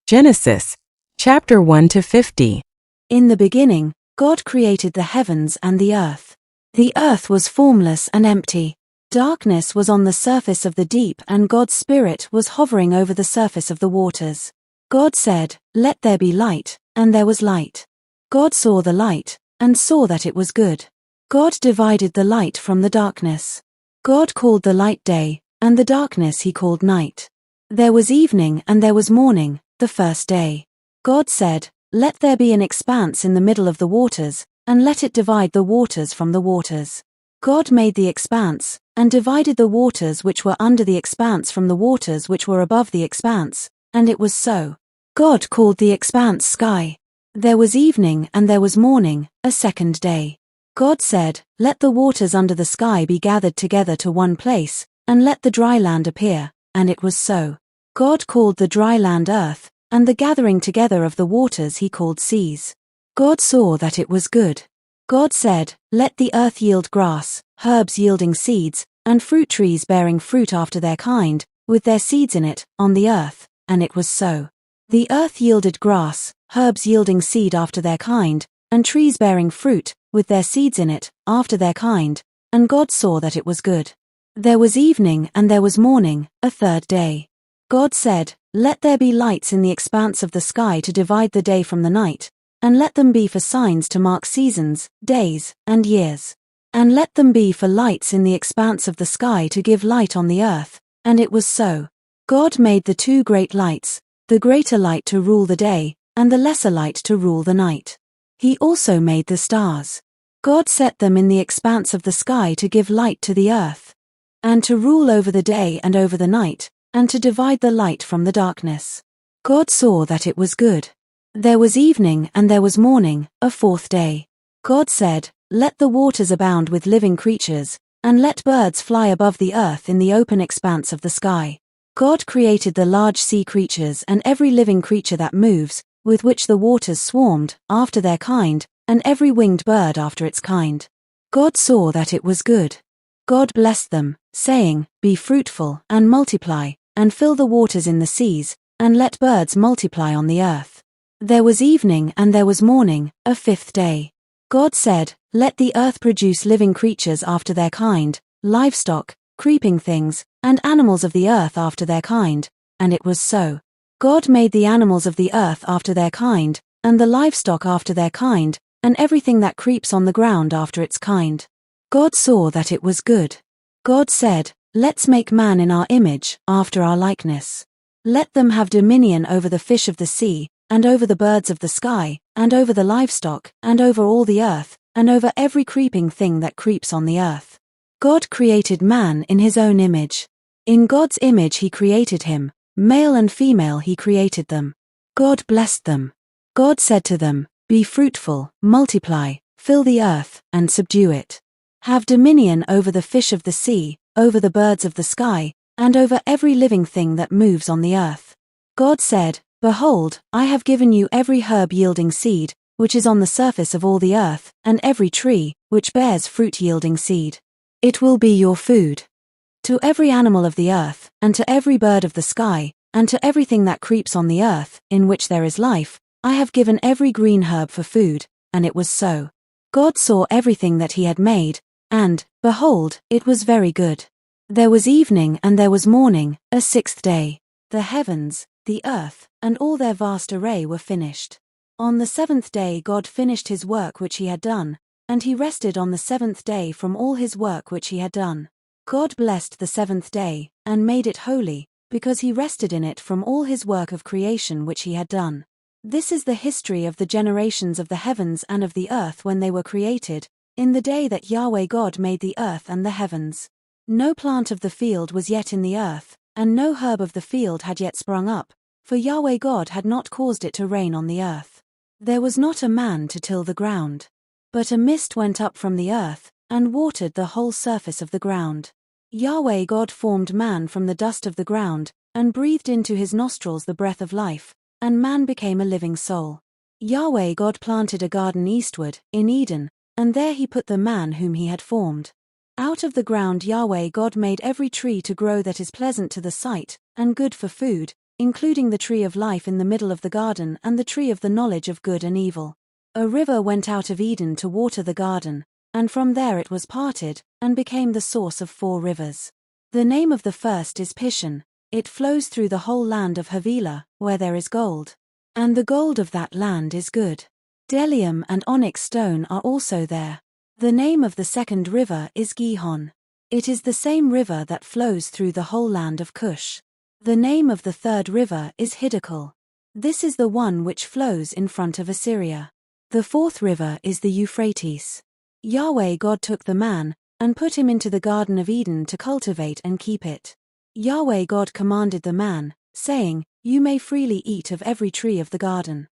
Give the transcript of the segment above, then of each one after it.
Genesis, chapter 1 to 50. In the beginning, God created the heavens and the earth. The earth was formless and empty. Darkness was on the surface of the deep, and God's Spirit was hovering over the surface of the waters. God said, "Let there be light," and there was light. God saw the light, and saw that it was good. God divided the light from the darkness. God called the light day, and the darkness he called night. There was evening and there was morning, the first day. God said, "Let there be an expanse in the middle of the waters, and let it divide the waters from the waters." God made the expanse, and divided the waters which were under the expanse from the waters which were above the expanse, and it was so. God called the expanse sky. There was evening and there was morning, a second day. God said, "Let the waters under the sky be gathered together to one place, and let the dry land appear," and it was so. God called the dry land earth, and the gathering together of the waters he called seas. God saw that it was good. God said, "Let the earth yield grass, herbs yielding seeds, and fruit trees bearing fruit after their kind, with their seeds in it, on the earth," and it was so. The earth yielded grass, herbs yielding seed after their kind, and trees bearing fruit, with their seeds in it, after their kind, and God saw that it was good. There was evening and there was morning, a third day. God said, "Let there be lights in the expanse of the sky to divide the day from the night, and let them be for signs to mark seasons, days, and years. And let them be for lights in the expanse of the sky to give light on the earth," and it was so. God made the two great lights, the greater light to rule the day, and the lesser light to rule the night. He also made the stars. God set them in the expanse of the sky to give light to the earth, and to rule over the day and over the night, and to divide the light from the darkness. God saw that it was good. There was evening and there was morning, a fourth day. God said, "Let the waters abound with living creatures, and let birds fly above the earth in the open expanse of the sky." God created the large sea creatures and every living creature that moves, with which the waters swarmed, after their kind, and every winged bird after its kind. God saw that it was good. God blessed them, saying, "Be fruitful, and multiply, and fill the waters in the seas, and let birds multiply on the earth." There was evening and there was morning, a fifth day. God said, "Let the earth produce living creatures after their kind, livestock, creeping things, and animals of the earth after their kind," and it was so. God made the animals of the earth after their kind, and the livestock after their kind, and everything that creeps on the ground after its kind. God saw that it was good. God said, "Let's make man in our image, after our likeness. Let them have dominion over the fish of the sea, and over the birds of the sky, and over the livestock, and over all the earth, and over every creeping thing that creeps on the earth." God created man in his own image. In God's image he created him, male and female he created them. God blessed them. God said to them, "Be fruitful, multiply, fill the earth, and subdue it. Have dominion over the fish of the sea, over the birds of the sky, and over every living thing that moves on the earth." God said, "Behold, I have given you every herb yielding seed, which is on the surface of all the earth, and every tree, which bears fruit yielding seed. It will be your food. To every animal of the earth, and to every bird of the sky, and to everything that creeps on the earth, in which there is life, I have given every green herb for food," and it was so. God saw everything that he had made, and, behold, it was very good. There was evening and there was morning, a sixth day. The heavens, the earth, and all their vast array were finished. On the seventh day God finished his work which he had done, and he rested on the seventh day from all his work which he had done. God blessed the seventh day, and made it holy, because he rested in it from all his work of creation which he had done. This is the history of the generations of the heavens and of the earth when they were created, in the day that Yahweh God made the earth and the heavens. No plant of the field was yet in the earth, and no herb of the field had yet sprung up, for Yahweh God had not caused it to rain on the earth. There was not a man to till the ground. But a mist went up from the earth, and watered the whole surface of the ground. Yahweh God formed man from the dust of the ground, and breathed into his nostrils the breath of life, and man became a living soul. Yahweh God planted a garden eastward, in Eden, and there he put the man whom he had formed. Out of the ground Yahweh God made every tree to grow that is pleasant to the sight, and good for food, including the tree of life in the middle of the garden and the tree of the knowledge of good and evil. A river went out of Eden to water the garden, and from there it was parted, and became the source of 4 rivers. The name of the first is Pishon. It flows through the whole land of Havilah, where there is gold. And the gold of that land is good. Bdellium and onyx stone are also there. The name of the second river is Gihon. It is the same river that flows through the whole land of Cush. The name of the third river is Hiddekel. This is the one which flows in front of Assyria. The fourth river is the Euphrates. Yahweh God took the man, and put him into the Garden of Eden to cultivate and keep it. Yahweh God commanded the man, saying, You may freely eat of every tree of the garden.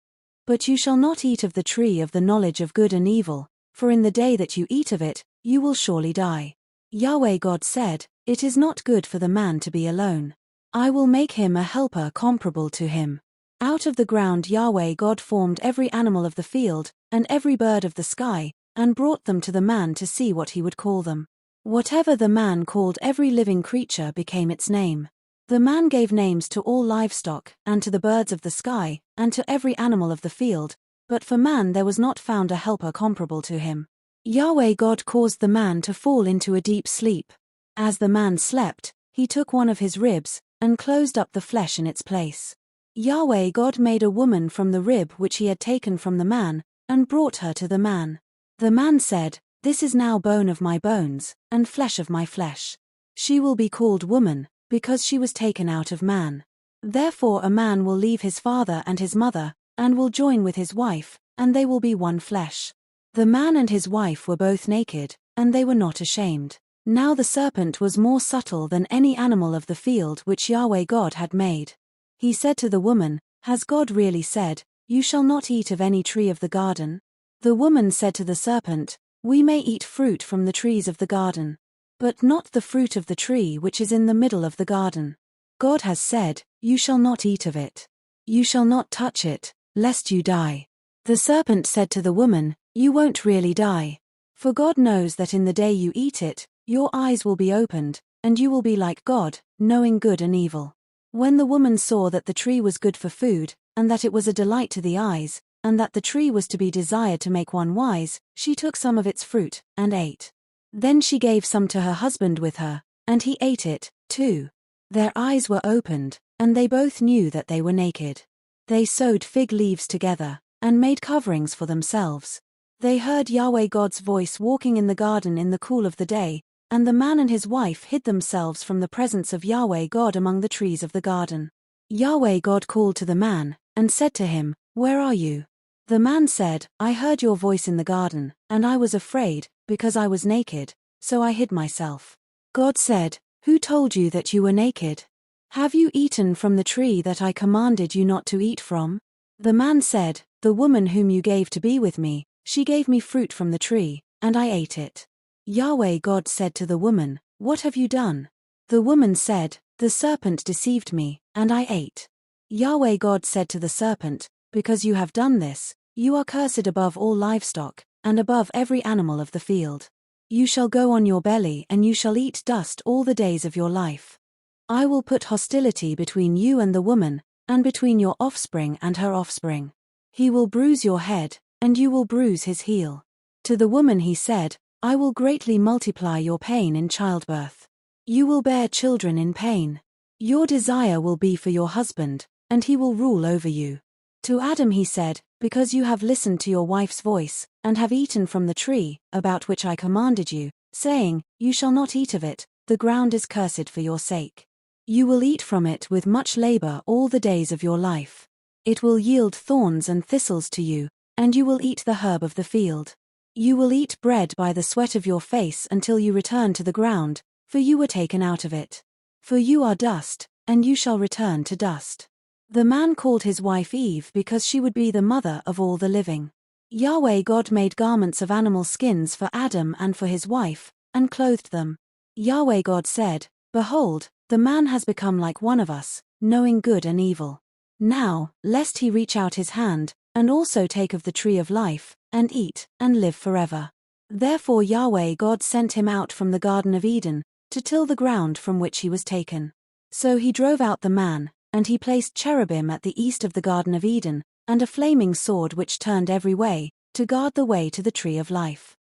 But you shall not eat of the tree of the knowledge of good and evil, for in the day that you eat of it, you will surely die. Yahweh God said, It is not good for the man to be alone. I will make him a helper comparable to him. Out of the ground Yahweh God formed every animal of the field, and every bird of the sky, and brought them to the man to see what he would call them. Whatever the man called every living creature became its name. The man gave names to all livestock, and to the birds of the sky, and to every animal of the field, but for man there was not found a helper comparable to him. Yahweh God caused the man to fall into a deep sleep. As the man slept, he took one of his ribs, and closed up the flesh in its place. Yahweh God made a woman from the rib which he had taken from the man, and brought her to the man. The man said, This is now bone of my bones, and flesh of my flesh. She will be called woman, because she was taken out of man. Therefore a man will leave his father and his mother, and will join with his wife, and they will be one flesh. The man and his wife were both naked, and they were not ashamed. Now the serpent was more subtle than any animal of the field which Yahweh God had made. He said to the woman, Has God really said, You shall not eat of any tree of the garden? The woman said to the serpent, We may eat fruit from the trees of the garden, but not the fruit of the tree which is in the middle of the garden. God has said, You shall not eat of it. You shall not touch it, lest you die. The serpent said to the woman, You won't really die. For God knows that in the day you eat it, your eyes will be opened, and you will be like God, knowing good and evil. When the woman saw that the tree was good for food, and that it was a delight to the eyes, and that the tree was to be desired to make one wise, she took some of its fruit, and ate. Then she gave some to her husband with her, and he ate it, too. Their eyes were opened, and they both knew that they were naked. They sewed fig leaves together, and made coverings for themselves. They heard Yahweh God's voice walking in the garden in the cool of the day, and the man and his wife hid themselves from the presence of Yahweh God among the trees of the garden. Yahweh God called to the man, and said to him, Where are you? The man said, I heard your voice in the garden, and I was afraid, because I was naked, so I hid myself. God said, Who told you that you were naked? Have you eaten from the tree that I commanded you not to eat from? The man said, The woman whom you gave to be with me, she gave me fruit from the tree, and I ate it. Yahweh God said to the woman, What have you done? The woman said, The serpent deceived me, and I ate. Yahweh God said to the serpent, Because you have done this, you are cursed above all livestock, and above every animal of the field. You shall go on your belly and you shall eat dust all the days of your life. I will put hostility between you and the woman, and between your offspring and her offspring. He will bruise your head, and you will bruise his heel. To the woman he said, I will greatly multiply your pain in childbirth. You will bear children in pain. Your desire will be for your husband, and he will rule over you. To Adam he said, Because you have listened to your wife's voice, and have eaten from the tree, about which I commanded you, saying, You shall not eat of it, the ground is cursed for your sake. You will eat from it with much labor all the days of your life. It will yield thorns and thistles to you, and you will eat the herb of the field. You will eat bread by the sweat of your face until you return to the ground, for you were taken out of it. For you are dust, and you shall return to dust. The man called his wife Eve because she would be the mother of all the living. Yahweh God made garments of animal skins for Adam and for his wife, and clothed them. Yahweh God said, Behold, the man has become like one of us, knowing good and evil. Now, lest he reach out his hand, and also take of the tree of life, and eat, and live forever. Therefore Yahweh God sent him out from the Garden of Eden, to till the ground from which he was taken. So he drove out the man, and he placed cherubim at the east of the Garden of Eden, and a flaming sword which turned every way, to guard the way to the tree of life.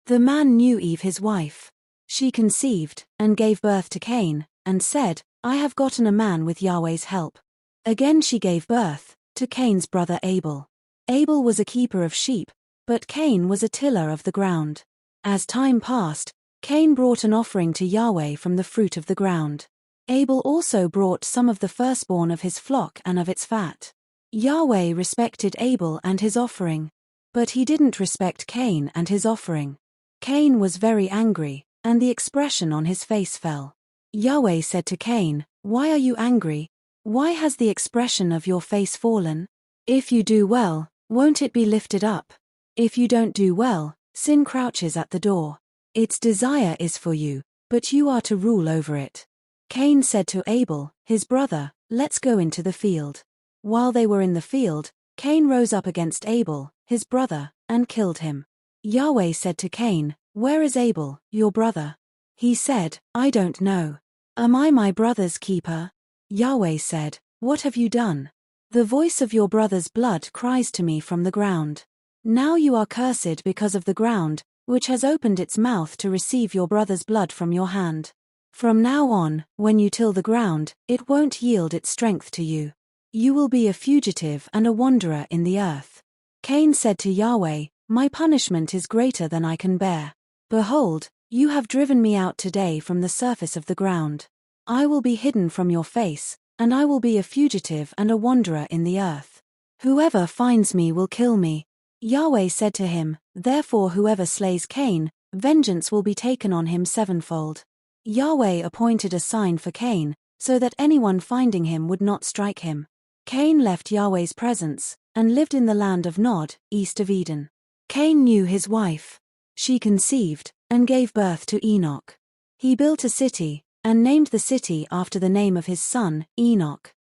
The man knew Eve his wife. She conceived, and gave birth to Cain, and said, I have gotten a man with Yahweh's help. Again she gave birth to Cain's brother Abel. Abel was a keeper of sheep, but Cain was a tiller of the ground. As time passed, Cain brought an offering to Yahweh from the fruit of the ground. Abel also brought some of the firstborn of his flock and of its fat. Yahweh respected Abel and his offering, but he didn't respect Cain and his offering. Cain was very angry, and the expression on his face fell. Yahweh said to Cain, Why are you angry? Why has the expression of your face fallen? If you do well, won't it be lifted up? If you don't do well, sin crouches at the door. Its desire is for you, but you are to rule over it. Cain said to Abel, his brother, Let's go into the field. While they were in the field, Cain rose up against Abel, his brother, and killed him. Yahweh said to Cain, Where is Abel, your brother? He said, I don't know. Am I my brother's keeper? Yahweh said, What have you done? The voice of your brother's blood cries to me from the ground. Now you are cursed because of the ground, which has opened its mouth to receive your brother's blood from your hand. From now on, when you till the ground, it won't yield its strength to you. You will be a fugitive and a wanderer in the earth. Cain said to Yahweh, My punishment is greater than I can bear. Behold, you have driven me out today from the surface of the ground. I will be hidden from your face, and I will be a fugitive and a wanderer in the earth. Whoever finds me will kill me. Yahweh said to him, Therefore whoever slays Cain, vengeance will be taken on him sevenfold. Yahweh appointed a sign for Cain, so that anyone finding him would not strike him. Cain left Yahweh's presence, and lived in the land of Nod, east of Eden. Cain knew his wife. She conceived, and gave birth to Enoch. He built a city, and named the city after the name of his son, Enoch.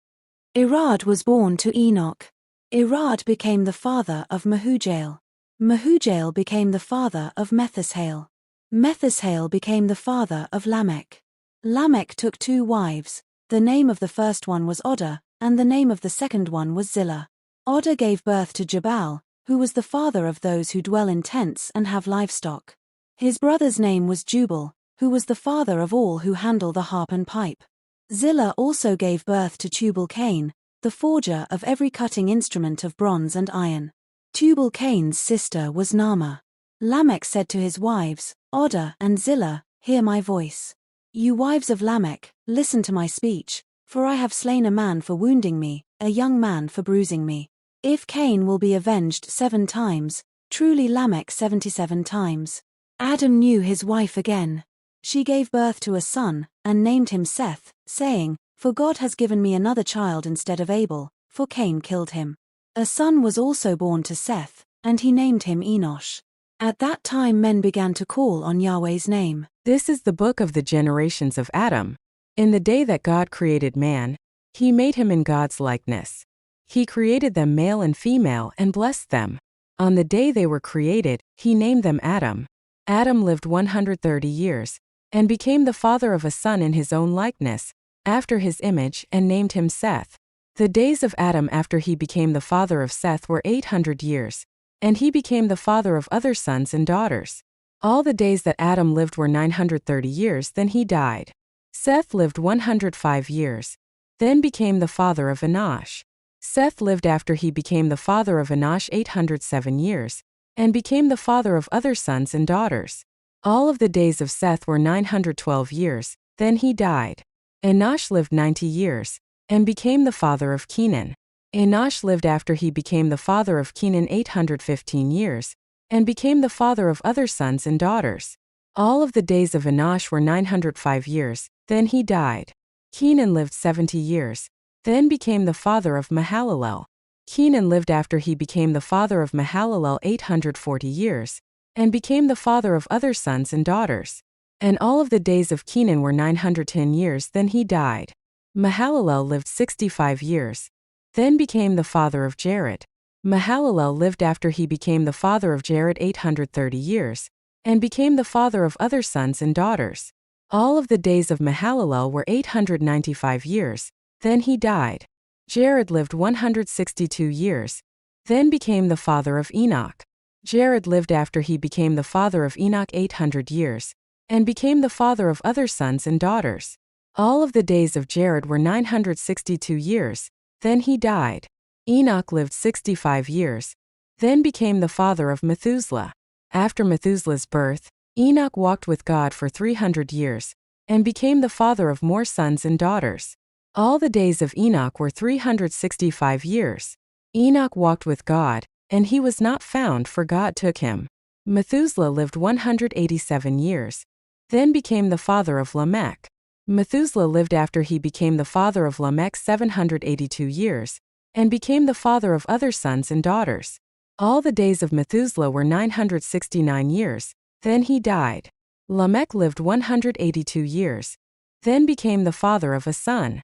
Irad was born to Enoch. Irad became the father of Mehujael. Mehujael became the father of Methushael. Methushael became the father of Lamech. Lamech took 2 wives. The name of the first one was Odah, and the name of the second one was Zillah. Odah gave birth to Jabal, who was the father of those who dwell in tents and have livestock. His brother's name was Jubal, who was the father of all who handle the harp and pipe. Zillah also gave birth to Tubal-Cain, the forger of every cutting instrument of bronze and iron. Tubal-Cain's sister was Naamah. Lamech said to his wives, Odah and Zillah, Hear my voice. You wives of Lamech, listen to my speech, for I have slain a man for wounding me, a young man for bruising me. If Cain will be avenged 7 times, truly Lamech 77 times. Adam knew his wife again. She gave birth to a son, and named him Seth, saying, For God has given me another child instead of Abel, for Cain killed him. A son was also born to Seth, and he named him Enosh. At that time men began to call on Yahweh's name. This is the book of the generations of Adam. In the day that God created man, he made him in God's likeness. He created them male and female and blessed them. On the day they were created, he named them Adam. Adam lived 130 years, and became the father of a son in his own likeness, after his image, and named him Seth. The days of Adam after he became the father of Seth were 800 years, and he became the father of other sons and daughters. All the days that Adam lived were 930 years, then he died. Seth lived 105 years, then became the father of Enosh. Seth lived after he became the father of Enosh 807 years, and became the father of other sons and daughters. All of the days of Seth were 912 years, then he died. Enosh lived 90 years, and became the father of Kenan. Enosh lived after he became the father of Kenan 815 years, and became the father of other sons and daughters. All of the days of Enosh were 905 years, then he died. Kenan lived 70 years, then became the father of Mahalalel. Kenan lived after he became the father of Mahalalel 840 years, and became the father of other sons and daughters. And all of the days of Kenan were 910 years, then he died. Mahalalel lived 65 years, then became the father of Jared. Mahalalel lived after he became the father of Jared 830 years, and became the father of other sons and daughters. All of the days of Mahalalel were 895 years, Then he died. Jared lived 162 years, then became the father of Enoch. Jared lived after he became the father of Enoch 800 years, and became the father of other sons and daughters. All of the days of Jared were 962 years, then he died. Enoch lived 65 years, then became the father of Methuselah. After Methuselah's birth, Enoch walked with God for 300 years, and became the father of more sons and daughters. All the days of Enoch were 365 years. Enoch walked with God, and he was not found, for God took him. Methuselah lived 187 years, then became the father of Lamech. Methuselah lived after he became the father of Lamech 782 years, and became the father of other sons and daughters. All the days of Methuselah were 969 years, then he died. Lamech lived 182 years, then became the father of a son.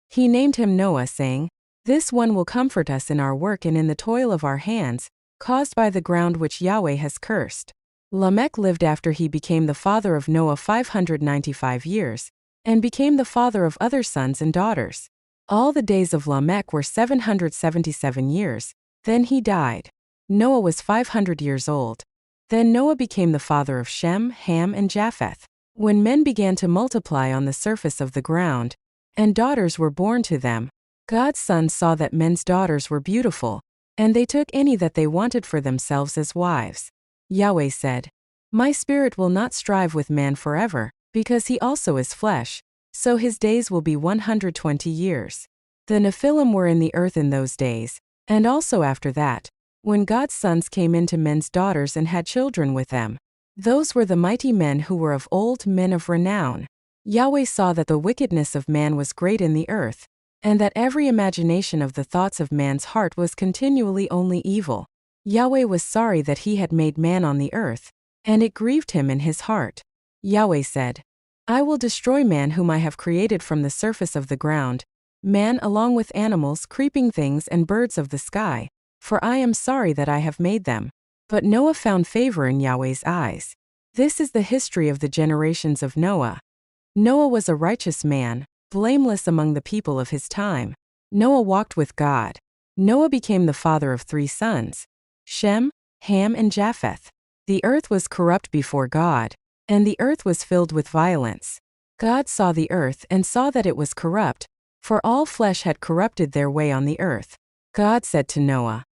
He named him Noah, saying, "This one will comfort us in our work and in the toil of our hands, caused by the ground which Yahweh has cursed." Lamech lived after he became the father of Noah 595 years, and became the father of other sons and daughters. All the days of Lamech were 777 years, then he died. Noah was 500 years old. Then Noah became the father of Shem, Ham, and Japheth. When men began to multiply on the surface of the ground, and daughters were born to them, God's sons saw that men's daughters were beautiful, and they took any that they wanted for themselves as wives. Yahweh said, "My spirit will not strive with man forever, because he also is flesh, so his days will be 120 years. The Nephilim were in the earth in those days, and also after that, when God's sons came into men's daughters and had children with them. Those were the mighty men who were of old, men of renown. Yahweh saw that the wickedness of man was great in the earth, and that every imagination of the thoughts of man's heart was continually only evil. Yahweh was sorry that he had made man on the earth, and it grieved him in his heart. Yahweh said, I will destroy man whom I have created from the surface of the ground, man along with animals, creeping things, and birds of the sky, for I am sorry that I have made them. But Noah found favor in Yahweh's eyes. This is the history of the generations of Noah. Noah was a righteous man, blameless among the people of his time. Noah walked with God. Noah became the father of 3 sons, Shem, Ham, and Japheth. The earth was corrupt before God, and the earth was filled with violence. God saw the earth and saw that it was corrupt, for all flesh had corrupted their way on the earth. God said to Noah,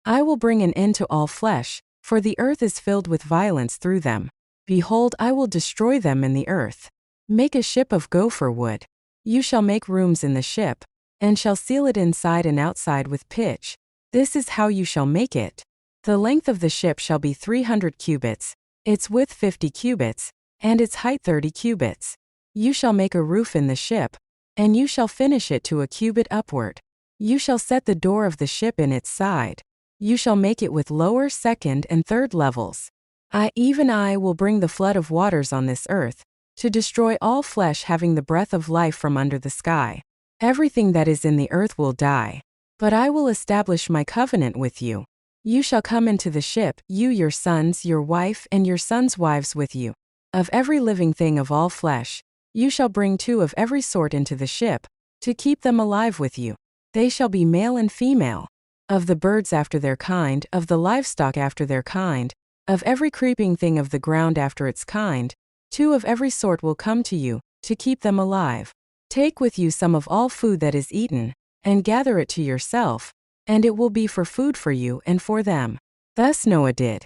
I will bring an end to all flesh, for the earth is filled with violence through them. Behold, I will destroy them in the earth. Make a ship of gopher wood. You shall make rooms in the ship, and shall seal it inside and outside with pitch. This is how you shall make it. The length of the ship shall be 300 cubits, its width 50 cubits, and its height 30 cubits. You shall make a roof in the ship, and you shall finish it to a cubit upward. You shall set the door of the ship in its side. You shall make it with lower, second, and third levels. Even I will bring the flood of waters on this earth, to destroy all flesh having the breath of life from under the sky. Everything that is in the earth will die. But I will establish my covenant with you. You shall come into the ship, you, your sons, your wife, and your sons' wives with you. Of every living thing of all flesh, you shall bring 2 of every sort into the ship, to keep them alive with you. They shall be male and female. Of the birds after their kind, of the livestock after their kind, of every creeping thing of the ground after its kind, 2 of every sort will come to you, to keep them alive. Take with you some of all food that is eaten, and gather it to yourself, and it will be for food for you and for them. Thus Noah did.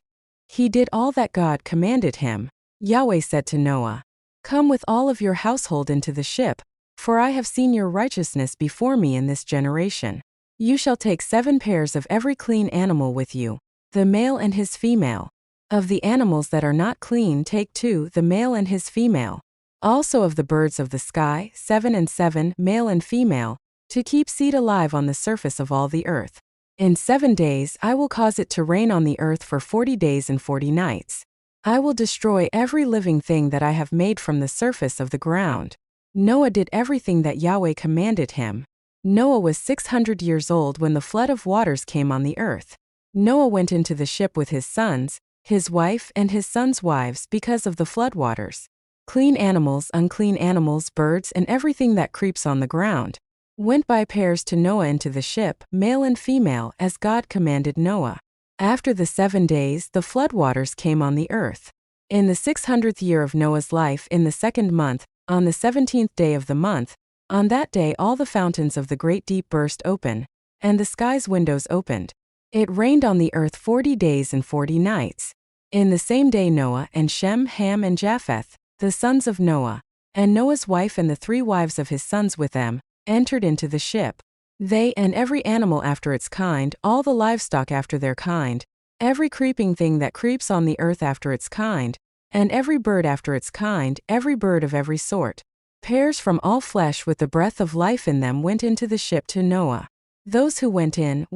He did all that God commanded him. Yahweh said to Noah, Come with all of your household into the ship, for I have seen your righteousness before me in this generation. You shall take 7 pairs of every clean animal with you, the male and his female. Of the animals that are not clean take 2, the male and his female. Also of the birds of the sky, 7 and 7, male and female, to keep seed alive on the surface of all the earth. In 7 days I will cause it to rain on the earth for 40 days and 40 nights. I will destroy every living thing that I have made from the surface of the ground. Noah did everything that Yahweh commanded him. Noah was 600 years old when the flood of waters came on the earth. Noah went into the ship with his sons, his wife, and his sons' wives because of the floodwaters. Clean animals, unclean animals, birds, and everything that creeps on the ground. went by pairs to Noah into the ship, male and female, as God commanded Noah. After the 7 days, the floodwaters came on the earth. In the 600th year of Noah's life, in the 2nd month, on the 17th day of the month, on that day all the fountains of the great deep burst open, and the sky's windows opened. It rained on the earth 40 days and 40 nights. In the same day Noah and Shem, Ham and Japheth, the sons of Noah, and Noah's wife and the 3 wives of his sons with them, entered into the ship. They and every animal after its kind, all the livestock after their kind, every creeping thing that creeps on the earth after its kind, and every bird after its kind, every bird of every sort. Pairs from all flesh with the breath of life in them went into the ship to Noah. Those who went in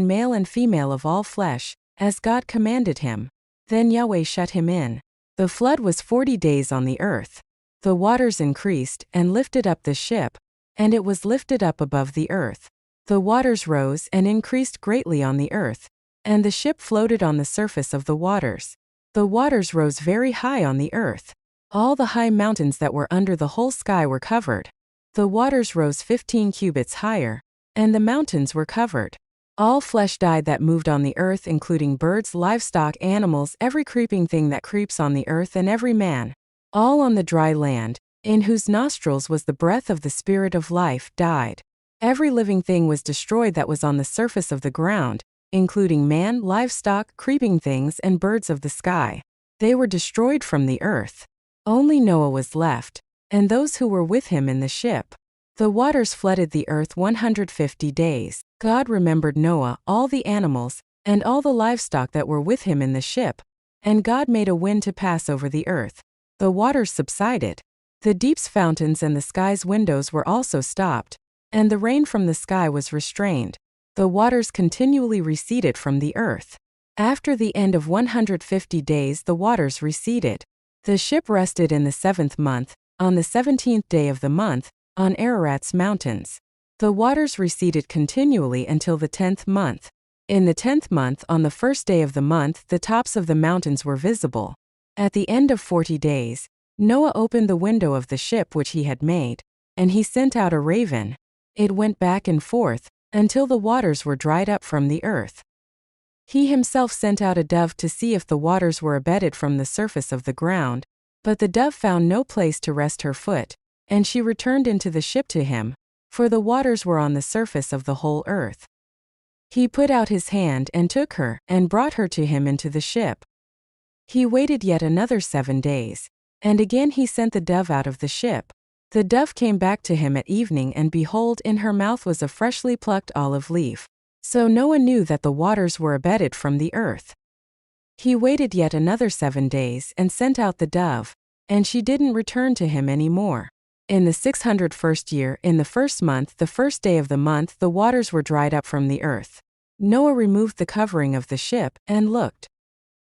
male and female of all flesh, as God commanded him. Then Yahweh shut him in. The flood was 40 days on the earth. The waters increased and lifted up the ship, and it was lifted up above the earth. The waters rose and increased greatly on the earth, and the ship floated on the surface of the waters. The waters rose very high on the earth. All the high mountains that were under the whole sky were covered. The waters rose 15 cubits higher, and the mountains were covered. All flesh died that moved on the earth, including birds, livestock, animals, every creeping thing that creeps on the earth, and every man. All on the dry land, in whose nostrils was the breath of the Spirit of life, died. Every living thing was destroyed that was on the surface of the ground, including man, livestock, creeping things, and birds of the sky. They were destroyed from the earth. Only Noah was left, and those who were with him in the ship. The waters flooded the earth 150 days. God remembered Noah, all the animals, and all the livestock that were with him in the ship, and God made a wind to pass over the earth. The waters subsided. The deep's fountains and the sky's windows were also stopped, and the rain from the sky was restrained. The waters continually receded from the earth. After the end of 150 days the waters receded. The ship rested in the 7th month, on the 17th day of the month, on Ararat's mountains. The waters receded continually until the 10th month. In the 10th month, on the 1st day of the month, the tops of the mountains were visible. At the end of 40 days, Noah opened the window of the ship which he had made, and he sent out a raven. It went back and forth, until the waters were dried up from the earth. He himself sent out a dove to see if the waters were abated from the surface of the ground, but the dove found no place to rest her foot, and she returned into the ship to him, for the waters were on the surface of the whole earth. He put out his hand and took her, and brought her to him into the ship. He waited yet another 7 days, and again he sent the dove out of the ship. The dove came back to him at evening, and behold, in her mouth was a freshly plucked olive leaf. So Noah knew that the waters were abated from the earth. He waited yet another 7 days, and sent out the dove, and she didn't return to him any more. In the 601st year, in the 1st month, the 1st day of the month, the waters were dried up from the earth. Noah removed the covering of the ship, and looked.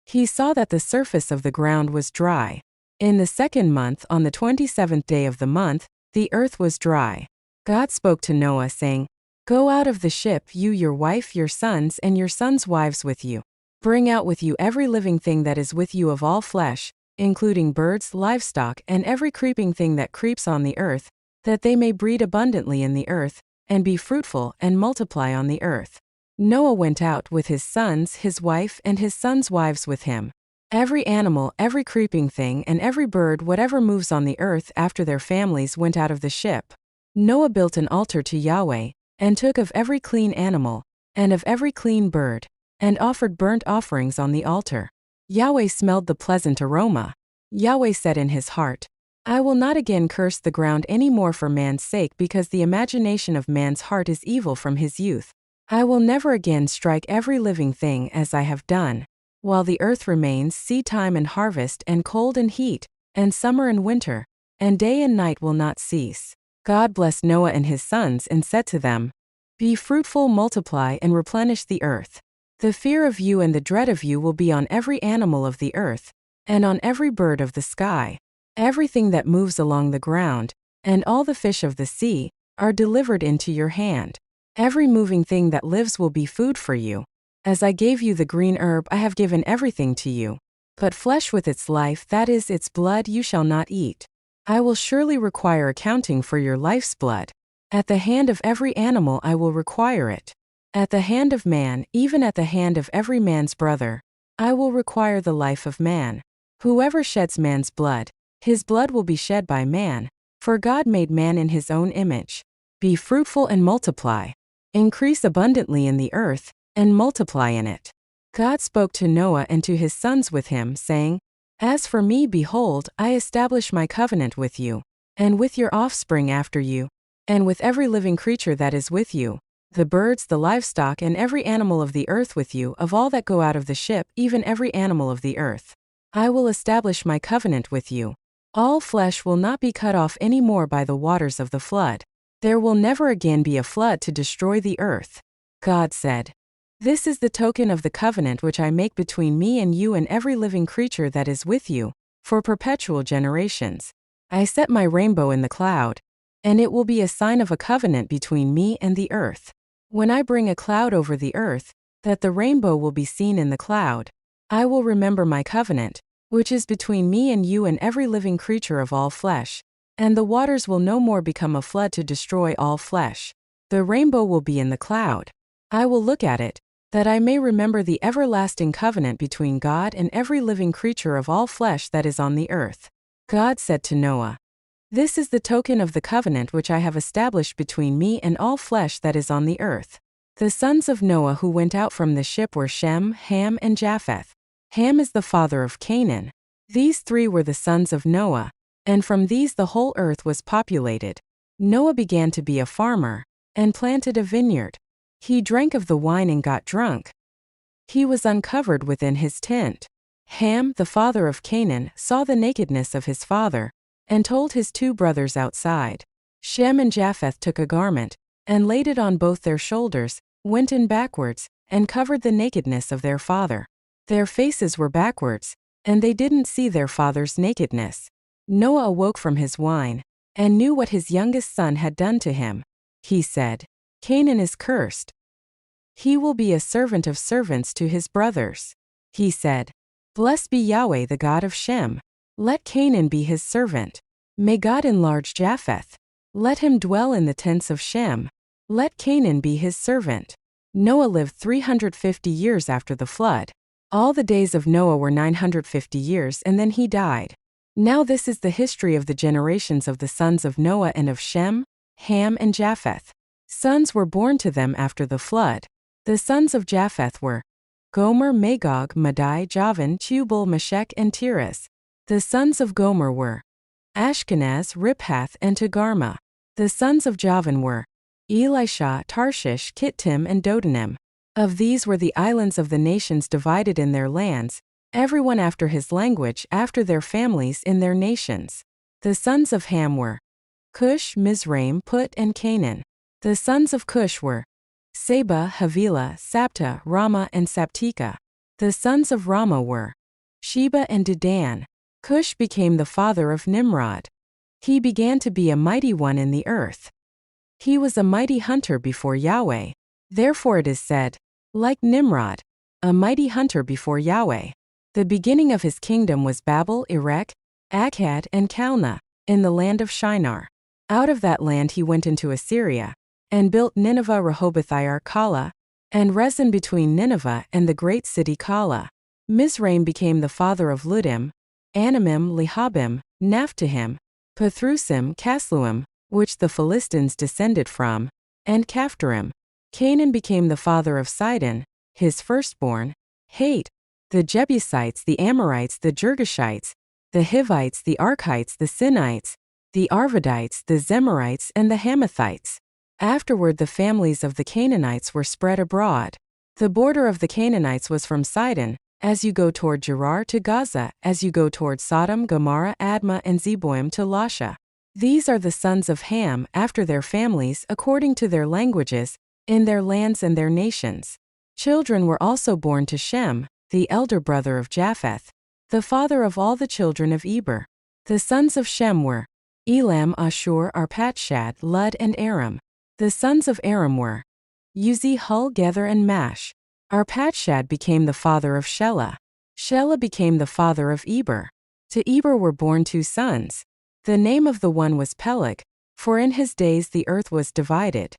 He saw that the surface of the ground was dry. In the 2nd month, on the 27th day of the month, the earth was dry. God spoke to Noah, saying, "Go out of the ship, you, your wife, your sons, and your sons' wives with you. Bring out with you every living thing that is with you of all flesh, including birds, livestock, and every creeping thing that creeps on the earth, that they may breed abundantly in the earth, and be fruitful, and multiply on the earth." Noah went out with his sons, his wife, and his sons' wives with him. Every animal, every creeping thing, and every bird, whatever moves on the earth after their families, went out of the ship. Noah built an altar to Yahweh, and took of every clean animal, and of every clean bird, and offered burnt offerings on the altar. Yahweh smelled the pleasant aroma. Yahweh said in his heart, "I will not again curse the ground any more for man's sake, because the imagination of man's heart is evil from his youth. I will never again strike every living thing as I have done. While the earth remains, seed time and harvest, and cold and heat, and summer and winter, and day and night will not cease." God blessed Noah and his sons and said to them, "Be fruitful, multiply, and replenish the earth. The fear of you and the dread of you will be on every animal of the earth, and on every bird of the sky. Everything that moves along the ground, and all the fish of the sea, are delivered into your hand. Every moving thing that lives will be food for you. As I gave you the green herb, I have given everything to you. But flesh with its life, that is, its blood, you shall not eat. I will surely require accounting for your life's blood. At the hand of every animal I will require it. At the hand of man, even at the hand of every man's brother, I will require the life of man. Whoever sheds man's blood, his blood will be shed by man, for God made man in his own image. Be fruitful and multiply. Increase abundantly in the earth, and multiply in it. God spoke to Noah and to his sons with him, saying, As for me, behold, I establish my covenant with you, and with your offspring after you, and with every living creature that is with you, the birds, the livestock, and every animal of the earth with you, of all that go out of the ship, even every animal of the earth. I will establish my covenant with you. All flesh will not be cut off any more by the waters of the flood. There will never again be a flood to destroy the earth. God said, This is the token of the covenant which I make between me and you and every living creature that is with you, for perpetual generations. I set my rainbow in the cloud, and it will be a sign of a covenant between me and the earth. When I bring a cloud over the earth, that the rainbow will be seen in the cloud, I will remember my covenant, which is between me and you and every living creature of all flesh, and the waters will no more become a flood to destroy all flesh. The rainbow will be in the cloud. I will look at it, that I may remember the everlasting covenant between God and every living creature of all flesh that is on the earth. God said to Noah, This is the token of the covenant which I have established between me and all flesh that is on the earth. The sons of Noah who went out from the ship were Shem, Ham, and Japheth. Ham is the father of Canaan. These three were the sons of Noah, and from these the whole earth was populated. Noah began to be a farmer, and planted a vineyard. He drank of the wine and got drunk. He was uncovered within his tent. Ham, the father of Canaan, saw the nakedness of his father, and told his two brothers outside. Shem and Japheth took a garment, and laid it on both their shoulders, went in backwards, and covered the nakedness of their father. Their faces were backwards, and they didn't see their father's nakedness. Noah awoke from his wine, and knew what his youngest son had done to him. He said, Canaan is cursed. He will be a servant of servants to his brothers. He said, Blessed be Yahweh the God of Shem. Let Canaan be his servant. May God enlarge Japheth. Let him dwell in the tents of Shem. Let Canaan be his servant. Noah lived 350 years after the flood. All the days of Noah were 950 years, and then he died. Now this is the history of the generations of the sons of Noah and of Shem, Ham, and Japheth. Sons were born to them after the flood. The sons of Japheth were Gomer, Magog, Madai, Javan, Tubal, Meshech, and Tiras. The sons of Gomer were Ashkenaz, Riphath, and Togarmah. The sons of Javan were Elisha, Tarshish, Kittim, and Dodanim. Of these were the islands of the nations divided in their lands, everyone after his language, after their families in their nations. The sons of Ham were Cush, Mizraim, Put, and Canaan. The sons of Cush were Seba, Havilah, Sabta, Rama, and Sabteka. The sons of Rama were Sheba and Dedan. Cush became the father of Nimrod. He began to be a mighty one in the earth. He was a mighty hunter before Yahweh. Therefore it is said, like Nimrod, a mighty hunter before Yahweh. The beginning of his kingdom was Babel, Erech, Akkad, and Calneh, in the land of Shinar. Out of that land he went into Assyria, and built Nineveh, Rehoboth-ir, Calah, and Rezin between Nineveh and the great city Calah. Mizraim became the father of Ludim, Anamim, Lehabim, Naphtahim, Pathrusim, Casluim, which the Philistines descended from, and Caphtorim. Canaan became the father of Sidon, his firstborn, Hate, the Jebusites, the Amorites, the Girgashites, the Hivites, the Archites, the Sinites, the Arvadites, the Zemarites, and the Hamathites. Afterward the families of the Canaanites were spread abroad. The border of the Canaanites was from Sidon, as you go toward Gerar, to Gaza, as you go toward Sodom, Gomorrah, Admah, and Zeboim to Lasha. These are the sons of Ham, after their families, according to their languages, in their lands and their nations. Children were also born to Shem, the elder brother of Japheth, the father of all the children of Eber. The sons of Shem were Elam, Ashur, Arpachshad, Lud, and Aram. The sons of Aram were Uzi, Hul, Gether, and Mash. Arpachshad became the father of Shelah. Shelah became the father of Eber. To Eber were born two sons. The name of the one was Peleg, for in his days the earth was divided.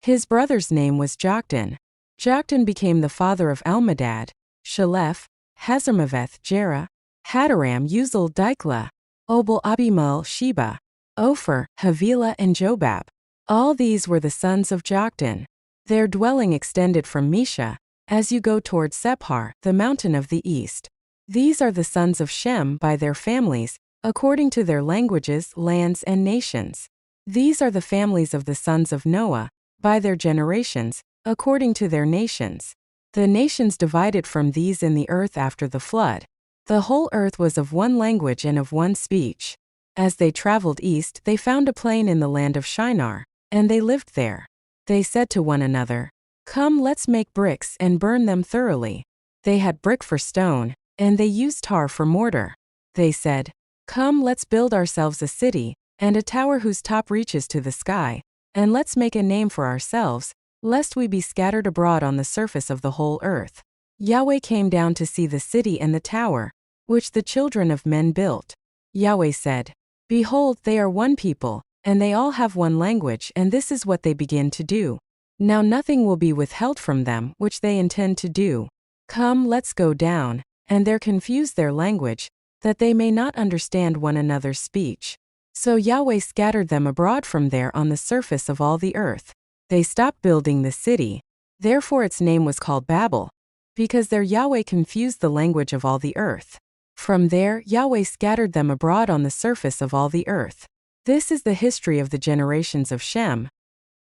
His brother's name was Joktan. Joktan became the father of Almodad, Shalef, Hazarmaveth, Jerah, Hadaram, Uzal, Diklah, Obal, Abimael, Sheba, Ophir, Havilah, and Jobab. All these were the sons of Joktan. Their dwelling extended from Mesha, as you go toward Sephar, the mountain of the east. These are the sons of Shem by their families, according to their languages, lands, and nations. These are the families of the sons of Noah, by their generations, according to their nations. The nations divided from these in the earth after the flood. The whole earth was of one language and of one speech. As they traveled east, they found a plain in the land of Shinar, and they lived there. They said to one another, "Come, let's make bricks and burn them thoroughly." They had brick for stone, and they used tar for mortar. They said, "Come, let's build ourselves a city, and a tower whose top reaches to the sky, and let's make a name for ourselves, lest we be scattered abroad on the surface of the whole earth." Yahweh came down to see the city and the tower, which the children of men built. Yahweh said, "Behold, they are one people, and they all have one language, and this is what they begin to do. Now nothing will be withheld from them which they intend to do. Come, let's go down, and there confuse their language, that they may not understand one another's speech." So Yahweh scattered them abroad from there on the surface of all the earth. They stopped building the city. Therefore its name was called Babel, because there Yahweh confused the language of all the earth. From there Yahweh scattered them abroad on the surface of all the earth. This is the history of the generations of Shem.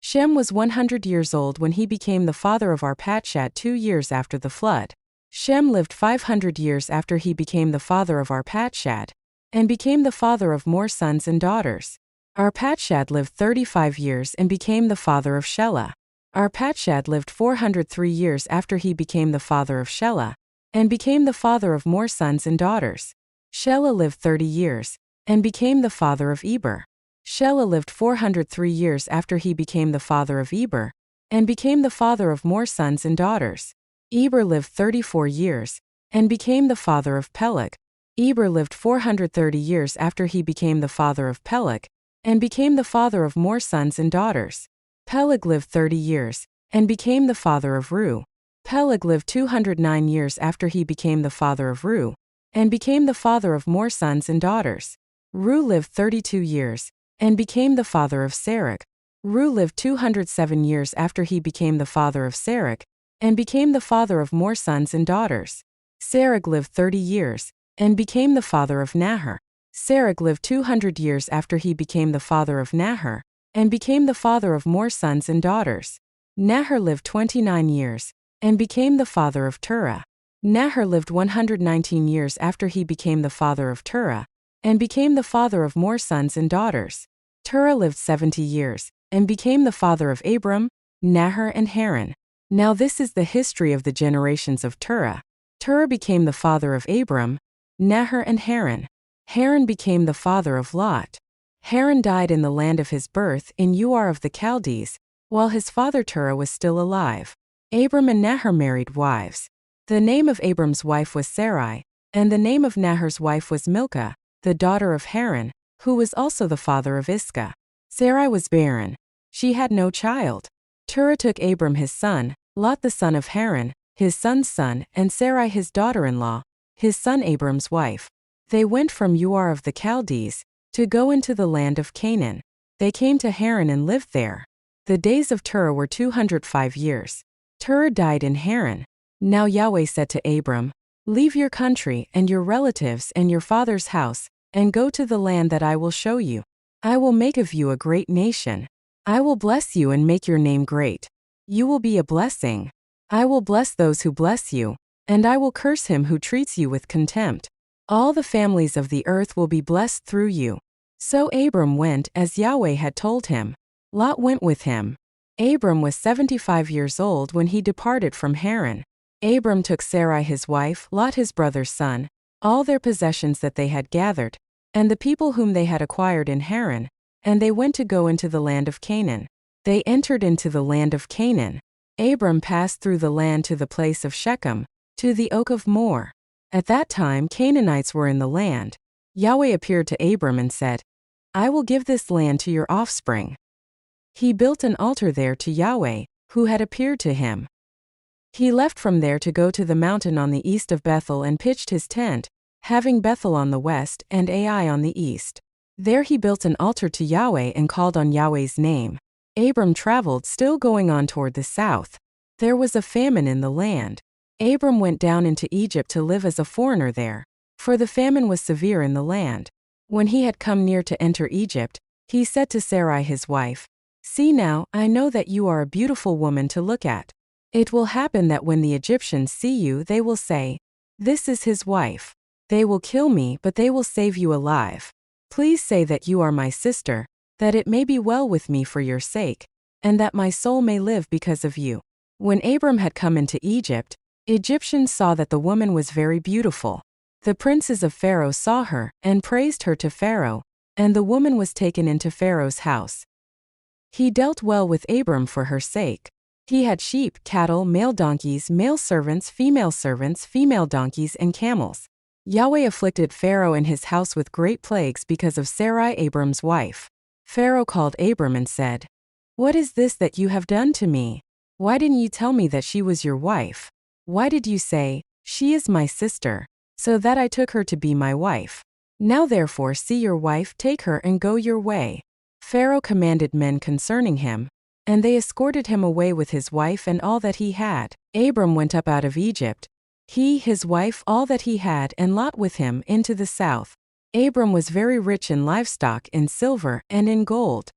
Shem was 100 years old when he became the father of Arpachshad 2 years after the flood. Shem lived 500 years after he became the father of Arpachshad, and became the father of more sons and daughters. Arpachshad lived 35 years and became the father of Shelah. Arpachshad lived 403 years after he became the father of Shelah, and became the father of more sons and daughters. Shelah lived 30 years, and became the father of Eber. Shelah lived 403 years after he became the father of Eber, and became the father of more sons and daughters. Eber lived 34 years, and became the father of Peleg. Eber lived 430 years after he became the father of Peleg, and became the father of more sons and daughters. Peleg lived 30 years, and became the father of Reu. Peleg lived 209 years after he became the father of Reu, and became the father of more sons and daughters. Reu lived 32 years, and became the father of Serach. Reu lived 207 years after he became the father of Serach, and became the father of more sons and daughters. Serach lived 30 years, and became the father of Nahor. Serach lived 200 years after he became the father of Nahor, and became the father of more sons and daughters. Nahor lived 29 years, and became the father of Terah. Nahor lived 119 years after he became the father of Terah, and became the father of more sons and daughters. Terah lived 70 years, and became the father of Abram, Nahor, and Haran. Now this is the history of the generations of Terah. Terah became the father of Abram, Nahor, and Haran. Haran became the father of Lot. Haran died in the land of his birth in Ur of the Chaldees, while his father Terah was still alive. Abram and Nahor married wives. The name of Abram's wife was Sarai, and the name of Nahor's wife was Milcah, the daughter of Haran, who was also the father of Iscah. Sarai was barren. She had no child. Terah took Abram his son, Lot the son of Haran, his son's son, and Sarai his daughter-in-law, his son Abram's wife. They went from Ur of the Chaldees to go into the land of Canaan. They came to Haran and lived there. The days of Terah were 205 years. Terah died in Haran. Now Yahweh said to Abram, "Leave your country and your relatives and your father's house, and go to the land that I will show you. I will make of you a great nation. I will bless you and make your name great. You will be a blessing. I will bless those who bless you, and I will curse him who treats you with contempt. All the families of the earth will be blessed through you." So Abram went as Yahweh had told him. Lot went with him. Abram was 75 years old when he departed from Haran. Abram took Sarai his wife, Lot his brother's son, all their possessions that they had gathered, and the people whom they had acquired in Haran, and they went to go into the land of Canaan. They entered into the land of Canaan. Abram passed through the land to the place of Shechem, to the oak of Moreh. At that time Canaanites were in the land. Yahweh appeared to Abram and said, I will give this land to your offspring. He built an altar there to Yahweh, who had appeared to him. He left from there to go to the mountain on the east of Bethel and pitched his tent, having Bethel on the west and Ai on the east. There he built an altar to Yahweh and called on Yahweh's name. Abram traveled, still going on toward the south. There was a famine in the land. Abram went down into Egypt to live as a foreigner there, for the famine was severe in the land. When he had come near to enter Egypt, he said to Sarai his wife, "See now, I know that you are a beautiful woman to look at. It will happen that when the Egyptians see you, they will say, 'This is his wife.' They will kill me, but they will save you alive. Please say that you are my sister, that it may be well with me for your sake, and that my soul may live because of you." When Abram had come into Egypt, Egyptians saw that the woman was very beautiful. The princes of Pharaoh saw her, and praised her to Pharaoh, and the woman was taken into Pharaoh's house. He dealt well with Abram for her sake. He had sheep, cattle, male donkeys, male servants, female donkeys, and camels. Yahweh afflicted Pharaoh and his house with great plagues because of Sarai, Abram's wife. Pharaoh called Abram and said, "What is this that you have done to me? Why didn't you tell me that she was your wife? Why did you say, 'She is my sister,' so that I took her to be my wife? Now therefore see your wife, take her and go your way." Pharaoh commanded men concerning him, and they escorted him away with his wife and all that he had. Abram went up out of Egypt, he, his wife, all that he had, and Lot with him, into the south. Abram was very rich in livestock, in silver, and in gold.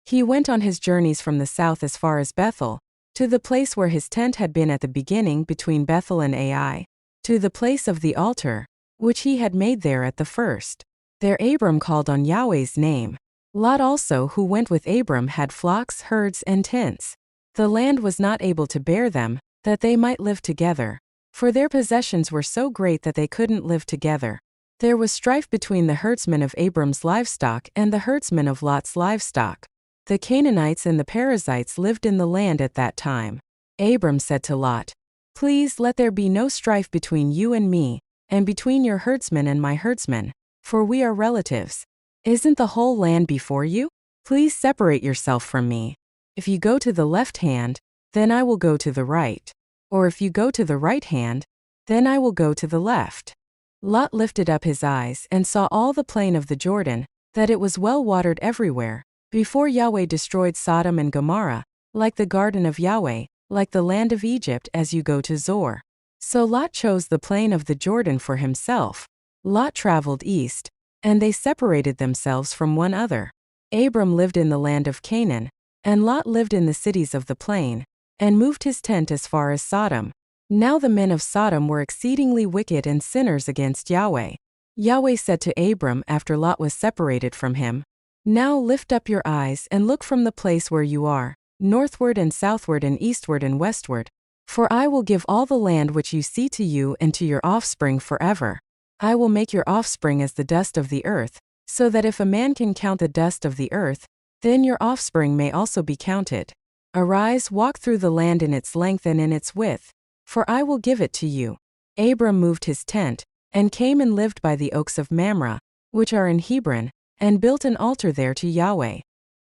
He went on his journeys from the south as far as Bethel, to the place where his tent had been at the beginning between Bethel and Ai, to the place of the altar, which he had made there at the first. There Abram called on Yahweh's name. Lot also, who went with Abram, had flocks, herds, and tents. The land was not able to bear them, that they might live together, for their possessions were so great that they couldn't live together. There was strife between the herdsmen of Abram's livestock and the herdsmen of Lot's livestock. The Canaanites and the Perizzites lived in the land at that time. Abram said to Lot, "Please let there be no strife between you and me, and between your herdsmen and my herdsmen, for we are relatives. Isn't the whole land before you? Please separate yourself from me. If you go to the left hand, then I will go to the right. Or if you go to the right hand, then I will go to the left." Lot lifted up his eyes and saw all the plain of the Jordan, that it was well watered everywhere, before Yahweh destroyed Sodom and Gomorrah, like the garden of Yahweh, like the land of Egypt as you go to Zoar. So Lot chose the plain of the Jordan for himself. Lot traveled east, and they separated themselves from one another. Abram lived in the land of Canaan, and Lot lived in the cities of the plain, and moved his tent as far as Sodom. Now the men of Sodom were exceedingly wicked and sinners against Yahweh. Yahweh said to Abram after Lot was separated from him, "Now lift up your eyes and look from the place where you are, northward and southward and eastward and westward, for I will give all the land which you see to you and to your offspring forever. I will make your offspring as the dust of the earth, so that if a man can count the dust of the earth, then your offspring may also be counted. Arise, walk through the land in its length and in its width, for I will give it to you." Abram moved his tent, and came and lived by the oaks of Mamre, which are in Hebron, and built an altar there to Yahweh.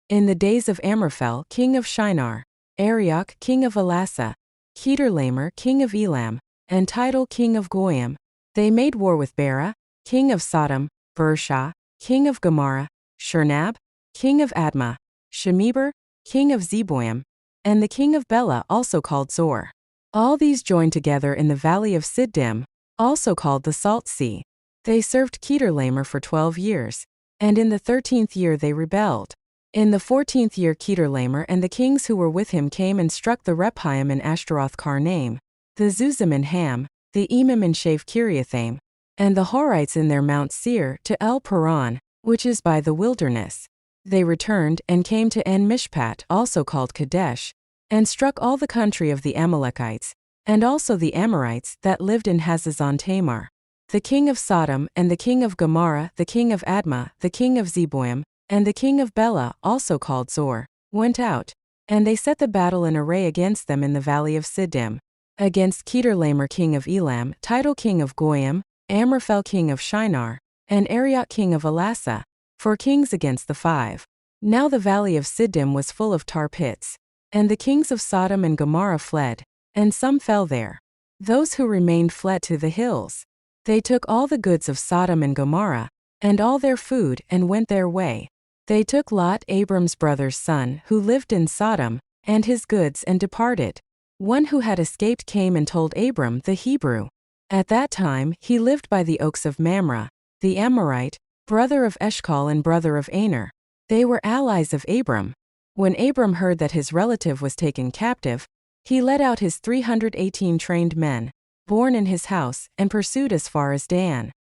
In the days of Amraphel, king of Shinar, Arioch, king of Elasa, Chedorlaomer, king of Elam, and Tidal, king of Goyim, they made war with Bera, king of Sodom, Bersha, king of Gomorrah, Shernab, king of Admah, Shemeber, king of Zeboim, and the king of Bela, also called Zor. All these joined together in the valley of Siddim, also called the Salt Sea. They served Chedorlaomer for 12 years, and in the 13th year they rebelled. In the 14th year Chedorlaomer and the kings who were with him came and struck the Rephaim in Ashtaroth Karnaim, the Zuzim in Ham, the Emim in Shave Kiriathaim, and the Horites in their Mount Seir to El Paran, which is by the wilderness. They returned and came to En Mishpat, also called Kadesh, and struck all the country of the Amalekites, and also the Amorites that lived in Hazazon Tamar. The king of Sodom and the king of Gomorrah, the king of Admah, the king of Zeboim, and the king of Bela, also called Zor, went out, and they set the battle in array against them in the valley of Siddim, against Chedorlaomer king of Elam, Tidal king of Goyim, Amraphel king of Shinar, and Arioch king of Elasa. for kings against the 5. Now the valley of Siddim was full of tar pits. And the kings of Sodom and Gomorrah fled, and some fell there. Those who remained fled to the hills. They took all the goods of Sodom and Gomorrah, and all their food, and went their way. They took Lot, Abram's brother's son, who lived in Sodom, and his goods, and departed. One who had escaped came and told Abram the Hebrew. At that time he lived by the oaks of Mamre, the Amorite, brother of Eshcol and brother of Aner. They were allies of Abram. When Abram heard that his relative was taken captive, he led out his 318 trained men, born in his house, and pursued as far as Dan.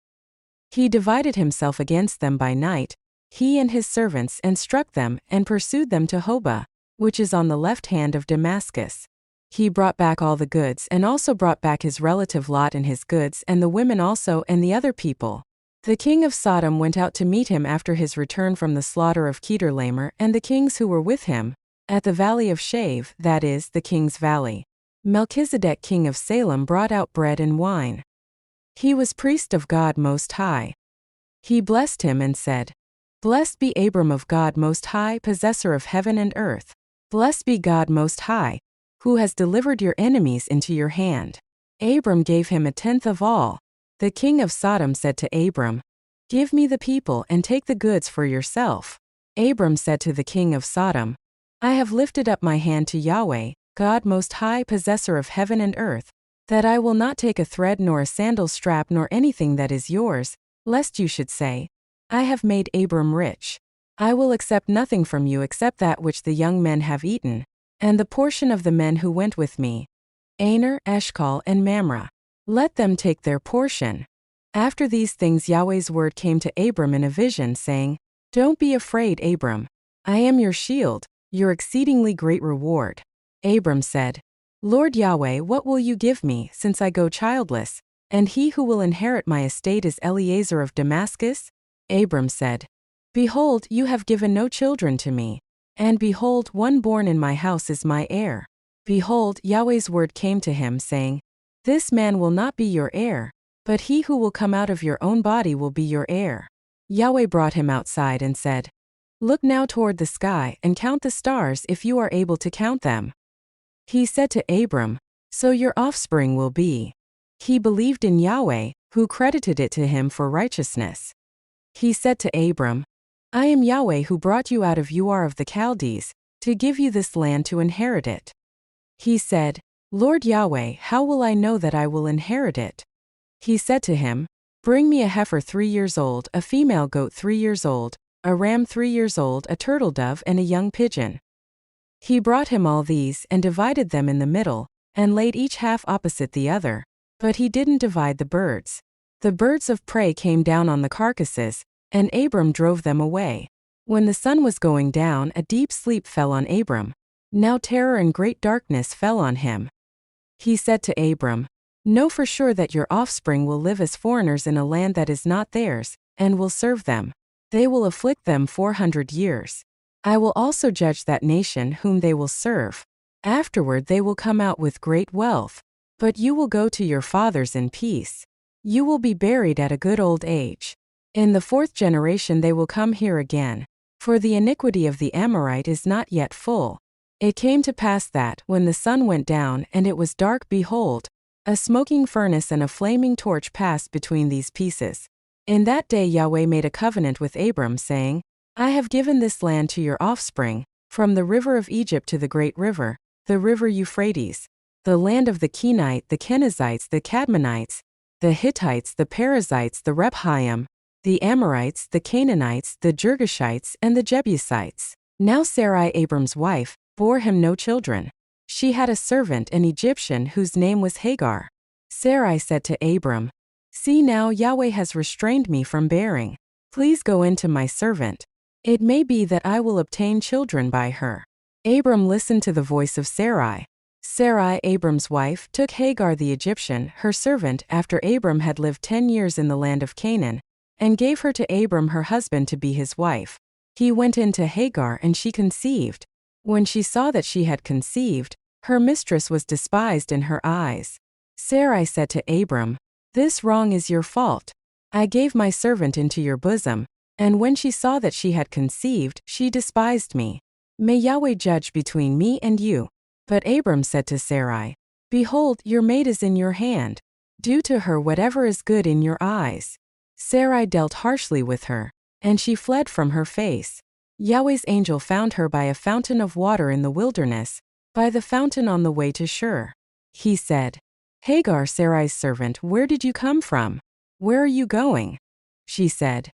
He divided himself against them by night, he and his servants, and struck them, and pursued them to Hobah, which is on the left hand of Damascus. He brought back all the goods, and also brought back his relative Lot and his goods, and the women also, and the other people. The king of Sodom went out to meet him after his return from the slaughter of Kedorlaomer, and the kings who were with him, at the valley of Shave, that is, the king's valley. Melchizedek king of Salem brought out bread and wine. He was priest of God Most High. He blessed him and said, Blessed be Abram of God Most High, possessor of heaven and earth. Blessed be God Most High, who has delivered your enemies into your hand. Abram gave him 1/10 of all. The king of Sodom said to Abram, Give me the people and take the goods for yourself. Abram said to the king of Sodom, I have lifted up my hand to Yahweh, God Most High, possessor of heaven and earth, that I will not take a thread nor a sandal strap nor anything that is yours, lest you should say, I have made Abram rich. I will accept nothing from you except that which the young men have eaten, and the portion of the men who went with me, Aner, Eshcol, and Mamre. Let them take their portion. After these things Yahweh's word came to Abram in a vision, saying, Don't be afraid, Abram. I am your shield, your exceedingly great reward. Abram said, Lord Yahweh, what will you give me, since I go childless, and he who will inherit my estate is Eliezer of Damascus? Abram said, Behold, you have given no children to me, and behold, one born in my house is my heir. Behold, Yahweh's word came to him, saying, This man will not be your heir, but he who will come out of your own body will be your heir. Yahweh brought him outside and said, Look now toward the sky, and count the stars if you are able to count them. He said to Abram, So your offspring will be. He believed in Yahweh, who credited it to him for righteousness. He said to Abram, I am Yahweh who brought you out of Ur of the Chaldees, to give you this land to inherit it. He said, Lord Yahweh, how will I know that I will inherit it? He said to him, Bring me a heifer 3 years old, a female goat 3 years old, a ram 3 years old, a turtle dove, and a young pigeon. He brought him all these, and divided them in the middle, and laid each half opposite the other, but he didn't divide the birds. The birds of prey came down on the carcasses, and Abram drove them away. When the sun was going down, a deep sleep fell on Abram. Now terror and great darkness fell on him. He said to Abram, Know for sure that your offspring will live as foreigners in a land that is not theirs, and will serve them. They will afflict them 400 years. I will also judge that nation whom they will serve. Afterward they will come out with great wealth. But you will go to your fathers in peace. You will be buried at a good old age. In the 4th generation they will come here again, for the iniquity of the Amorite is not yet full. It came to pass that, when the sun went down and it was dark, behold, a smoking furnace and a flaming torch passed between these pieces. In that day Yahweh made a covenant with Abram, saying, I have given this land to your offspring, from the river of Egypt to the great river, the river Euphrates, the land of the Kenite, the Kenizzites, the Cadmonites, the Hittites, the Perizzites, the Rephaim, the Amorites, the Canaanites, the Girgashites, and the Jebusites. Now Sarai, Abram's wife, bore him no children. She had a servant, an Egyptian, whose name was Hagar. Sarai said to Abram, See now, Yahweh has restrained me from bearing. Please go in to my servant. It may be that I will obtain children by her. Abram listened to the voice of Sarai. Sarai, Abram's wife, took Hagar the Egyptian, her servant, after Abram had lived 10 years in the land of Canaan, and gave her to Abram her husband to be his wife. He went in to Hagar, and she conceived. When she saw that she had conceived, her mistress was despised in her eyes. Sarai said to Abram, This wrong is your fault. I gave my servant into your bosom, And when she saw that she had conceived, she despised me. May Yahweh judge between me and you. But Abram said to Sarai, Behold, your maid is in your hand. Do to her whatever is good in your eyes. Sarai dealt harshly with her, and she fled from her face. Yahweh's angel found her by a fountain of water in the wilderness, by the fountain on the way to Shur. He said, Hagar, Sarai's servant, where did you come from? Where are you going? She said,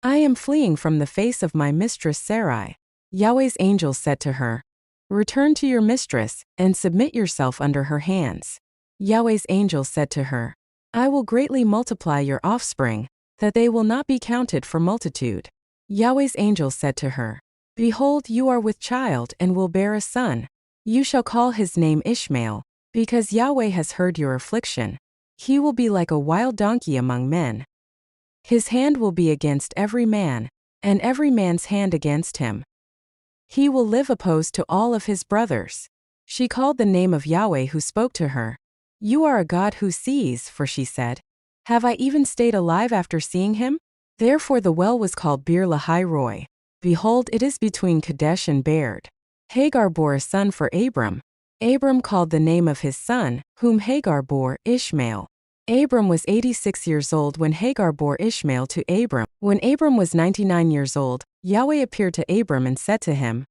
I am fleeing from the face of my mistress Sarai. Yahweh's angel said to her, Return to your mistress, and submit yourself under her hands. Yahweh's angel said to her, I will greatly multiply your offspring, that they will not be counted for multitude. Yahweh's angel said to her, Behold, you are with child and will bear a son. You shall call his name Ishmael, because Yahweh has heard your affliction. He will be like a wild donkey among men. His hand will be against every man, and every man's hand against him. He will live opposed to all of his brothers. She called the name of Yahweh who spoke to her. You are a God who sees, for she said, Have I even stayed alive after seeing him? Therefore the well was called Beer Lahai Roi. Behold, it is between Kadesh and Bered. Hagar bore a son for Abram. Abram called the name of his son, whom Hagar bore, Ishmael. Abram was 86 years old when Hagar bore Ishmael to Abram. When Abram was 99 years old, Yahweh appeared to Abram and said to him,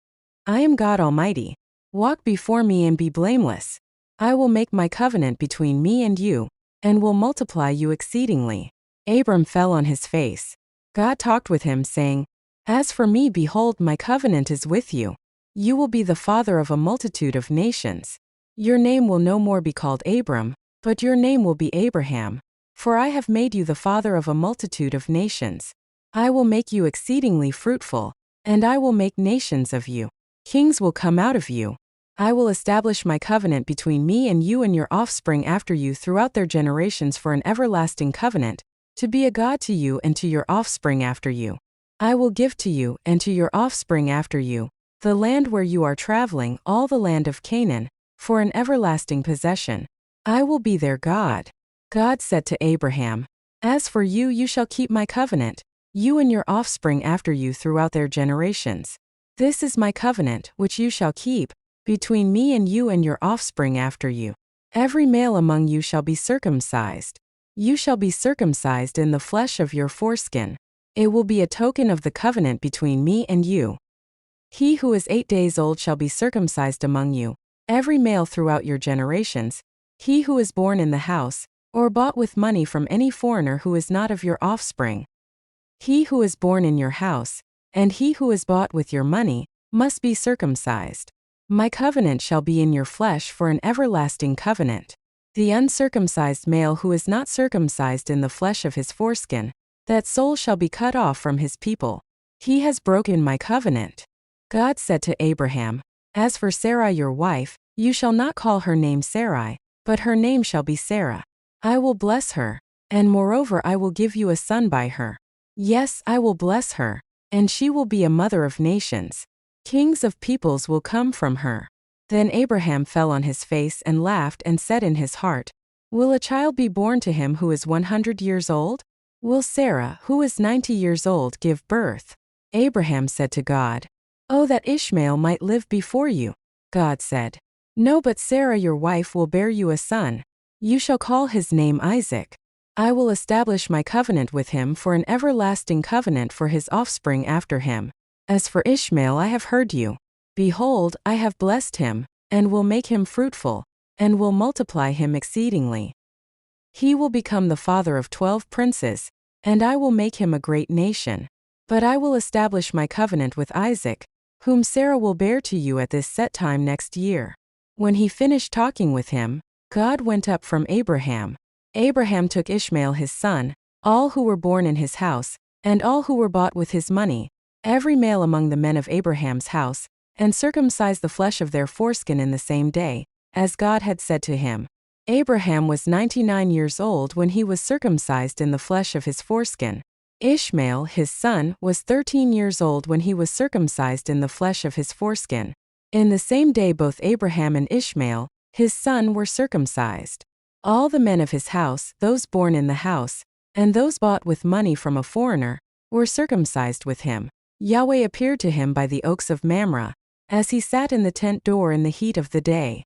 I am God Almighty. Walk before me and be blameless. I will make my covenant between me and you, and will multiply you exceedingly. Abram fell on his face. God talked with him, saying, As for me, behold, my covenant is with you. You will be the father of a multitude of nations. Your name will no more be called Abram, but your name will be Abraham. For I have made you the father of a multitude of nations. I will make you exceedingly fruitful, and I will make nations of you. Kings will come out of you. I will establish my covenant between me and you and your offspring after you throughout their generations for an everlasting covenant, to be a God to you and to your offspring after you. I will give to you and to your offspring after you the land where you are traveling, all the land of Canaan, for an everlasting possession. I will be their God. God said to Abraham, As for you, you shall keep my covenant, you and your offspring after you throughout their generations. This is my covenant, which you shall keep, between me and you and your offspring after you. Every male among you shall be circumcised. You shall be circumcised in the flesh of your foreskin. It will be a token of the covenant between me and you. He who is 8 days old shall be circumcised among you, every male throughout your generations. He who is born in the house, or bought with money from any foreigner who is not of your offspring. He who is born in your house, and he who is bought with your money, must be circumcised. My covenant shall be in your flesh for an everlasting covenant. The uncircumcised male who is not circumcised in the flesh of his foreskin, that soul shall be cut off from his people. He has broken my covenant. God said to Abraham, As for Sarai your wife, you shall not call her name Sarai, but her name shall be Sarah. I will bless her, and moreover I will give you a son by her. Yes, I will bless her, and she will be a mother of nations. Kings of peoples will come from her. Then Abraham fell on his face and laughed and said in his heart, Will a child be born to him who is 100 years old? Will Sarah, who is 90 years old, give birth? Abraham said to God, Oh, that Ishmael might live before you. God said, No, but Sarah your wife will bear you a son. You shall call his name Isaac. I will establish my covenant with him for an everlasting covenant for his offspring after him. As for Ishmael, I have heard you. Behold, I have blessed him, and will make him fruitful, and will multiply him exceedingly. He will become the father of 12 princes, and I will make him a great nation. But I will establish my covenant with Isaac, whom Sarah will bear to you at this set time next year. When he finished talking with him, God went up from Abraham. Abraham took Ishmael his son, all who were born in his house, and all who were bought with his money, every male among the men of Abraham's house, and circumcised the flesh of their foreskin in the same day, as God had said to him. Abraham was 99 years old when he was circumcised in the flesh of his foreskin. Ishmael, his son, was 13 years old when he was circumcised in the flesh of his foreskin. In the same day both Abraham and Ishmael, his son, were circumcised. All the men of his house, those born in the house, and those bought with money from a foreigner, were circumcised with him. Yahweh appeared to him by the oaks of Mamre, as he sat in the tent door in the heat of the day.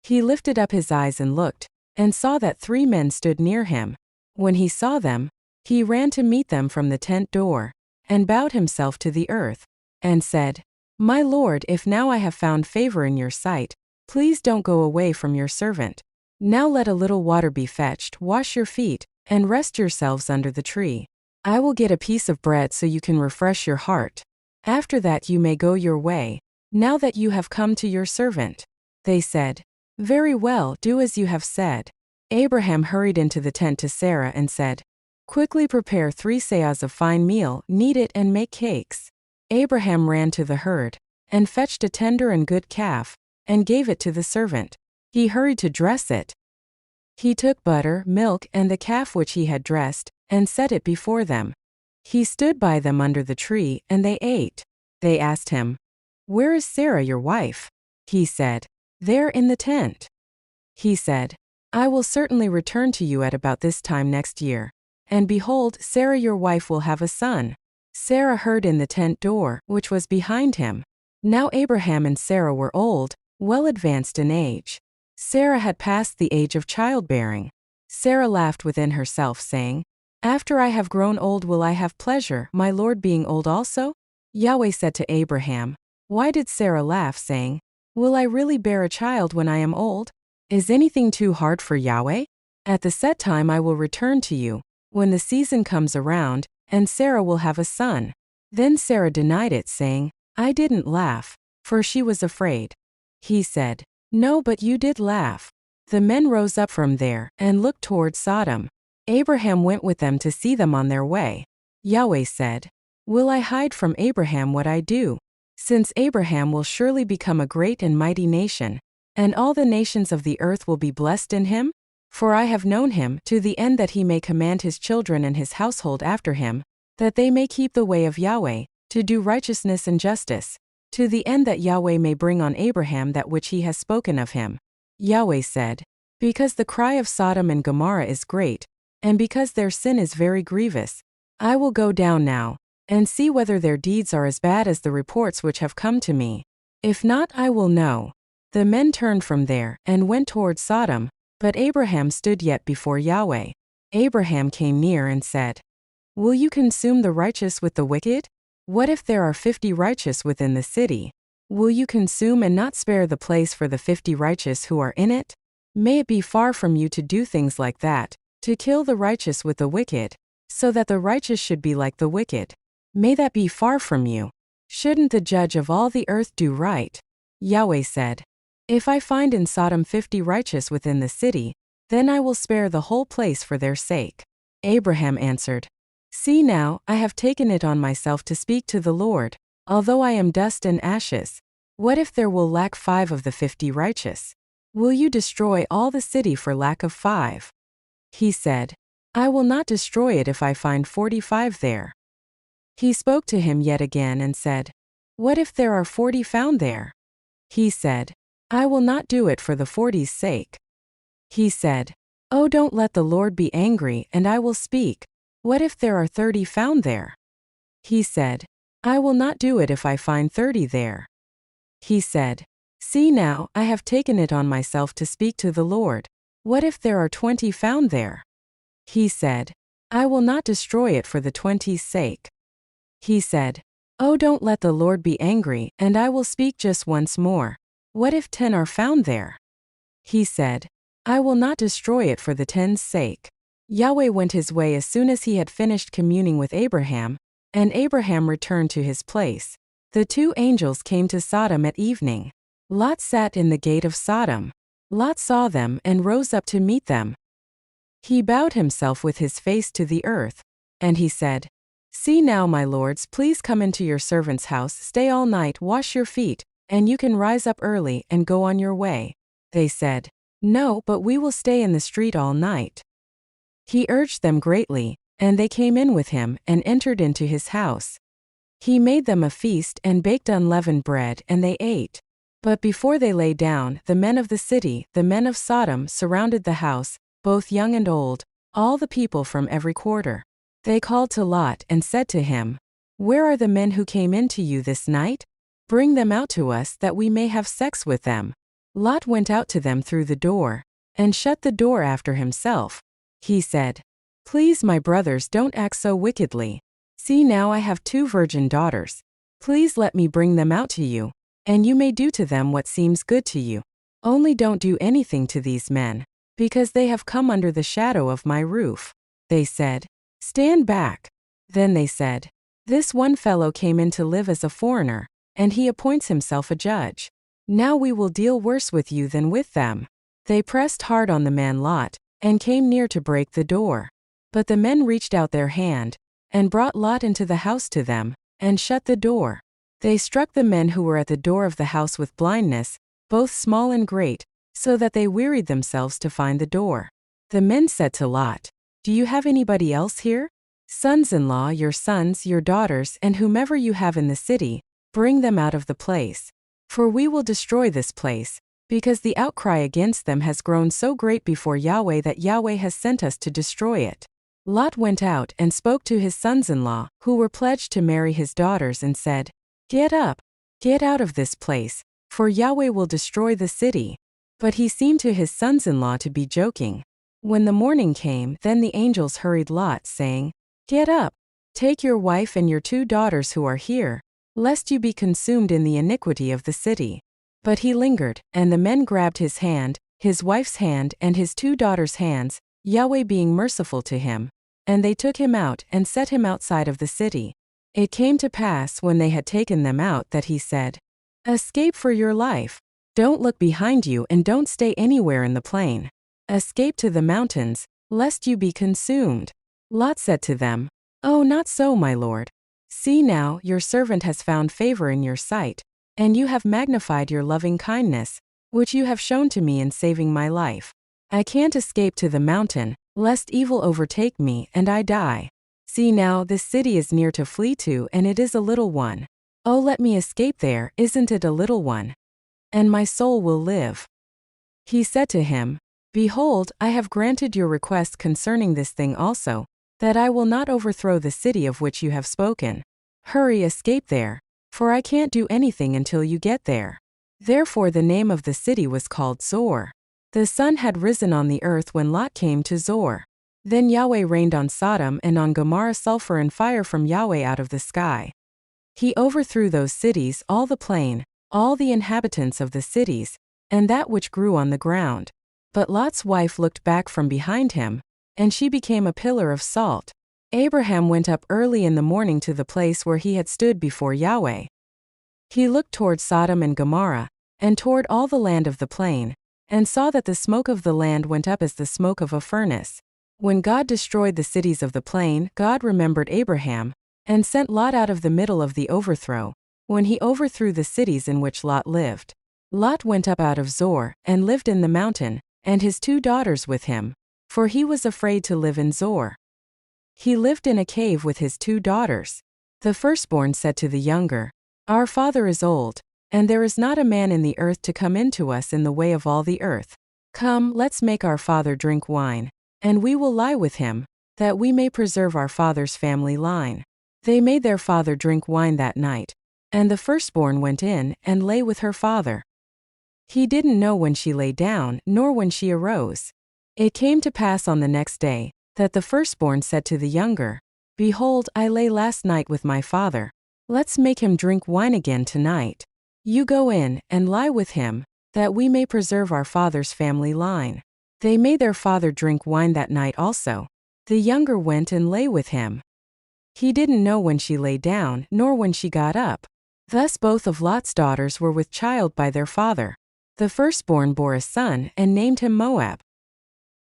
He lifted up his eyes and looked, and saw that 3 men stood near him. When he saw them, he ran to meet them from the tent door, and bowed himself to the earth, and said, "My Lord, if now I have found favor in your sight, please don't go away from your servant. Now let a little water be fetched, wash your feet, and rest yourselves under the tree. I will get a piece of bread so you can refresh your heart. After that you may go your way, now that you have come to your servant." They said, "Very well, do as you have said." Abraham hurried into the tent to Sarah and said, "Quickly prepare 3 seahs of fine meal, knead it and make cakes." Abraham ran to the herd, and fetched a tender and good calf, and gave it to the servant. He hurried to dress it. He took butter, milk, and the calf which he had dressed, and set it before them. He stood by them under the tree, and they ate. They asked him, "Where is Sarah your wife?" He said, "There in the tent." He said, "I will certainly return to you at about this time next year, and behold, Sarah your wife will have a son." Sarah heard in the tent door, which was behind him. Now Abraham and Sarah were old, well advanced in age. Sarah had passed the age of childbearing. Sarah laughed within herself, saying, "After I have grown old will I have pleasure, my Lord being old also?" Yahweh said to Abraham, "Why did Sarah laugh, saying, 'Will I really bear a child when I am old?' Is anything too hard for Yahweh? At the set time I will return to you, when the season comes around, and Sarah will have a son." Then Sarah denied it, saying, "I didn't laugh," for she was afraid. He said, "No, but you did laugh." The men rose up from there, and looked toward Sodom. Abraham went with them to see them on their way. Yahweh said, "Will I hide from Abraham what I do? Since Abraham will surely become a great and mighty nation, and all the nations of the earth will be blessed in him? For I have known him, to the end that he may command his children and his household after him, that they may keep the way of Yahweh, to do righteousness and justice, to the end that Yahweh may bring on Abraham that which he has spoken of him." Yahweh said, "Because the cry of Sodom and Gomorrah is great, and because their sin is very grievous, I will go down now, and see whether their deeds are as bad as the reports which have come to me. If not, I will know." The men turned from there, and went toward Sodom, but Abraham stood yet before Yahweh. Abraham came near and said, "Will you consume the righteous with the wicked? What if there are 50 righteous within the city? Will you consume and not spare the place for the 50 righteous who are in it? May it be far from you to do things like that, to kill the righteous with the wicked, so that the righteous should be like the wicked. May that be far from you. Shouldn't the judge of all the earth do right?" Yahweh said, "If I find in Sodom 50 righteous within the city, then I will spare the whole place for their sake." Abraham answered, "See now, I have taken it on myself to speak to the Lord, although I am dust and ashes. What if there will lack 5 of the 50 righteous? Will you destroy all the city for lack of 5? He said, "I will not destroy it if I find 45 there." He spoke to him yet again and said, "What if there are 40 found there?" He said, "I will not do it for the 40's sake." He said, "Oh, don't let the Lord be angry, and I will speak. What if there are 30 found there?" He said, "I will not do it if I find 30 there." He said, "See now, I have taken it on myself to speak to the Lord. What if there are 20 found there?" He said, "I will not destroy it for the 20's sake." He said, "Oh, don't let the Lord be angry, and I will speak just once more. What if 10 are found there?" He said, "I will not destroy it for the 10's sake." Yahweh went his way as soon as he had finished communing with Abraham, and Abraham returned to his place. The 2 angels came to Sodom at evening. Lot sat in the gate of Sodom. Lot saw them and rose up to meet them. He bowed himself with his face to the earth, and he said, "See now, my lords, please come into your servant's house, stay all night, wash your feet, and you can rise up early and go on your way." They said, "No, but we will stay in the street all night." He urged them greatly, and they came in with him and entered into his house. He made them a feast and baked unleavened bread, and they ate. But before they lay down, the men of the city, the men of Sodom, surrounded the house, both young and old, all the people from every quarter. They called to Lot and said to him, "Where are the men who came in to you this night? Bring them out to us that we may have sex with them." Lot went out to them through the door, and shut the door after himself. He said, "Please, my brothers, don't act so wickedly. See, now I have 2 virgin daughters. Please let me bring them out to you, and you may do to them what seems good to you. Only don't do anything to these men, because they have come under the shadow of my roof." They said, "Stand back." Then they said, "This one fellow came in to live as a foreigner, and he appoints himself a judge. Now we will deal worse with you than with them." They pressed hard on the man Lot, and came near to break the door. But the men reached out their hand, and brought Lot into the house to them, and shut the door. They struck the men who were at the door of the house with blindness, both small and great, so that they wearied themselves to find the door. The men said to Lot, "Do you have anybody else here? Sons-in-law, your sons, your daughters, and whomever you have in the city, bring them out of the place. For we will destroy this place, because the outcry against them has grown so great before Yahweh that Yahweh has sent us to destroy it." Lot went out and spoke to his sons-in-law, who were pledged to marry his daughters, and said, "Get up, get out of this place, for Yahweh will destroy the city." But he seemed to his sons-in-law to be joking. When the morning came, then the angels hurried Lot, saying, "Get up, take your wife and your 2 daughters who are here, lest you be consumed in the iniquity of the city." But he lingered, and the men grabbed his hand, his wife's hand, and his 2 daughters' hands, Yahweh being merciful to him, and they took him out and set him outside of the city. It came to pass when they had taken them out that he said, "Escape for your life. Don't look behind you and don't stay anywhere in the plain. Escape to the mountains, lest you be consumed." Lot said to them, "Oh, not so, my lord. See now, your servant has found favor in your sight, and you have magnified your loving kindness, which you have shown to me in saving my life. I can't escape to the mountain, lest evil overtake me and I die. See now, this city is near to flee to, and it is a little one. Oh, let me escape there, isn't it a little one? And my soul will live." He said to him, "Behold, I have granted your request concerning this thing also, that I will not overthrow the city of which you have spoken. Hurry, escape there, for I can't do anything until you get there." Therefore the name of the city was called Zor. The sun had risen on the earth when Lot came to Zor. Then Yahweh rained on Sodom and on Gomorrah sulfur and fire from Yahweh out of the sky. He overthrew those cities, all the plain, all the inhabitants of the cities, and that which grew on the ground. But Lot's wife looked back from behind him, and she became a pillar of salt. Abraham went up early in the morning to the place where he had stood before Yahweh. He looked toward Sodom and Gomorrah, and toward all the land of the plain, and saw that the smoke of the land went up as the smoke of a furnace. When God destroyed the cities of the plain, God remembered Abraham, and sent Lot out of the middle of the overthrow, when he overthrew the cities in which Lot lived. Lot went up out of Zor, and lived in the mountain, and his 2 daughters with him, for he was afraid to live in Zor. He lived in a cave with his 2 daughters. The firstborn said to the younger, "Our father is old, and there is not a man in the earth to come in to us in the way of all the earth. Come, let's make our father drink wine, and we will lie with him, that we may preserve our father's family line." They made their father drink wine that night, and the firstborn went in and lay with her father. He didn't know when she lay down, nor when she arose. It came to pass on the next day, that the firstborn said to the younger, "Behold, I lay last night with my father. Let's make him drink wine again tonight. You go in and lie with him, that we may preserve our father's family line." They made their father drink wine that night also. The younger went and lay with him. He didn't know when she lay down, nor when she got up. Thus both of Lot's daughters were with child by their father. The firstborn bore a son, and named him Moab.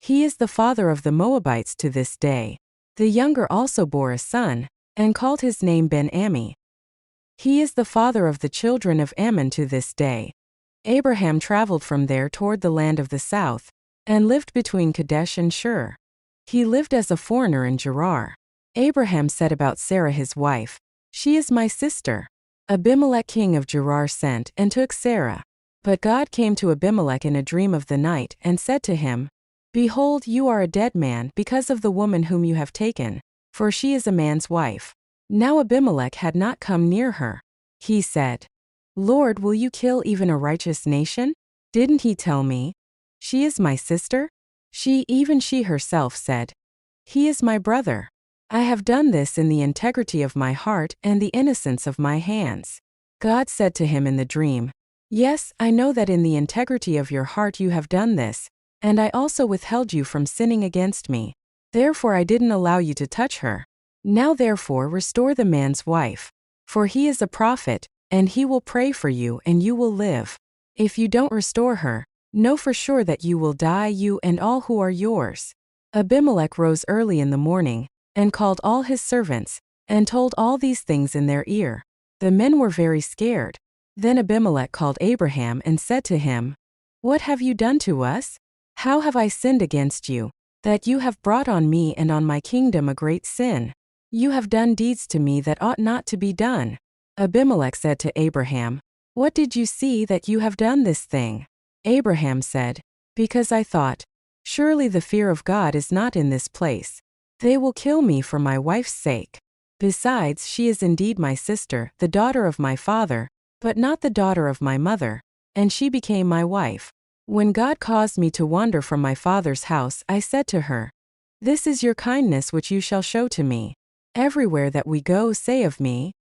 He is the father of the Moabites to this day. The younger also bore a son, and called his name Ben-Ammi. He is the father of the children of Ammon to this day. Abraham traveled from there toward the land of the south, and lived between Kadesh and Shur. He lived as a foreigner in Gerar. Abraham said about Sarah his wife, "She is my sister." Abimelech king of Gerar sent and took Sarah. But God came to Abimelech in a dream of the night, and said to him, "Behold, you are a dead man because of the woman whom you have taken. for she is a man's wife." Now Abimelech had not come near her. He said, "Lord, will you kill even a righteous nation? Didn't he tell me? She is my sister?" Even she herself said, "He is my brother. I have done this in the integrity of my heart and the innocence of my hands." God said to him in the dream, "Yes, I know that in the integrity of your heart you have done this, and I also withheld you from sinning against me. Therefore I didn't allow you to touch her. Now therefore restore the man's wife, for he is a prophet, and he will pray for you and you will live. If you don't restore her, know for sure that you will die, you and all who are yours." Abimelech rose early in the morning, and called all his servants, and told all these things in their ear. The men were very scared. Then Abimelech called Abraham and said to him, "What have you done to us? How have I sinned against you, that you have brought on me and on my kingdom a great sin? You have done deeds to me that ought not to be done." Abimelech said to Abraham, "What did you see that you have done this thing?" Abraham said, "Because I thought, surely the fear of God is not in this place. They will kill me for my wife's sake. Besides, she is indeed my sister, the daughter of my father, but not the daughter of my mother, and she became my wife. When God caused me to wander from my father's house, I said to her, 'This is your kindness which you shall show to me. Everywhere that we go, say of me,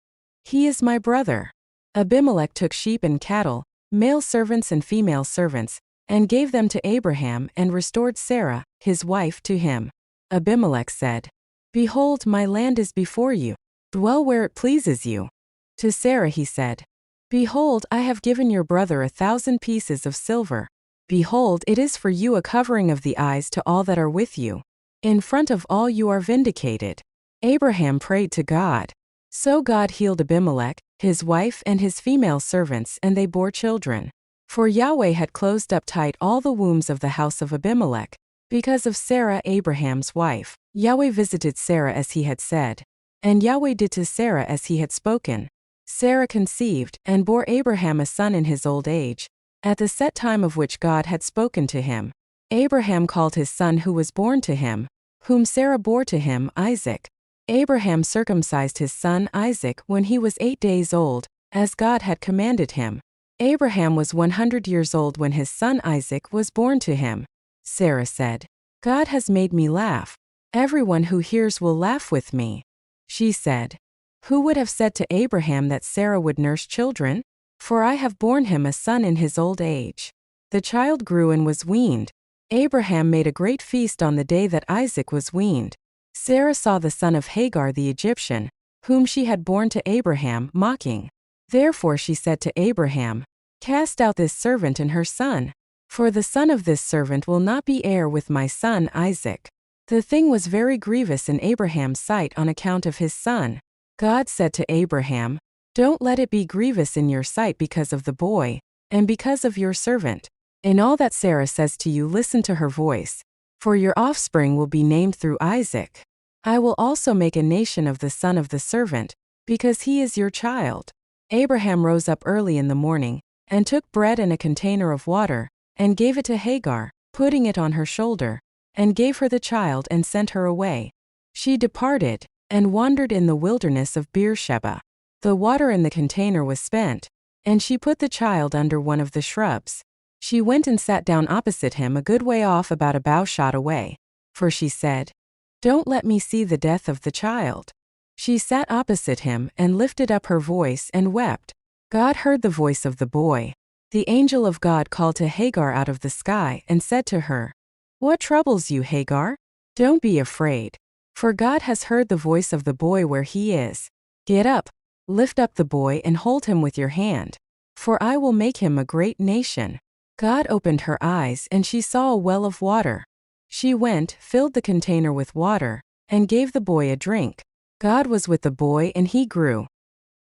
he is my brother.'" Abimelech took sheep and cattle, male servants and female servants, and gave them to Abraham and restored Sarah, his wife, to him. Abimelech said, "Behold, my land is before you. Dwell where it pleases you." To Sarah he said, "Behold, I have given your brother 1,000 pieces of silver. Behold, it is for you a covering of the eyes to all that are with you. In front of all you are vindicated." Abraham prayed to God. So God healed Abimelech, his wife and his female servants, and they bore children. For Yahweh had closed up tight all the wombs of the house of Abimelech, because of Sarah Abraham's wife. Yahweh visited Sarah as he had said, and Yahweh did to Sarah as he had spoken. Sarah conceived, and bore Abraham a son in his old age, at the set time of which God had spoken to him. Abraham called his son who was born to him, whom Sarah bore to him, Isaac. Abraham circumcised his son Isaac when he was 8 days old, as God had commanded him. Abraham was 100 years old when his son Isaac was born to him. Sarah said, "God has made me laugh. Everyone who hears will laugh with me." She said, "Who would have said to Abraham that Sarah would nurse children? For I have borne him a son in his old age." The child grew and was weaned. Abraham made a great feast on the day that Isaac was weaned. Sarah saw the son of Hagar the Egyptian, whom she had borne to Abraham, mocking. Therefore she said to Abraham, "Cast out this servant and her son, for the son of this servant will not be heir with my son Isaac." The thing was very grievous in Abraham's sight on account of his son. God said to Abraham, "Don't let it be grievous in your sight because of the boy, and because of your servant. In all that Sarah says to you, listen to her voice, for your offspring will be named through Isaac. I will also make a nation of the son of the servant, because he is your child." Abraham rose up early in the morning, and took bread and a container of water, and gave it to Hagar, putting it on her shoulder, and gave her the child and sent her away. She departed, and wandered in the wilderness of Beersheba. The water in the container was spent, and she put the child under one of the shrubs. She went and sat down opposite him a good way off, about a bow shot away, for she said, "Don't let me see the death of the child." She sat opposite him and lifted up her voice and wept. God heard the voice of the boy. The angel of God called to Hagar out of the sky and said to her, "What troubles you, Hagar? Don't be afraid, for God has heard the voice of the boy where he is. Get up, lift up the boy and hold him with your hand, for I will make him a great nation." God opened her eyes and she saw a well of water. She went, filled the container with water, and gave the boy a drink. God was with the boy and he grew.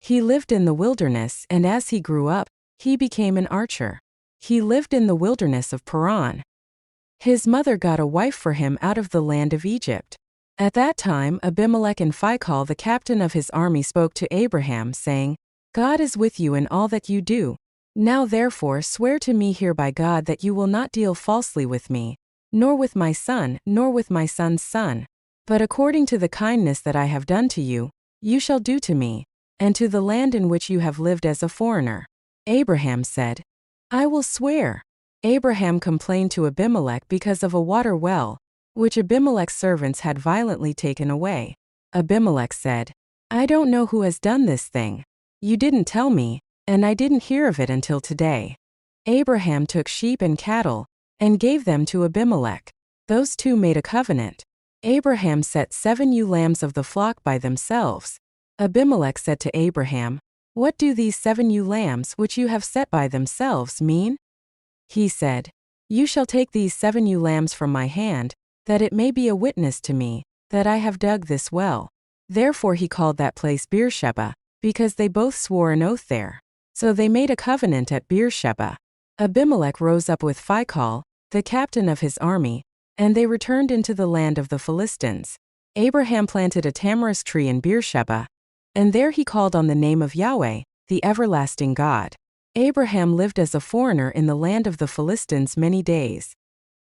He lived in the wilderness, and as he grew up, he became an archer. He lived in the wilderness of Paran. His mother got a wife for him out of the land of Egypt. At that time Abimelech and Phicol the captain of his army spoke to Abraham, saying, "God is with you in all that you do. Now therefore swear to me here by God that you will not deal falsely with me, nor with my son, nor with my son's son, But according to the kindness that I have done to you, you shall do to me, and to the land in which you have lived as a foreigner. Abraham said, I will swear. Abraham complained to Abimelech because of a water well, which Abimelech's servants had violently taken away. Abimelech said, I don't know who has done this thing. You didn't tell me, and I didn't hear of it until today. Abraham took sheep and cattle, and gave them to Abimelech. Those two made a covenant. Abraham set 7 ewe lambs of the flock by themselves. Abimelech said to Abraham, What do these 7 ewe lambs which you have set by themselves mean? He said, You shall take these 7 ewe lambs from my hand, that it may be a witness to me, that I have dug this well. Therefore he called that place Beersheba, because they both swore an oath there. So they made a covenant at Beersheba. Abimelech rose up with Phicol, the captain of his army, and they returned into the land of the Philistines. Abraham planted a tamarisk tree in Beersheba, and there he called on the name of Yahweh, the everlasting God. Abraham lived as a foreigner in the land of the Philistines many days.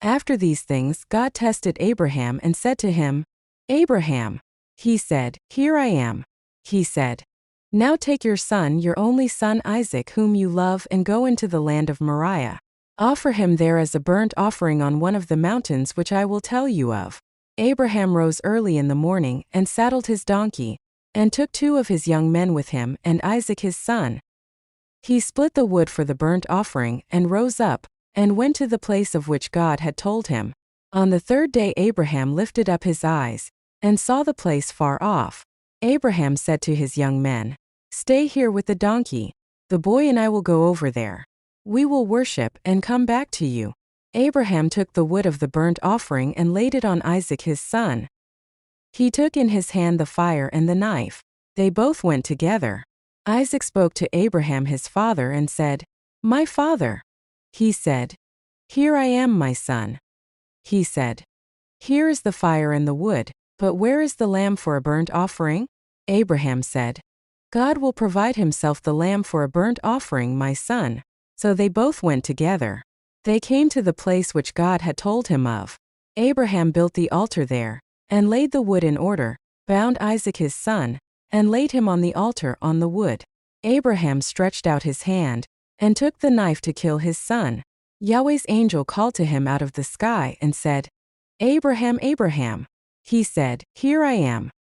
After these things, God tested Abraham and said to him, Abraham. He said, Here I am. He said, Now take your son, your only son Isaac, whom you love, and go into the land of Moriah. Offer him there as a burnt offering on one of the mountains which I will tell you of. Abraham rose early in the morning, and saddled his donkey, and took 2 of his young men with him, and Isaac his son. He split the wood for the burnt offering, and rose up, and went to the place of which God had told him. On the 3rd day Abraham lifted up his eyes, and saw the place far off. Abraham said to his young men, Stay here with the donkey. The boy and I will go over there. We will worship and come back to you. Abraham took the wood of the burnt offering and laid it on Isaac his son. He took in his hand the fire and the knife. They both went together. Isaac spoke to Abraham his father and said, My father. He said, Here I am, my son. He said, Here is the fire and the wood, but where is the lamb for a burnt offering? Abraham said, God will provide himself the lamb for a burnt offering, my son. So they both went together. They came to the place which God had told him of. Abraham built the altar there, and laid the wood in order, bound Isaac his son, and laid him on the altar on the wood. Abraham stretched out his hand, and took the knife to kill his son. Yahweh's angel called to him out of the sky and said, Abraham, Abraham. He said, Here I am.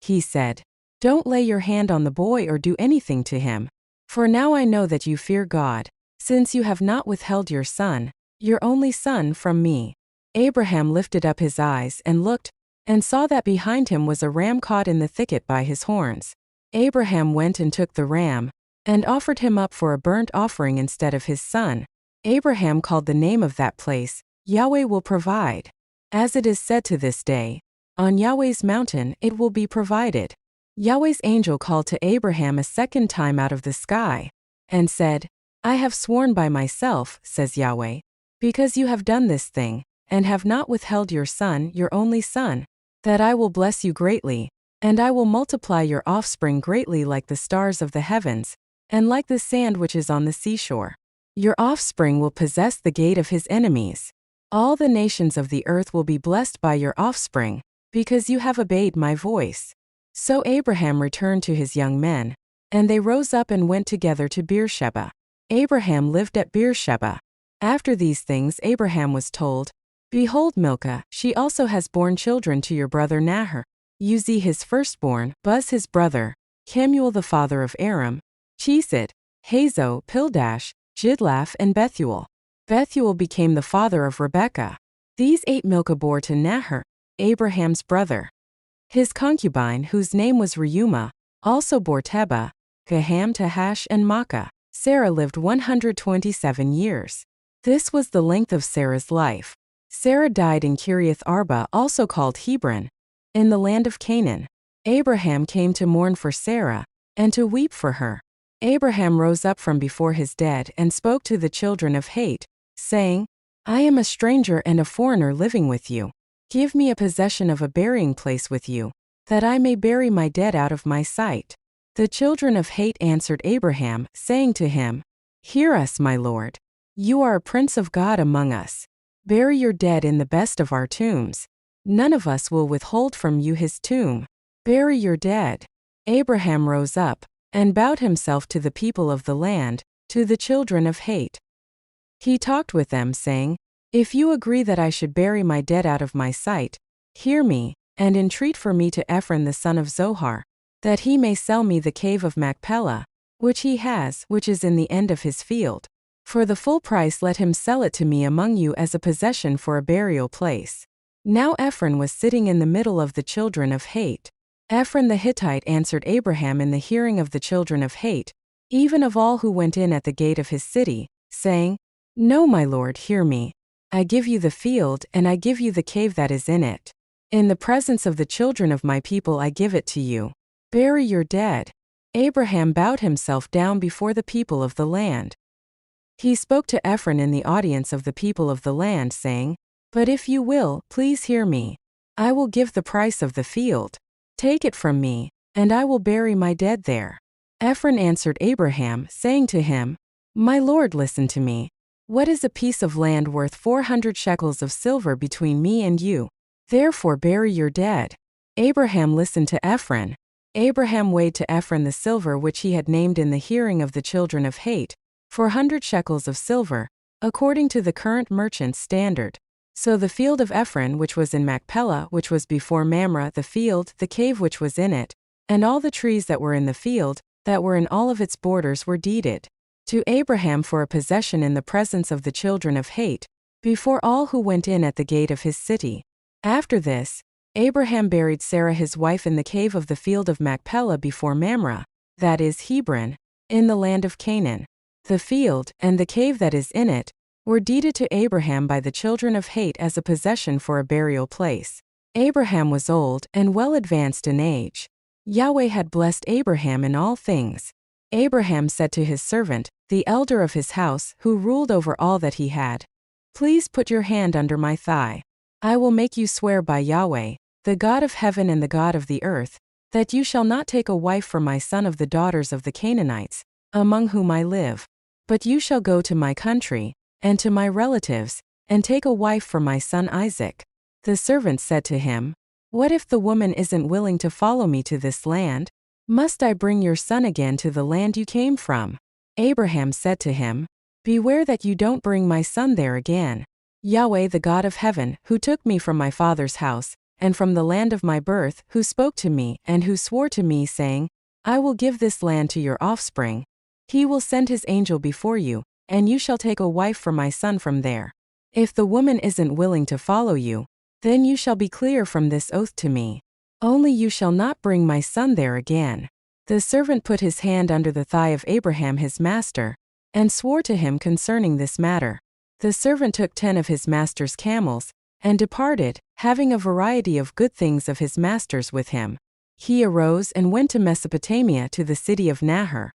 He said, Don't lay your hand on the boy or do anything to him. For now I know that you fear God, since you have not withheld your son, your only son, from me. Abraham lifted up his eyes and looked, and saw that behind him was a ram caught in the thicket by his horns. Abraham went and took the ram, and offered him up for a burnt offering instead of his son. Abraham called the name of that place, Yahweh will provide. As it is said to this day, On Yahweh's mountain it will be provided. Yahweh's angel called to Abraham a second time out of the sky, and said, I have sworn by myself, says Yahweh, because you have done this thing, and have not withheld your son, your only son, that I will bless you greatly, and I will multiply your offspring greatly like the stars of the heavens, and like the sand which is on the seashore. Your offspring will possess the gate of his enemies. All the nations of the earth will be blessed by your offspring, because you have obeyed my voice. So Abraham returned to his young men, and they rose up and went together to Beersheba. Abraham lived at Beersheba. After these things Abraham was told, Behold Milcah, she also has borne children to your brother Nahor, Uzi his firstborn, Buz his brother, Kemuel the father of Aram, Chesed, Hazo, Pildash, Jidlaph and Bethuel. Bethuel became the father of Rebekah. These 8 Milcah bore to Nahor, Abraham's brother. His concubine, whose name was Reumah, also bore Tebah, Gaham, Tahash and Maachah. Sarah lived 127 years. This was the length of Sarah's life. Sarah died in Kiriath Arba, also called Hebron, in the land of Canaan. Abraham came to mourn for Sarah, and to weep for her. Abraham rose up from before his dead and spoke to the children of Het, saying, I am a stranger and a foreigner living with you. Give me a possession of a burying place with you, that I may bury my dead out of my sight. The children of Het answered Abraham, saying to him, Hear us, my lord. You are a prince of God among us. Bury your dead in the best of our tombs. None of us will withhold from you his tomb. Bury your dead." Abraham rose up and bowed himself to the people of the land, to the children of Het. He talked with them, saying, "If you agree that I should bury my dead out of my sight, hear me, and entreat for me to Ephron the son of Zohar, that he may sell me the cave of Machpelah, which he has, which is in the end of his field. For the full price let him sell it to me among you as a possession for a burial place." Now Ephron was sitting in the middle of the children of Het. Ephron the Hittite answered Abraham in the hearing of the children of Het, even of all who went in at the gate of his city, saying, "No, my lord, hear me. I give you the field, and I give you the cave that is in it. In the presence of the children of my people I give it to you. Bury your dead." Abraham bowed himself down before the people of the land. He spoke to Ephron in the audience of the people of the land, saying, "But if you will, please hear me. I will give the price of the field. Take it from me, and I will bury my dead there." Ephron answered Abraham, saying to him, "My lord, listen to me. What is a piece of land worth 400 shekels of silver between me and you? Therefore bury your dead." Abraham listened to Ephron. Abraham weighed to Ephron the silver which he had named in the hearing of the children of Het, 400 shekels of silver, according to the current merchant's standard. So the field of Ephron which was in Machpelah, which was before Mamre, the field, the cave which was in it, and all the trees that were in the field, that were in all of its borders, were deeded to Abraham for a possession in the presence of the children of Het, before all who went in at the gate of his city. After this, Abraham buried Sarah his wife in the cave of the field of Machpelah before Mamre, that is Hebron, in the land of Canaan. The field, and the cave that is in it, were deeded to Abraham by the children of Het as a possession for a burial place. Abraham was old and well advanced in age. Yahweh had blessed Abraham in all things. Abraham said to his servant, the elder of his house, who ruled over all that he had, "Please put your hand under my thigh. I will make you swear by Yahweh, the God of heaven and the God of the earth, that you shall not take a wife for my son of the daughters of the Canaanites, among whom I live. But you shall go to my country, and to my relatives, and take a wife for my son Isaac." The servant said to him, "What if the woman isn't willing to follow me to this land? Must I bring your son again to the land you came from?" Abraham said to him, "Beware that you don't bring my son there again. Yahweh the God of heaven, who took me from my father's house, and from the land of my birth, who spoke to me, and who swore to me, saying, 'I will give this land to your offspring,' he will send his angel before you, and you shall take a wife for my son from there. If the woman isn't willing to follow you, then you shall be clear from this oath to me. Only you shall not bring my son there again." The servant put his hand under the thigh of Abraham his master, and swore to him concerning this matter. The servant took 10 of his master's camels, and departed, having a variety of good things of his master's with him. He arose and went to Mesopotamia to the city of Nahor.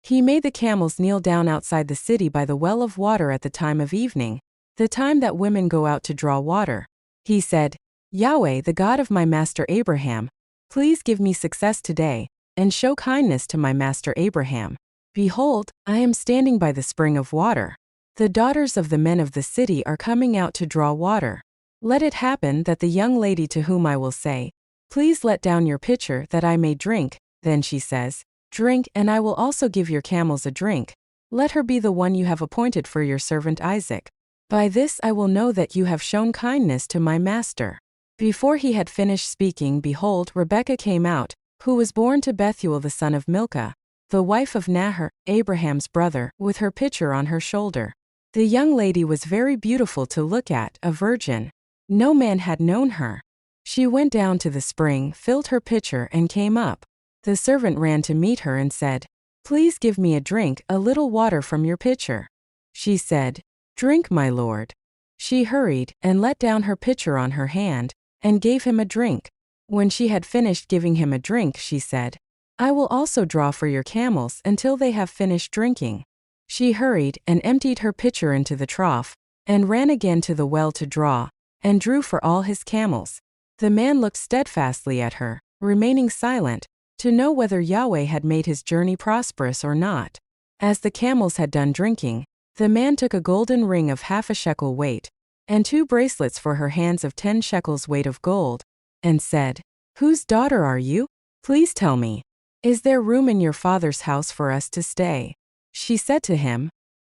He made the camels kneel down outside the city by the well of water at the time of evening, the time that women go out to draw water. He said, "Yahweh, the God of my master Abraham, please give me success today, and show kindness to my master Abraham. Behold, I am standing by the spring of water. The daughters of the men of the city are coming out to draw water. Let it happen that the young lady to whom I will say, 'Please let down your pitcher that I may drink,' then she says, 'Drink, and I will also give your camels a drink.' Let her be the one you have appointed for your servant Isaac. By this I will know that you have shown kindness to my master." Before he had finished speaking, behold, Rebekah came out, who was born to Bethuel the son of Milcah, the wife of Nahor, Abraham's brother, with her pitcher on her shoulder. The young lady was very beautiful to look at, a virgin. No man had known her. She went down to the spring, filled her pitcher, and came up. The servant ran to meet her and said, "Please give me a drink, a little water from your pitcher." She said, "Drink, my lord." She hurried, and let down her pitcher on her hand, and gave him a drink. When she had finished giving him a drink, she said, "I will also draw for your camels until they have finished drinking." She hurried, and emptied her pitcher into the trough, and ran again to the well to draw, and drew for all his camels. The man looked steadfastly at her, remaining silent, to know whether Yahweh had made his journey prosperous or not. As the camels had done drinking, the man took a golden ring of half a shekel weight, and 2 bracelets for her hands of 10 shekels weight of gold, and said, "Whose daughter are you? Please tell me. Is there room in your father's house for us to stay?" She said to him,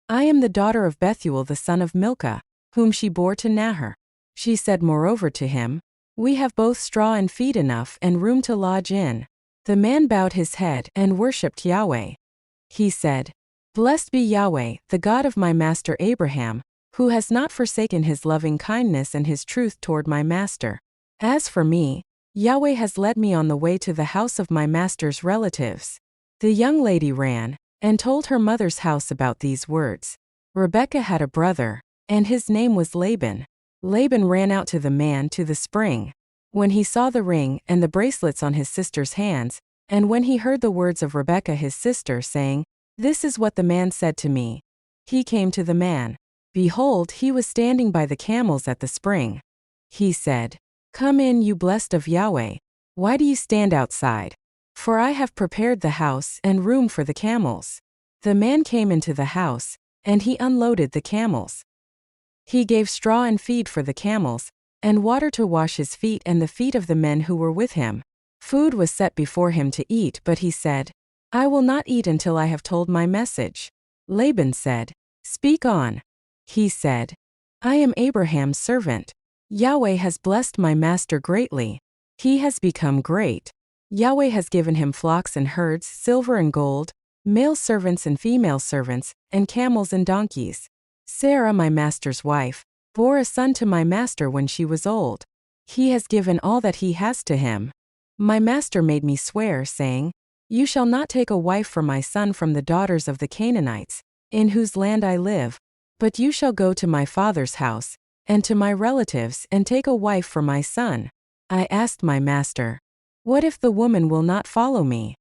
"I am the daughter of Bethuel the son of Milcah, whom she bore to Nahor." She said moreover to him, "We have both straw and feed enough and room to lodge in." The man bowed his head and worshipped Yahweh. He said, "Blessed be Yahweh, the God of my master Abraham, who has not forsaken his loving kindness and his truth toward my master. As for me, Yahweh has led me on the way to the house of my master's relatives." The young lady ran and told her mother's house about these words. Rebekah had a brother, and his name was Laban. Laban ran out to the man to the spring. When he saw the ring and the bracelets on his sister's hands, and when he heard the words of Rebekah his sister saying, "This is what the man said to me," he came to the man. Behold, he was standing by the camels at the spring. He said, "Come in, you blessed of Yahweh. Why do you stand outside? For I have prepared the house and room for the camels." The man came into the house, and he unloaded the camels. He gave straw and feed for the camels, and water to wash his feet and the feet of the men who were with him. Food was set before him to eat, but he said, "I will not eat until I have told my message." Laban said, "Speak on." He said, "I am Abraham's servant. Yahweh has blessed my master greatly. He has become great. Yahweh has given him flocks and herds, silver and gold, male servants and female servants, and camels and donkeys. Sarah, my master's wife, bore a son to my master when she was old. He has given all that he has to him. My master made me swear, saying, 'You shall not take a wife for my son from the daughters of the Canaanites, in whose land I live, but you shall go to my father's house, and to my relatives, and take a wife for my son.' I asked my master, 'What if the woman will not follow me?'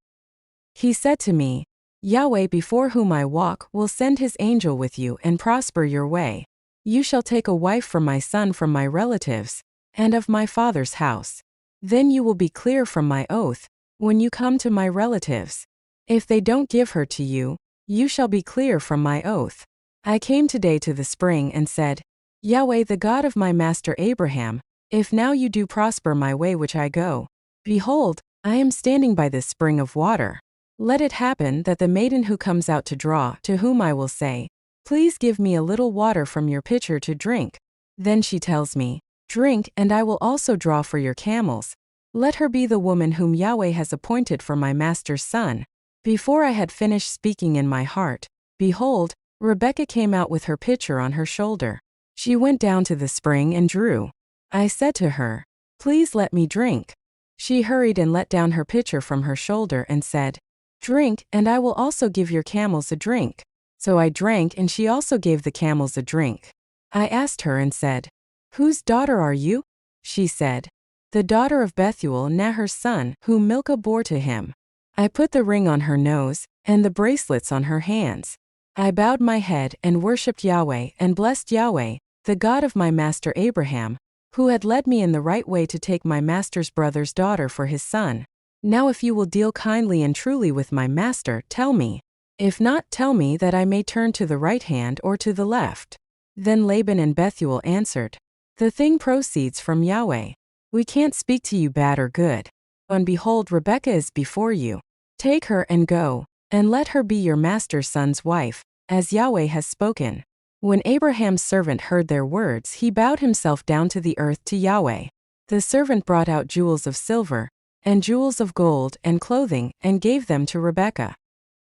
He said to me, 'Yahweh before whom I walk will send his angel with you and prosper your way. You shall take a wife for my son from my relatives, and of my father's house. Then you will be clear from my oath, when you come to my relatives. If they don't give her to you, you shall be clear from my oath.' I came today to the spring and said, 'Yahweh the God of my master Abraham, if now you do prosper my way which I go, behold, I am standing by this spring of water. Let it happen that the maiden who comes out to draw, to whom I will say, "Please give me a little water from your pitcher to drink," then she tells me, "Drink, and I will also draw for your camels." Let her be the woman whom Yahweh has appointed for my master's son." Before I had finished speaking in my heart, behold, Rebekah came out with her pitcher on her shoulder. She went down to the spring and drew. I said to her, "Please let me drink." She hurried and let down her pitcher from her shoulder and said, "Drink, and I will also give your camels a drink." So I drank, and she also gave the camels a drink. I asked her and said, "Whose daughter are you?" She said, "The daughter of Bethuel, Nahor's son, whom Milcah bore to him." I put the ring on her nose, and the bracelets on her hands. I bowed my head and worshipped Yahweh and blessed Yahweh, the God of my master Abraham, who had led me in the right way to take my master's brother's daughter for his son. Now if you will deal kindly and truly with my master, tell me. If not, tell me that I may turn to the right hand or to the left." Then Laban and Bethuel answered, "The thing proceeds from Yahweh. We can't speak to you bad or good. And behold, Rebekah is before you. Take her and go, and let her be your master's son's wife, as Yahweh has spoken." When Abraham's servant heard their words, he bowed himself down to the earth to Yahweh. The servant brought out jewels of silver, and jewels of gold, and clothing, and gave them to Rebekah.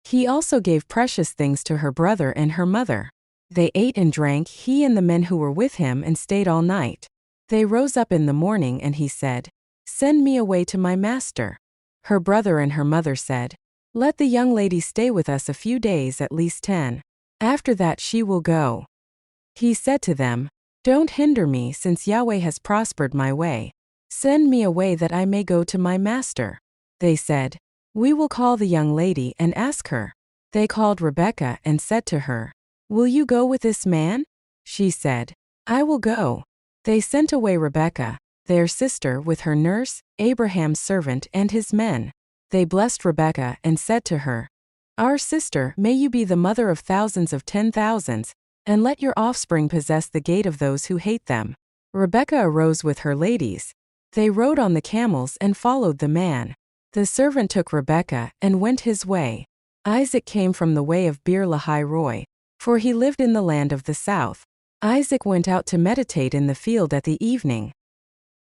He also gave precious things to her brother and her mother. They ate and drank, he and the men who were with him, and stayed all night. They rose up in the morning, and he said, "Send me away to my master." Her brother and her mother said, "Let the young lady stay with us a few days, at least 10. After that she will go." He said to them, "Don't hinder me, since Yahweh has prospered my way. Send me away that I may go to my master." They said, "We will call the young lady and ask her." They called Rebekah and said to her, "Will you go with this man?" She said, "I will go." They sent away Rebekah, their sister, with her nurse, Abraham's servant, and his men. They blessed Rebekah and said to her, "Our sister, may you be the mother of thousands of 10,000s, and let your offspring possess the gate of those who hate them." Rebekah arose with her ladies. They rode on the camels and followed the man. The servant took Rebekah and went his way. Isaac came from the way of Beer Lahai Roi, for he lived in the land of the south. Isaac went out to meditate in the field at the evening.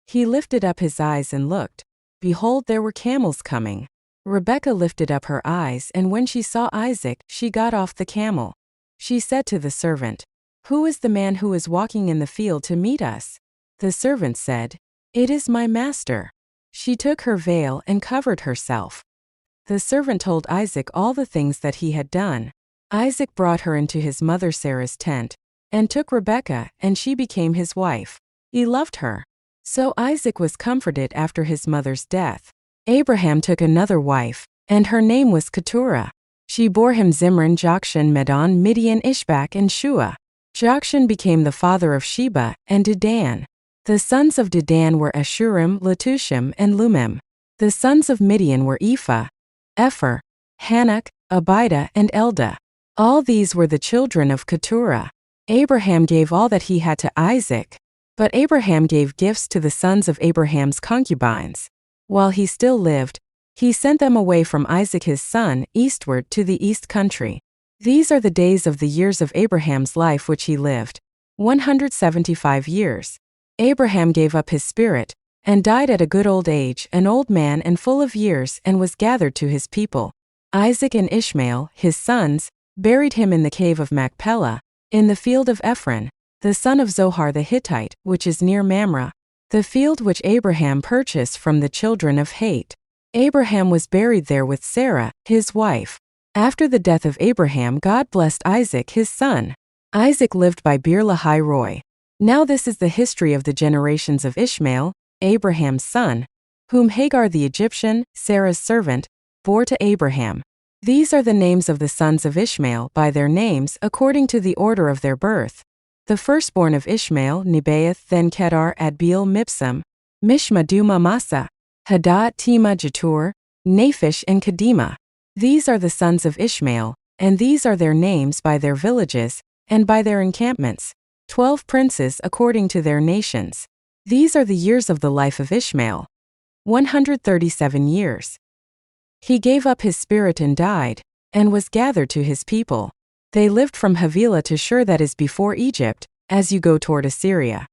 He lifted up his eyes and looked. Behold, there were camels coming. Rebekah lifted up her eyes, and when she saw Isaac, she got off the camel. She said to the servant, "Who is the man who is walking in the field to meet us?" The servant said, "It is my master." She took her veil and covered herself. The servant told Isaac all the things that he had done. Isaac brought her into his mother Sarah's tent, and took Rebekah, and she became his wife. He loved her. So Isaac was comforted after his mother's death. Abraham took another wife, and her name was Keturah. She bore him Zimran, Jokshan, Medan, Midian, Ishbak, and Shua. Jokshan became the father of Sheba and Dedan. The sons of Dedan were Ashurim, Letushim, and Lumim. The sons of Midian were Ephah, Epher, Hanok, Abida, and Eldah. All these were the children of Keturah. Abraham gave all that he had to Isaac. But Abraham gave gifts to the sons of Abraham's concubines. While he still lived, he sent them away from Isaac his son, eastward to the east country. These are the days of the years of Abraham's life which he lived, 175 years. Abraham gave up his spirit, and died at a good old age, an old man and full of years, and was gathered to his people. Isaac and Ishmael, his sons, buried him in the cave of Machpelah, in the field of Ephron, the son of Zohar the Hittite, which is near Mamre, the field which Abraham purchased from the children of Het. Abraham was buried there with Sarah, his wife. After the death of Abraham, God blessed Isaac his son. Isaac lived by Beer Lahai Roi. Now this is the history of the generations of Ishmael, Abraham's son, whom Hagar the Egyptian, Sarah's servant, bore to Abraham. These are the names of the sons of Ishmael by their names according to the order of their birth. The firstborn of Ishmael, Nebaioth, then Kedar, Adbeel, Mibsam, Mishma, Duma, Massa, Hadad, Tema, Jetur, Naphish, and Kedemah. These are the sons of Ishmael, and these are their names by their villages, and by their encampments, 12 princes according to their nations. These are the years of the life of Ishmael, 137 years. He gave up his spirit and died, and was gathered to his people. They lived from Havilah to Shur, that is before Egypt, as you go toward Assyria.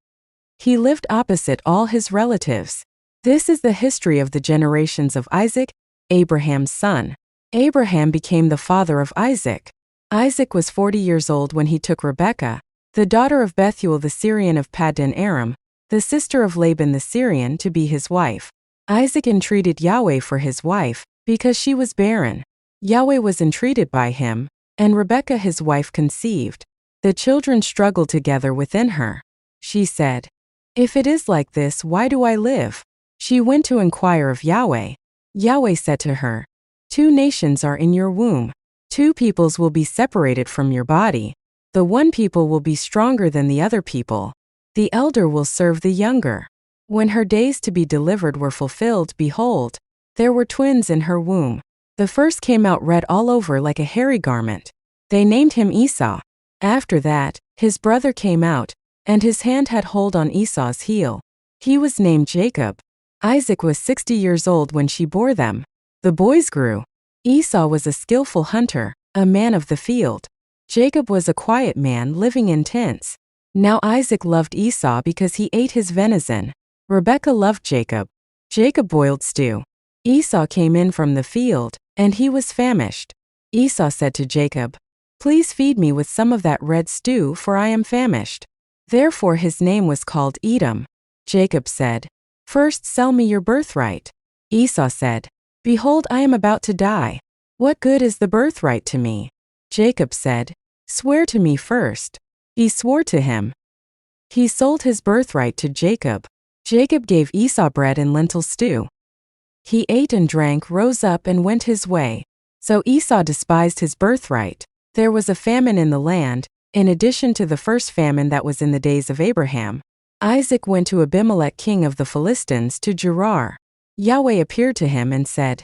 He lived opposite all his relatives. This is the history of the generations of Isaac, Abraham's son. Abraham became the father of Isaac. Isaac was 40 years old when he took Rebekah, the daughter of Bethuel the Syrian of Paddan Aram, the sister of Laban the Syrian, to be his wife. Isaac entreated Yahweh for his wife, because she was barren. Yahweh was entreated by him, and Rebekah his wife conceived. The children struggled together within her. She said, "If it is like this, why do I live?" She went to inquire of Yahweh. Yahweh said to her, "2 nations are in your womb. 2 peoples will be separated from your body. The one people will be stronger than the other people. The elder will serve the younger." When her days to be delivered were fulfilled, behold, there were twins in her womb. The first came out red all over like a hairy garment. They named him Esau. After that, his brother came out, and his hand had hold on Esau's heel. He was named Jacob. Isaac was 60 years old when she bore them. The boys grew. Esau was a skillful hunter, a man of the field. Jacob was a quiet man living in tents. Now Isaac loved Esau because he ate his venison. Rebekah loved Jacob. Jacob boiled stew. Esau came in from the field, and he was famished. Esau said to Jacob, "Please feed me with some of that red stew, for I am famished." Therefore his name was called Edom. Jacob said, "First sell me your birthright." Esau said, "Behold, I am about to die. What good is the birthright to me?" Jacob said, "Swear to me first." He swore to him. He sold his birthright to Jacob. Jacob gave Esau bread and lentil stew. He ate and drank, rose up, and went his way. So Esau despised his birthright. There was a famine in the land, in addition to the first famine that was in the days of Abraham. Isaac went to Abimelech king of the Philistines to Gerar. Yahweh appeared to him and said,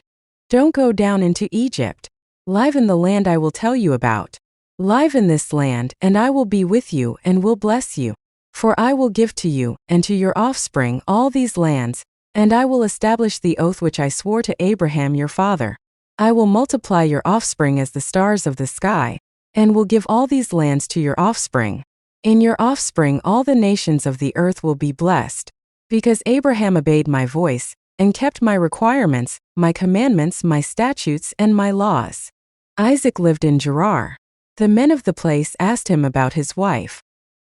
"Don't go down into Egypt. Live in the land I will tell you about." Live in this land, and I will be with you and will bless you. For I will give to you, and to your offspring all these lands, and I will establish the oath which I swore to Abraham your father. I will multiply your offspring as the stars of the sky, and will give all these lands to your offspring. In your offspring all the nations of the earth will be blessed, because Abraham obeyed my voice, and kept my requirements, my commandments, my statutes, and my laws. Isaac lived in Gerar. The men of the place asked him about his wife.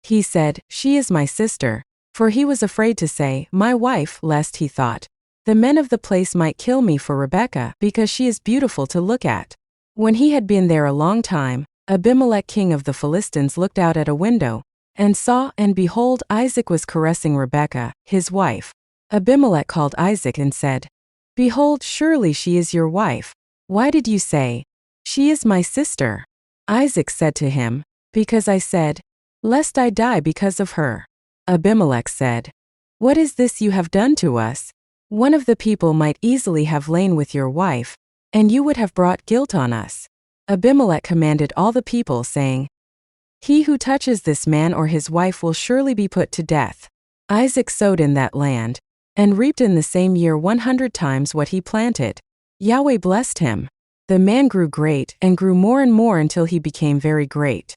He said, "She is my sister," for he was afraid to say, "My wife," lest he thought, "The men of the place might kill me for Rebekah, because she is beautiful to look at." When he had been there a long time, Abimelech king of the Philistines looked out at a window, and saw, and behold, Isaac was caressing Rebekah, his wife. Abimelech called Isaac and said, "Behold, surely she is your wife. Why did you say, 'She is my sister'?" Isaac said to him, "Because I said, 'Lest I die because of her.'" Abimelech said, "What is this you have done to us? One of the people might easily have lain with your wife, and you would have brought guilt on us." Abimelech commanded all the people, saying, "He who touches this man or his wife will surely be put to death." Isaac sowed in that land, and reaped in the same year 100 times what he planted. Yahweh blessed him. The man grew great and grew more and more until he became very great.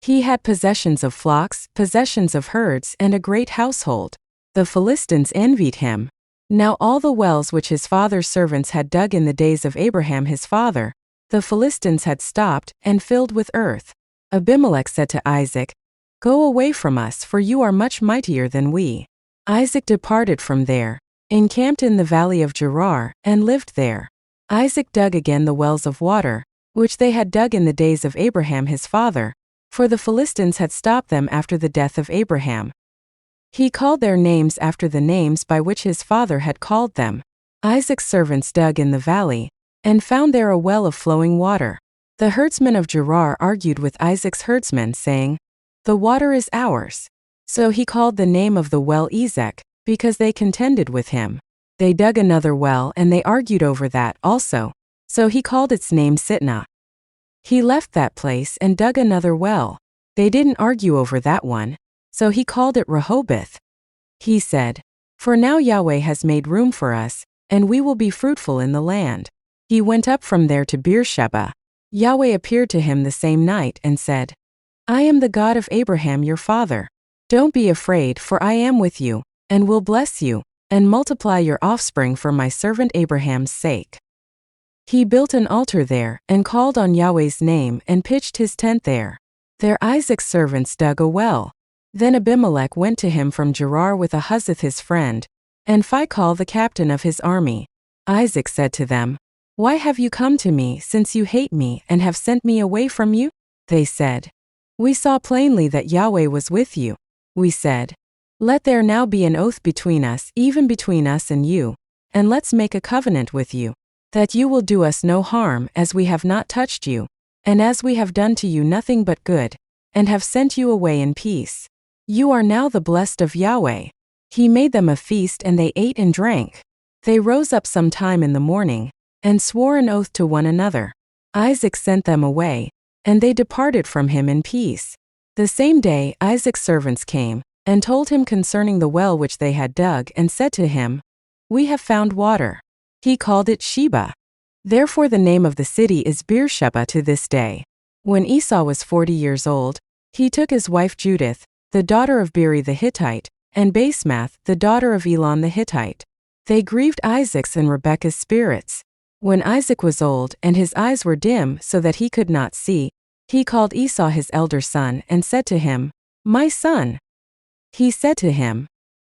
He had possessions of flocks, possessions of herds, and a great household. The Philistines envied him. Now all the wells which his father's servants had dug in the days of Abraham his father, the Philistines had stopped and filled with earth. Abimelech said to Isaac, "Go away from us, for you are much mightier than we." Isaac departed from there, encamped in the valley of Gerar, and lived there. Isaac dug again the wells of water, which they had dug in the days of Abraham his father, for the Philistines had stopped them after the death of Abraham. He called their names after the names by which his father had called them. Isaac's servants dug in the valley, and found there a well of flowing water. The herdsmen of Gerar argued with Isaac's herdsmen, saying, "The water is ours." So he called the name of the well Ezek, because they contended with him. They dug another well, and they argued over that also. So he called its name Sitnah. He left that place and dug another well. They didn't argue over that one. So he called it Rehoboth. He said, "For now Yahweh has made room for us, and we will be fruitful in the land." He went up from there to Beersheba. Yahweh appeared to him the same night and said, "I am the God of Abraham your father. Don't be afraid, for I am with you, and will bless you, and multiply your offspring for my servant Abraham's sake." He built an altar there, and called on Yahweh's name, and pitched his tent there. There Isaac's servants dug a well. Then Abimelech went to him from Gerar with Ahuzzath his friend, and Phicol the captain of his army. Isaac said to them, "Why have you come to me, since you hate me, and have sent me away from you?" They said, "We saw plainly that Yahweh was with you." We said, "Let there now be an oath between us, even between us and you, and let's make a covenant with you, that you will do us no harm, as we have not touched you, and as we have done to you nothing but good, and have sent you away in peace. You are now the blessed of Yahweh." He made them a feast, and they ate and drank. They rose up some time in the morning, and swore an oath to one another. Isaac sent them away, and they departed from him in peace. The same day Isaac's servants came, and told him concerning the well which they had dug, and said to him, "We have found water." He called it Sheba. Therefore the name of the city is Beersheba to this day. When Esau was 40 years old, he took his wife Judith, the daughter of Beeri the Hittite, and Basemath, the daughter of Elon the Hittite. They grieved Isaac's and Rebekah's spirits. When Isaac was old, and his eyes were dim so that he could not see, he called Esau his elder son, and said to him, "My son." He said to him,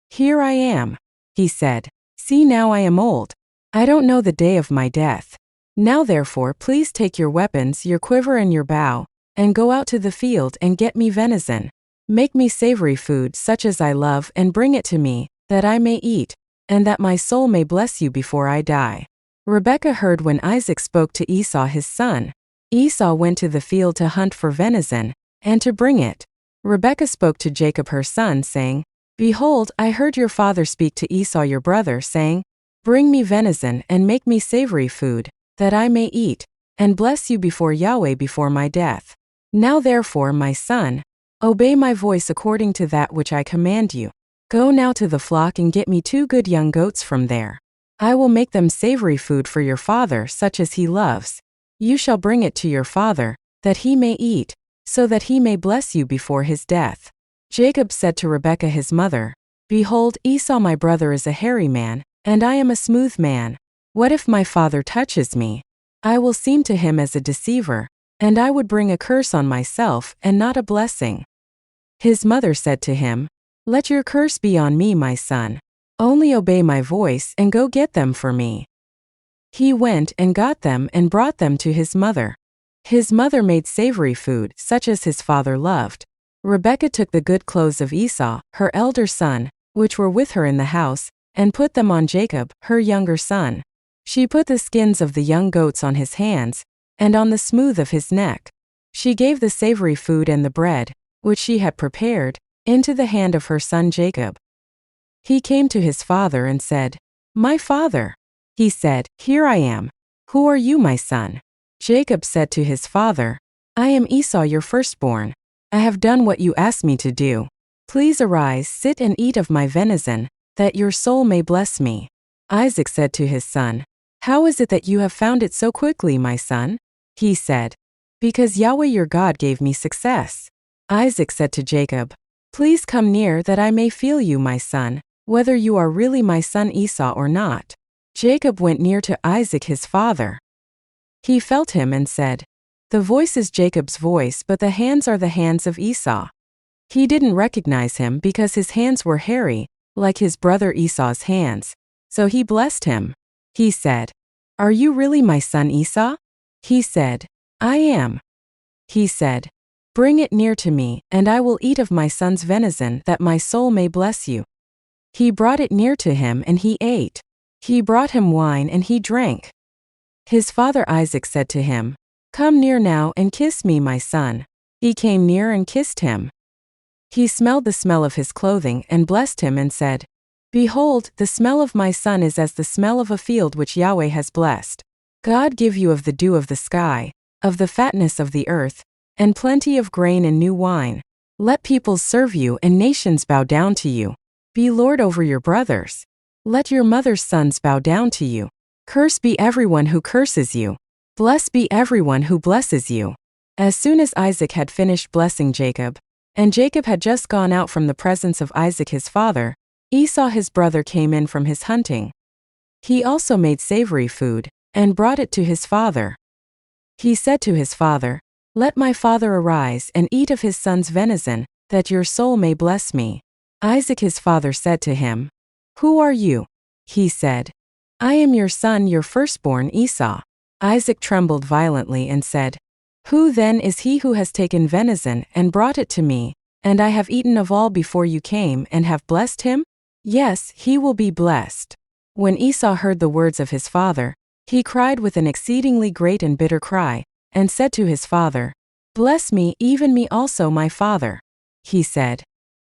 "Here I am." He said, "See, now I am old. I don't know the day of my death. Now therefore please take your weapons, your quiver and your bow, and go out to the field and get me venison. Make me savory food such as I love, and bring it to me, that I may eat, and that my soul may bless you before I die." Rebekah heard when Isaac spoke to Esau his son. Esau went to the field to hunt for venison, and to bring it. Rebekah spoke to Jacob her son, saying, "Behold, I heard your father speak to Esau your brother, saying, 'Bring me venison, and make me savory food, that I may eat, and bless you before Yahweh before my death.' Now therefore, my son, obey my voice according to that which I command you. Go now to the flock and get me 2 good young goats from there. I will make them savory food for your father, such as he loves. You shall bring it to your father, that he may eat, so that he may bless you before his death. Jacob said to Rebekah his mother, Behold, Esau my brother is a hairy man, and I am a smooth man. What if my father touches me? I will seem to him as a deceiver, and I would bring a curse on myself and not a blessing. His mother said to him, Let your curse be on me, my son. Only obey my voice and go get them for me. He went and got them and brought them to his mother. His mother made savory food, such as his father loved. Rebekah took the good clothes of Esau, her elder son, which were with her in the house, and put them on Jacob, her younger son. She put the skins of the young goats on his hands, and on the smooth of his neck. She gave the savory food and the bread, which she had prepared, into the hand of her son Jacob. He came to his father and said, My father. He said, Here I am. Who are you, my son? Jacob said to his father, I am Esau your firstborn. I have done what you asked me to do. Please arise, sit and eat of my venison, that your soul may bless me. Isaac said to his son, How is it that you have found it so quickly, my son? He said, Because Yahweh your God gave me success. Isaac said to Jacob, Please come near that I may feel you, my son, whether you are really my son Esau or not. Jacob went near to Isaac his father. He felt him and said, The voice is Jacob's voice, but the hands are the hands of Esau. He didn't recognize him because his hands were hairy, like his brother Esau's hands. So he blessed him. He said, Are you really my son Esau? He said, I am. He said, Bring it near to me, and I will eat of my son's venison, that my soul may bless you. He brought it near to him, and he ate. He brought him wine, and he drank. His father Isaac said to him, Come near now and kiss me, my son. He came near and kissed him. He smelled the smell of his clothing and blessed him and said, Behold, the smell of my son is as the smell of a field which Yahweh has blessed. God give you of the dew of the sky, of the fatness of the earth, and plenty of grain and new wine. Let peoples serve you and nations bow down to you. Be Lord over your brothers. Let your mother's sons bow down to you. Cursed be everyone who curses you. Blessed be everyone who blesses you. As soon as Isaac had finished blessing Jacob, and Jacob had just gone out from the presence of Isaac his father, Esau his brother came in from his hunting. He also made savory food, and brought it to his father. He said to his father, Let my father arise and eat of his son's venison, that your soul may bless me. Isaac his father said to him, Who are you? He said, I am your son, your firstborn Esau. Isaac trembled violently and said, Who then is he who has taken venison and brought it to me, and I have eaten of all before you came and have blessed him? Yes, he will be blessed. When Esau heard the words of his father, he cried with an exceedingly great and bitter cry, and said to his father, Bless me, even me also, my father. He said,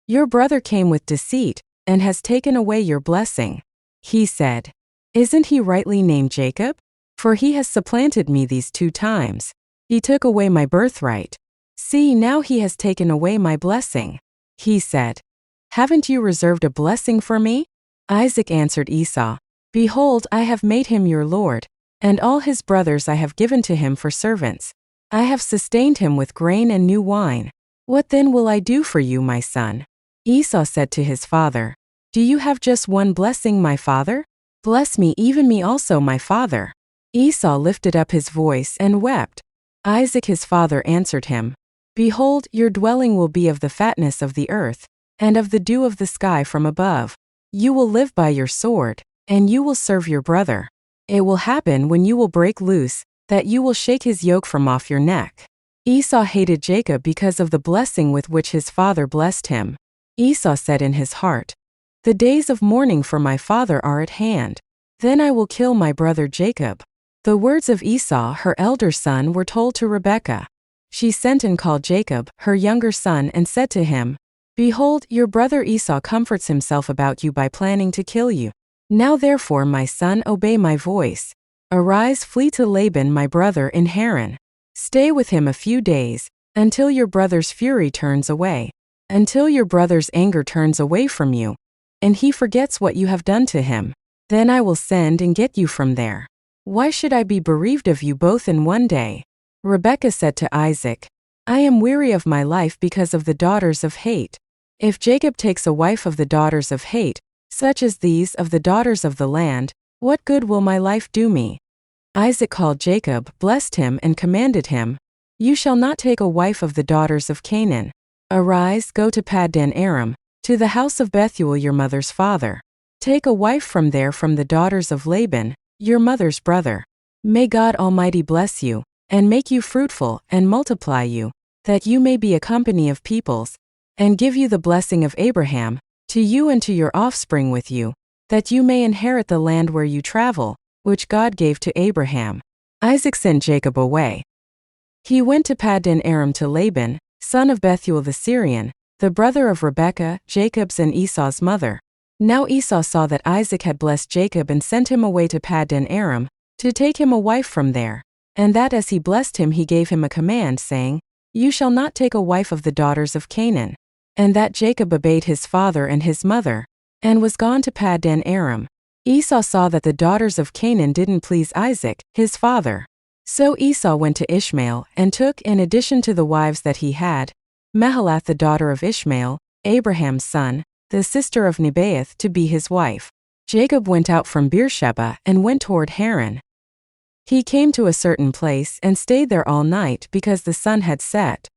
Your brother came with deceit, and has taken away your blessing. He said, Isn't he rightly named Jacob? For he has supplanted me these 2 times. He took away my birthright. See, now he has taken away my blessing. He said, Haven't you reserved a blessing for me? Isaac answered Esau, Behold, I have made him your lord, and all his brothers I have given to him for servants. I have sustained him with grain and new wine. What then will I do for you, my son? Esau said to his father, Do you have just one blessing, my father? Bless me, even me also, my father. Esau lifted up his voice and wept. Isaac his father answered him, Behold, your dwelling will be of the fatness of the earth, and of the dew of the sky from above. You will live by your sword, and you will serve your brother. It will happen when you will break loose, that you will shake his yoke from off your neck. Esau hated Jacob because of the blessing with which his father blessed him. Esau said in his heart, The days of mourning for my father are at hand. Then I will kill my brother Jacob. The words of Esau, her elder son, were told to Rebekah. She sent and called Jacob, her younger son, and said to him, Behold, your brother Esau comforts himself about you by planning to kill you. Now therefore, my son, obey my voice. Arise, flee to Laban my brother in Haran. Stay with him a few days, until your brother's fury turns away, until your brother's anger turns away from you, and he forgets what you have done to him. Then I will send and get you from there. Why should I be bereaved of you both in one day?" Rebekah said to Isaac, "I am weary of my life because of the daughters of hate. If Jacob takes a wife of the daughters of hate, such as these of the daughters of the land, what good will my life do me?" Isaac called Jacob, blessed him, and commanded him, "You shall not take a wife of the daughters of Canaan. Arise, go to Paddan Aram, to the house of Bethuel your mother's father. Take a wife from there from the daughters of Laban, your mother's brother. May God Almighty bless you, and make you fruitful, and multiply you, that you may be a company of peoples, and give you the blessing of Abraham, to you and to your offspring with you, that you may inherit the land where you travel, which God gave to Abraham." Isaac sent Jacob away. He went to Paddan Aram to Laban, son of Bethuel the Syrian, the brother of Rebekah, Jacob's and Esau's mother. Now Esau saw that Isaac had blessed Jacob and sent him away to Paddan Aram, to take him a wife from there, and that as he blessed him he gave him a command, saying, "You shall not take a wife of the daughters of Canaan." And that Jacob obeyed his father and his mother, and was gone to Paddan Aram. Esau saw that the daughters of Canaan didn't please Isaac, his father. So Esau went to Ishmael, and took, in addition to the wives that he had, Mahalath the daughter of Ishmael, Abraham's son, the sister of Nebaioth, to be his wife. Jacob went out from Beersheba and went toward Haran. He came to a certain place and stayed there all night because the sun had set.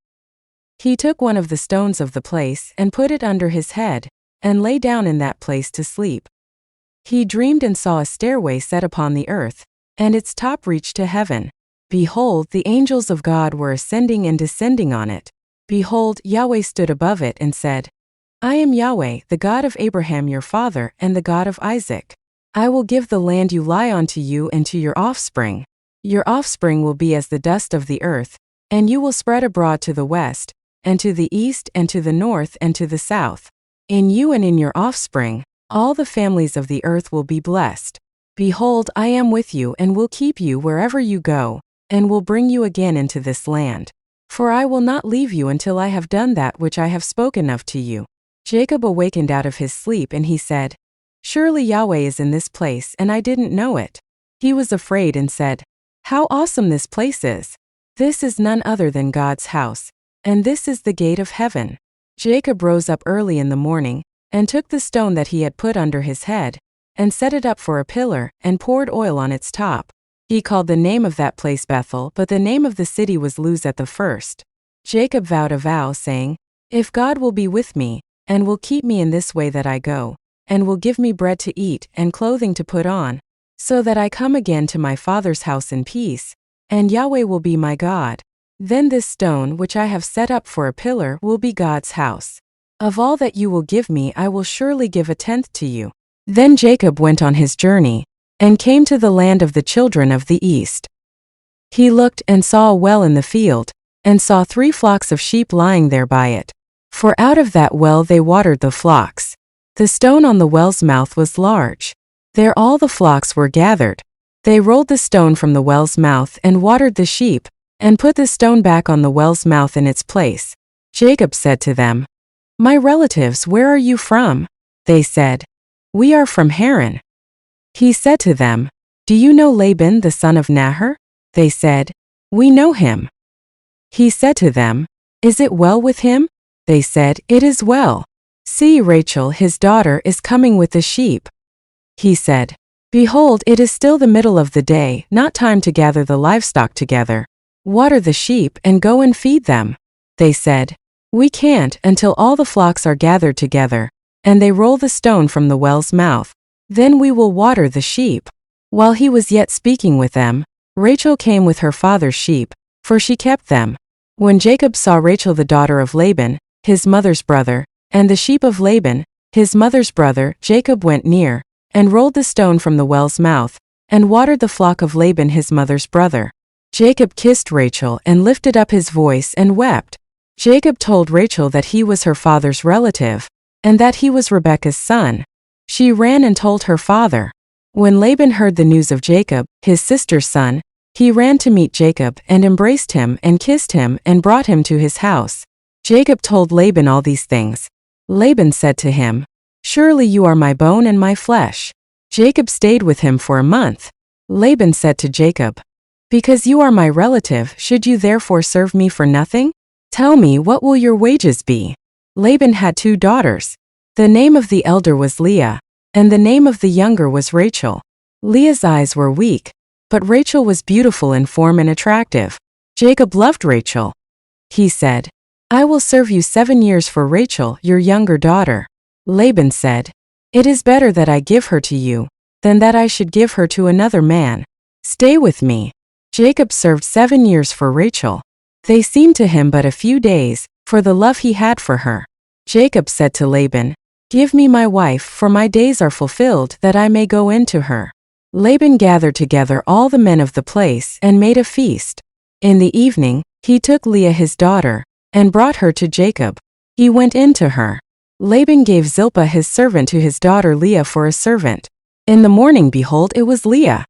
He took one of the stones of the place and put it under his head, and lay down in that place to sleep. He dreamed and saw a stairway set upon the earth, and its top reached to heaven. Behold, the angels of God were ascending and descending on it. Behold, Yahweh stood above it and said, "I am Yahweh, the God of Abraham your father, and the God of Isaac. I will give the land you lie on to you and to your offspring. Your offspring will be as the dust of the earth, and you will spread abroad to the west, and to the east, and to the north, and to the south. In you and in your offspring, all the families of the earth will be blessed. Behold, I am with you and will keep you wherever you go, and will bring you again into this land. For I will not leave you until I have done that which I have spoken of to you." Jacob awakened out of his sleep, and he said, "Surely Yahweh is in this place, and I didn't know it." He was afraid and said, "How awesome this place is! This is none other than God's house, and this is the gate of heaven." Jacob rose up early in the morning, and took the stone that he had put under his head, and set it up for a pillar, and poured oil on its top. He called the name of that place Bethel, but the name of the city was Luz at the first. Jacob vowed a vow, saying, "If God will be with me, and will keep me in this way that I go, and will give me bread to eat and clothing to put on, so that I come again to my father's house in peace, and Yahweh will be my God, then this stone which I have set up for a pillar will be God's house. Of all that you will give me I will surely give a tenth to you." Then Jacob went on his journey, and came to the land of the children of the east. He looked and saw a well in the field, and saw 3 flocks of sheep lying there by it. For out of that well they watered the flocks. The stone on the well's mouth was large. There all the flocks were gathered. They rolled the stone from the well's mouth and watered the sheep, and put the stone back on the well's mouth in its place. Jacob said to them, "My relatives, where are you from?" They said, "We are from Haran." He said to them, "Do you know Laban the son of Nahor?" They said, "We know him." He said to them, "Is it well with him?" They said, "It is well. See, Rachel his daughter is coming with the sheep." He said, "Behold, it is still the middle of the day, not time to gather the livestock together. Water the sheep and go and feed them." They said, "We can't until all the flocks are gathered together, and they roll the stone from the well's mouth. Then we will water the sheep." While he was yet speaking with them, Rachel came with her father's sheep, for she kept them. When Jacob saw Rachel the daughter of Laban, his mother's brother, and the sheep of Laban, his mother's brother, Jacob went near, and rolled the stone from the well's mouth, and watered the flock of Laban his mother's brother. Jacob kissed Rachel and lifted up his voice and wept. Jacob told Rachel that he was her father's relative, and that he was Rebekah's son. She ran and told her father. When Laban heard the news of Jacob, his sister's son, He ran to meet Jacob and embraced him and kissed him and brought him to his house. Jacob told Laban all these things. Laban said to him, "Surely you are my bone and my flesh." Jacob stayed with him for a month. Laban said to Jacob, "Because you are my relative, should you therefore serve me for nothing? Tell me, what will your wages be?" Laban had 2 daughters. The name of the elder was Leah, and the name of the younger was Rachel. Leah's eyes were weak, but Rachel was beautiful in form and attractive. Jacob loved Rachel. He said, "I will serve you 7 years for Rachel, your younger daughter." Laban said, "It is better that I give her to you, than that I should give her to another man. Stay with me." Jacob served 7 years for Rachel. They seemed to him but a few days, for the love he had for her. Jacob said to Laban, "Give me my wife, for my days are fulfilled, that I may go in to her." Laban gathered together all the men of the place and made a feast. In the evening, he took Leah his daughter, and brought her to Jacob. He went in to her. Laban gave Zilpah his servant to his daughter Leah for a servant. In the morning, behold, it was Leah.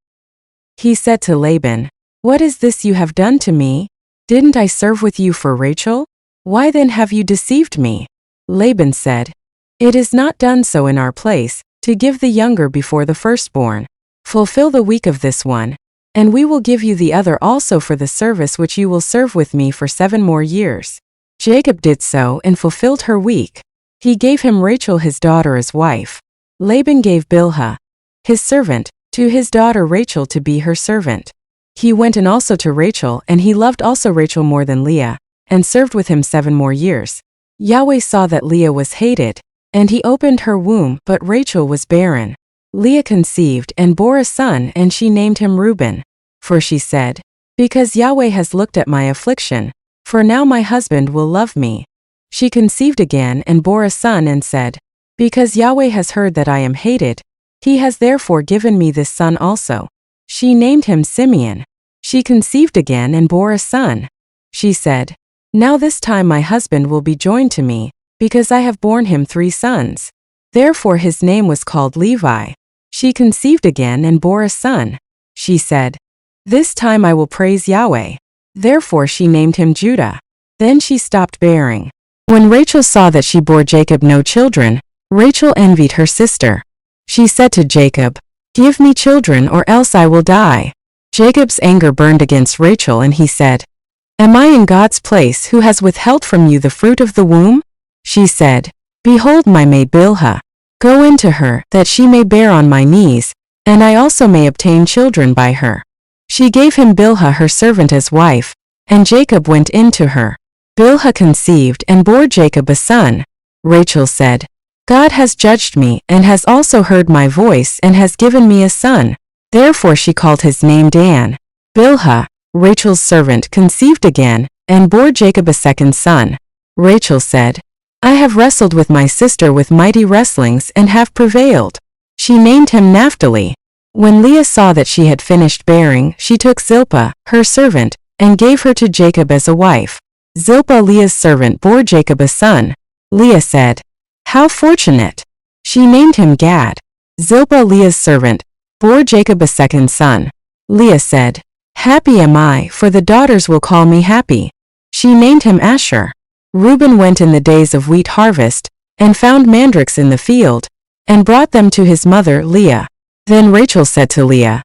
He said to Laban, "What is this you have done to me? Didn't I serve with you for Rachel? Why then have you deceived me?" Laban said, "It is not done so in our place, to give the younger before the firstborn. Fulfill the week of this one, and we will give you the other also for the service which you will serve with me for 7 more years." Jacob did so and fulfilled her week. He gave him Rachel his daughter as wife. Laban gave Bilhah, his servant, to his daughter Rachel to be her servant. He went in also to Rachel, and he loved also Rachel more than Leah, and served with him 7 more years. Yahweh saw that Leah was hated, and he opened her womb, but Rachel was barren. Leah conceived and bore a son, and she named him Reuben. For she said, "Because Yahweh has looked at my affliction, for now my husband will love me." She conceived again and bore a son and said, "Because Yahweh has heard that I am hated, he has therefore given me this son also." She named him Simeon. She conceived again and bore a son. She said, "Now this time my husband will be joined to me, because I have borne him 3 sons. Therefore his name was called Levi. She conceived again and bore a son. She said, "This time I will praise Yahweh." Therefore she named him Judah. Then she stopped bearing. When Rachel saw that she bore Jacob no children, Rachel envied her sister. She said to Jacob, "Give me children, or else I will die." Jacob's anger burned against Rachel, and he said, "Am I in God's place, who has withheld from you the fruit of the womb?" She said, "Behold my maid Bilhah. Go in to her, that she may bear on my knees, and I also may obtain children by her." She gave him Bilhah her servant as wife, and Jacob went in to her. Bilhah conceived and bore Jacob a son. Rachel said, "God has judged me, and has also heard my voice, and has given me a son." Therefore she called his name Dan. Bilhah, Rachel's servant, conceived again, and bore Jacob a second son. Rachel said, "I have wrestled with my sister with mighty wrestlings, and have prevailed." She named him Naphtali. When Leah saw that she had finished bearing, she took Zilpah, her servant, and gave her to Jacob as a wife. Zilpah, Leah's servant, bore Jacob a son. Leah said, "How fortunate!" She named him Gad. Zilpah, Leah's servant, bore Jacob a second son. Leah said, "Happy am I, for the daughters will call me happy." She named him Asher. Reuben went in the days of wheat harvest, and found mandrakes in the field, and brought them to his mother Leah. Then Rachel said to Leah,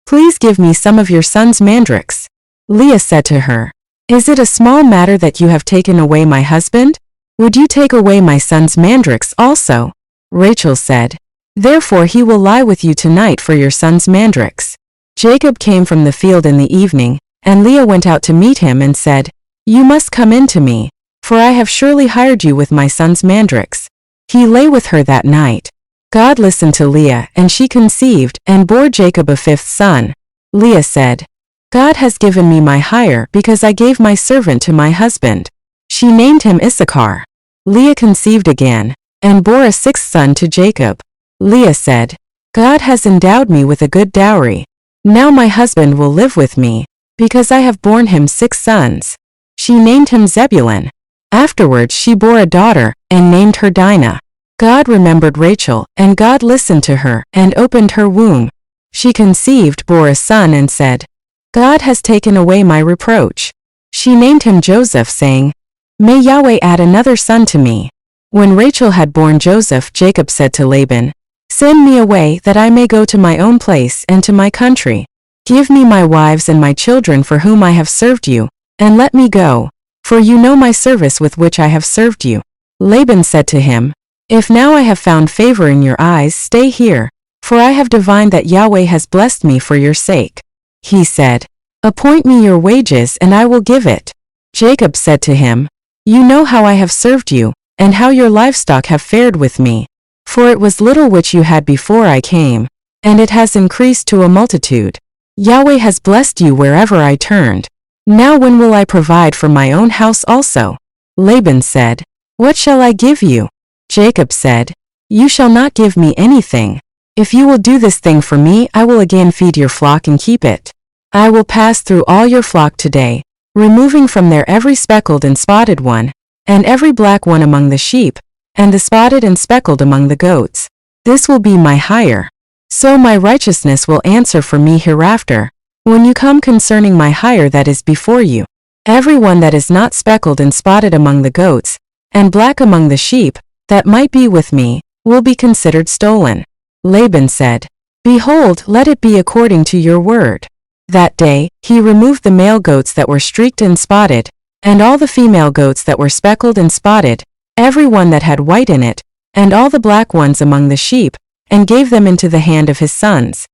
"Please give me some of your son's mandrakes." Leah said to her, "Is it a small matter that you have taken away my husband? Would you take away my son's mandrakes also?" Rachel said, "Therefore he will lie with you tonight for your son's mandrakes." Jacob came from the field in the evening, and Leah went out to meet him and said, "You must come in to me, for I have surely hired you with my son's mandrakes." He lay with her that night. God listened to Leah, and she conceived, and bore Jacob a 5th son. Leah said, "God has given me my hire, because I gave my servant to my husband." She named him Issachar. Leah conceived again, and bore a 6th son to Jacob. Leah said, "God has endowed me with a good dowry. Now my husband will live with me, because I have borne him 6 sons. She named him Zebulun. Afterwards she bore a daughter, and named her Dinah. God remembered Rachel, and God listened to her, and opened her womb. She conceived, bore a son, and said, God has taken away my reproach. She named him Joseph, saying, May Yahweh add another son to me. When Rachel had borne Joseph, Jacob said to Laban, Send me away, that I may go to my own place and to my country. Give me my wives and my children for whom I have served you, and let me go, for you know my service with which I have served you. Laban said to him, If now I have found favor in your eyes, stay here, for I have divined that Yahweh has blessed me for your sake. He said, Appoint me your wages, and I will give it. Jacob said to him, You know how I have served you, and how your livestock have fared with me. For it was little which you had before I came, and it has increased to a multitude. Yahweh has blessed you wherever I turned. Now when will I provide for my own house also? Laban said, What shall I give you? Jacob said, You shall not give me anything. If you will do this thing for me, I will again feed your flock and keep it. I will pass through all your flock today, removing from there every speckled and spotted one, and every black one among the sheep, and the spotted and speckled among the goats. This will be my hire. So my righteousness will answer for me hereafter, when you come concerning my hire that is before you. Every one that is not speckled and spotted among the goats, and black among the sheep, that might be with me, will be considered stolen. Laban said, Behold, let it be according to your word. That day, he removed the male goats that were streaked and spotted, and all the female goats that were speckled and spotted, every one that had white in it, and all the black ones among the sheep, and gave them into the hand of his sons.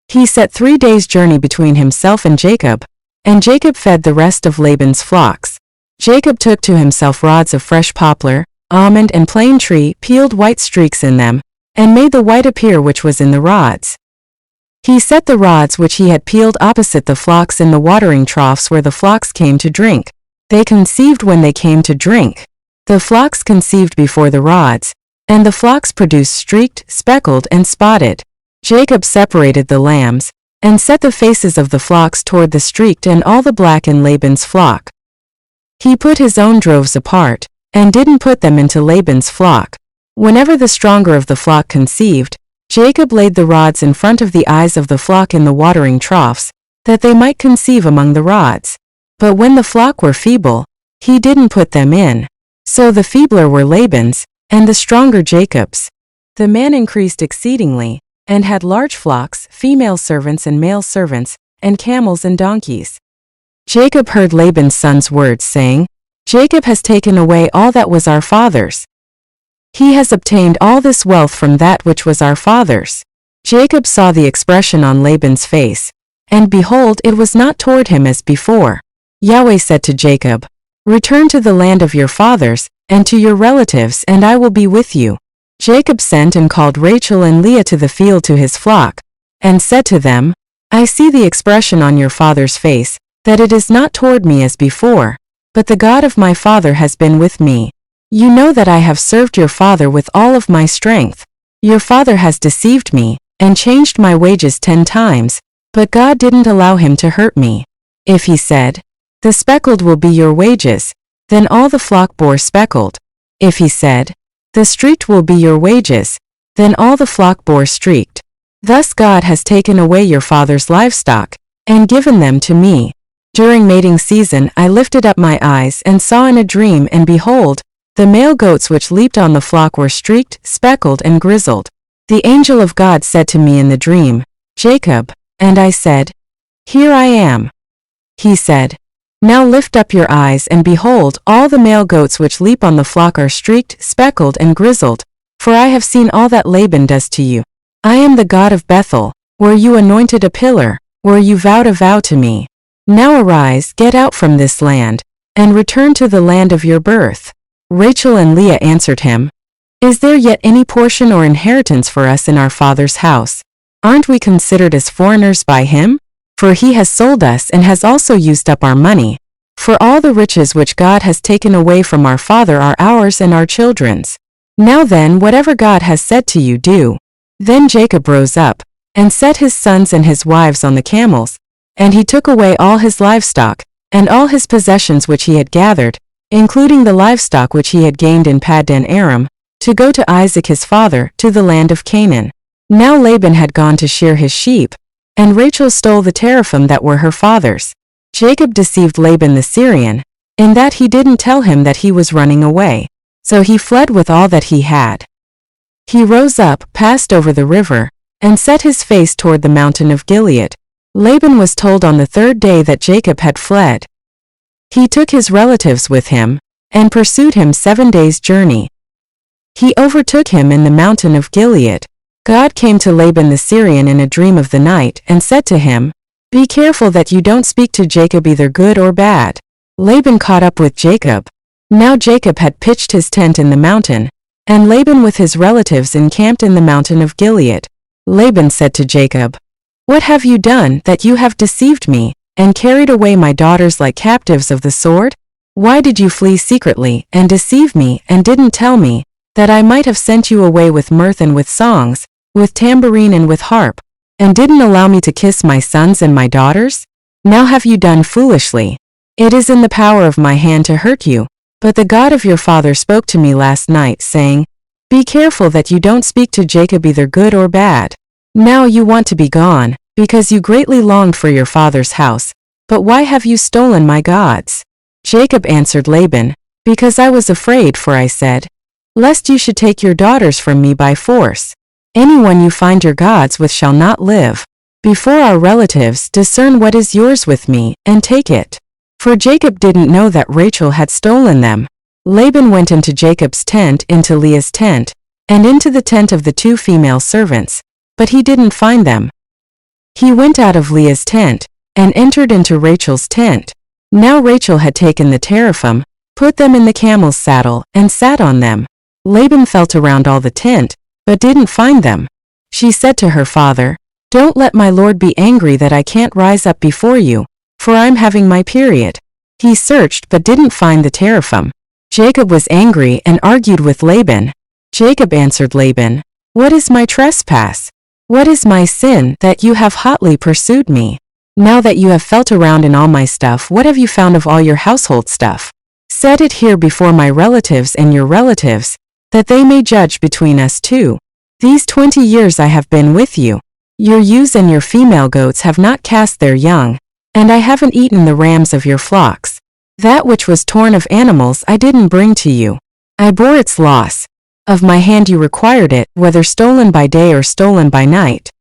He set 3 days' journey between himself and Jacob fed the rest of Laban's flocks. Jacob took to himself rods of fresh poplar, almond and plane tree, peeled white streaks in them, and made the white appear which was in the rods. He set the rods which he had peeled opposite the flocks in the watering troughs where the flocks came to drink. They conceived when they came to drink. The flocks conceived before the rods, and the flocks produced streaked, speckled, and spotted. Jacob separated the lambs, and set the faces of the flocks toward the streaked and all the black in Laban's flock. He put his own droves apart, and didn't put them into Laban's flock. Whenever the stronger of the flock conceived, Jacob laid the rods in front of the eyes of the flock in the watering troughs, that they might conceive among the rods. But when the flock were feeble, he didn't put them in. So the feebler were Laban's, and the stronger Jacob's. The man increased exceedingly, and had large flocks, female servants and male servants, and camels and donkeys. Jacob heard Laban's son's words, saying, Jacob has taken away all that was our father's. He has obtained all this wealth from that which was our father's. Jacob saw the expression on Laban's face, and behold, it was not toward him as before. Yahweh said to Jacob, Return to the land of your fathers, and to your relatives, and I will be with you. Jacob sent and called Rachel and Leah to the field to his flock, and said to them, I see the expression on your father's face, that it is not toward me as before, but the God of my father has been with me. You know that I have served your father with all of my strength. Your father has deceived me, and changed my wages 10 times, but God didn't allow him to hurt me. If he said, The speckled will be your wages, then all the flock bore speckled. If he said, The streaked will be your wages, then all the flock bore streaked. Thus God has taken away your father's livestock, and given them to me. During mating season I lifted up my eyes and saw in a dream, and behold, the male goats which leaped on the flock were streaked, speckled, and grizzled. The angel of God said to me in the dream, Jacob, and I said, Here I am. He said, Now lift up your eyes, and behold, all the male goats which leap on the flock are streaked, speckled, and grizzled, for I have seen all that Laban does to you. I am the God of Bethel, where you anointed a pillar, where you vowed a vow to me. Now arise, get out from this land, and return to the land of your birth. Rachel and Leah answered him, Is there yet any portion or inheritance for us in our father's house? Aren't we considered as foreigners by him? For he has sold us and has also used up our money. For all the riches which God has taken away from our father are ours and our children's. Now then, whatever God has said to you, do. Then Jacob rose up, and set his sons and his wives on the camels, and he took away all his livestock, and all his possessions which he had gathered, including the livestock which he had gained in Paddan Aram, to go to Isaac his father, to the land of Canaan. Now Laban had gone to shear his sheep, and Rachel stole the teraphim that were her father's. Jacob deceived Laban the Syrian, in that he didn't tell him that he was running away, so he fled with all that he had. He rose up, passed over the river, and set his face toward the mountain of Gilead. Laban was told on the third day that Jacob had fled. He took his relatives with him, and pursued him 7 days' journey. He overtook him in the mountain of Gilead. God came to Laban the Syrian in a dream of the night and said to him, "Be careful that you don't speak to Jacob either good or bad." Laban caught up with Jacob. Now Jacob had pitched his tent in the mountain, and Laban with his relatives encamped in the mountain of Gilead. Laban said to Jacob, "What have you done that you have deceived me, and carried away my daughters like captives of the sword? Why did you flee secretly and deceive me and didn't tell me, that I might have sent you away with mirth and with songs, with tambourine and with harp, and didn't allow me to kiss my sons and my daughters? Now have you done foolishly. It is in the power of my hand to hurt you, but the God of your father spoke to me last night, saying, 'Be careful that you don't speak to Jacob either good or bad.' Now you want to be gone, because you greatly longed for your father's house, but why have you stolen my gods?" Jacob answered Laban, "Because I was afraid, for I said, 'Lest you should take your daughters from me by force.' Anyone you find your gods with shall not live. Before our relatives, discern what is yours with me, and take it." For Jacob didn't know that Rachel had stolen them. Laban went into Jacob's tent, into Leah's tent, and into the tent of the 2 female servants, but he didn't find them. He went out of Leah's tent, and entered into Rachel's tent. Now Rachel had taken the teraphim, put them in the camel's saddle, and sat on them. Laban felt around all the tent, but didn't find them. She said to her father, "Don't let my lord be angry that I can't rise up before you, for I'm having my period." He searched but didn't find the teraphim. Jacob was angry and argued with Laban. Jacob answered Laban, "What is my trespass? What is my sin that you have hotly pursued me? Now that you have felt around in all my stuff, what have you found of all your household stuff? Set it here before my relatives and your relatives, that they may judge between us two. These 20 years I have been with you. Your ewes and your female goats have not cast their young, and I haven't eaten the rams of your flocks. That which was torn of animals I didn't bring to you. I bore its loss. Of my hand you required it, whether stolen by day or stolen by night.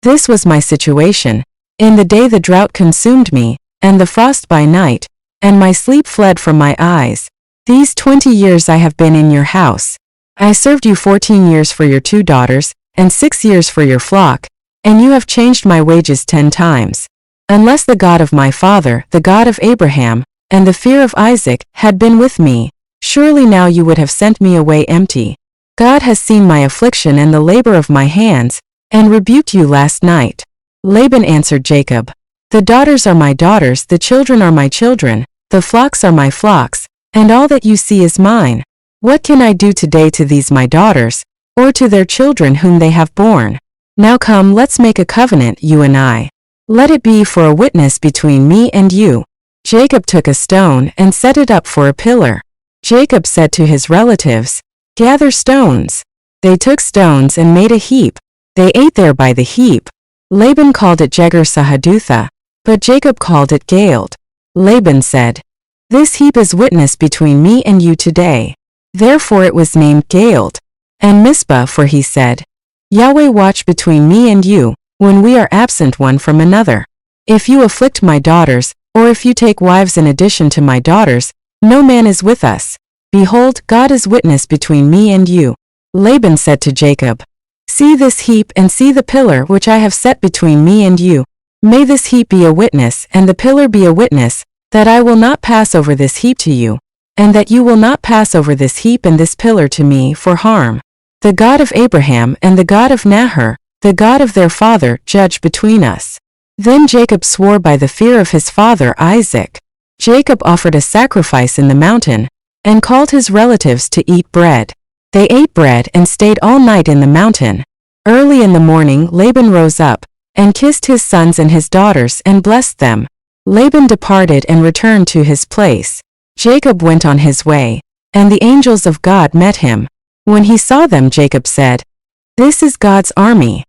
This was my situation. In the day the drought consumed me, and the frost by night, and my sleep fled from my eyes. These 20 years I have been in your house. I served you 14 years for your 2 daughters, and 6 years for your flock, and you have changed my wages 10 times. Unless the God of my father, the God of Abraham, and the fear of Isaac, had been with me, surely now you would have sent me away empty. God has seen my affliction and the labor of my hands, and rebuked you last night." Laban answered Jacob, "The daughters are my daughters, the children are my children, the flocks are my flocks, and all that you see is mine. What can I do today to these my daughters, or to their children whom they have borne? Now come, let's make a covenant, you and I. Let it be for a witness between me and you." Jacob took a stone and set it up for a pillar. Jacob said to his relatives, "Gather stones." They took stones and made a heap. They ate there by the heap. Laban called it Jegar-sahadutha, but Jacob called it Galeed. Laban said, "This heap is witness between me and you today." Therefore it was named Galeed. And Mizpah, for he said, "Yahweh watch between me and you, when we are absent one from another. If you afflict my daughters, or if you take wives in addition to my daughters, no man is with us. Behold, God is witness between me and you." Laban said to Jacob, "See this heap and see the pillar which I have set between me and you. May this heap be a witness and the pillar be a witness, that I will not pass over this heap to you, and that you will not pass over this heap and this pillar to me for harm. The God of Abraham and the God of Nahor, the God of their father, judge between us." Then Jacob swore by the fear of his father Isaac. Jacob offered a sacrifice in the mountain, and called his relatives to eat bread. They ate bread and stayed all night in the mountain. Early in the morning Laban rose up, and kissed his sons and his daughters and blessed them. Laban departed and returned to his place. Jacob went on his way, and the angels of God met him. When he saw them, Jacob said, "This is God's army."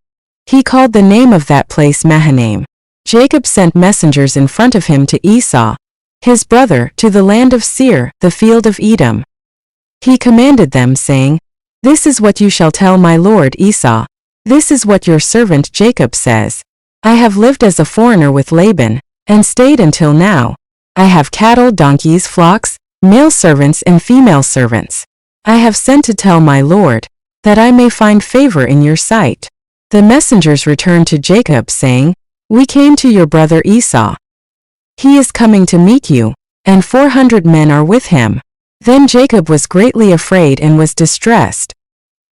He called the name of that place Mahanaim. Jacob sent messengers in front of him to Esau, his brother, to the land of Seir, the field of Edom. He commanded them, saying, "This is what you shall tell my lord Esau. This is what your servant Jacob says. I have lived as a foreigner with Laban, and stayed until now. I have cattle, donkeys, flocks, male servants and female servants. I have sent to tell my lord, that I may find favor in your sight." The messengers returned to Jacob, saying, "We came to your brother Esau. He is coming to meet you, and 400 men are with him." Then Jacob was greatly afraid and was distressed.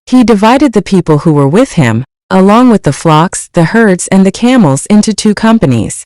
He divided the people who were with him, along with the flocks, the herds and the camels, into 2 companies.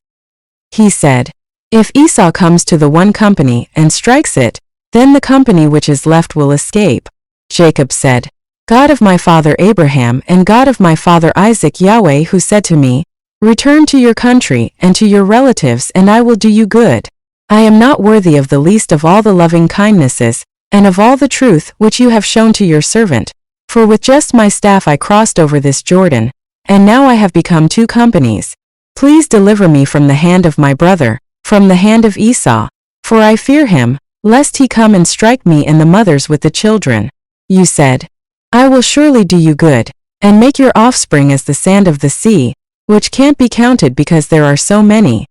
He said, "If Esau comes to the one company and strikes it, then the company which is left will escape." Jacob said, "God of my father Abraham and God of my father Isaac, Yahweh, who said to me, 'Return to your country and to your relatives and I will do you good.' I am not worthy of the least of all the loving kindnesses and of all the truth which you have shown to your servant. For with just my staff I crossed over this Jordan, and now I have become 2 companies. Please deliver me from the hand of my brother, from the hand of Esau, for I fear him, lest he come and strike me and the mothers with the children. You said, 'I will surely do you good, and make your offspring as the sand of the sea, which can't be counted because there are so many.'"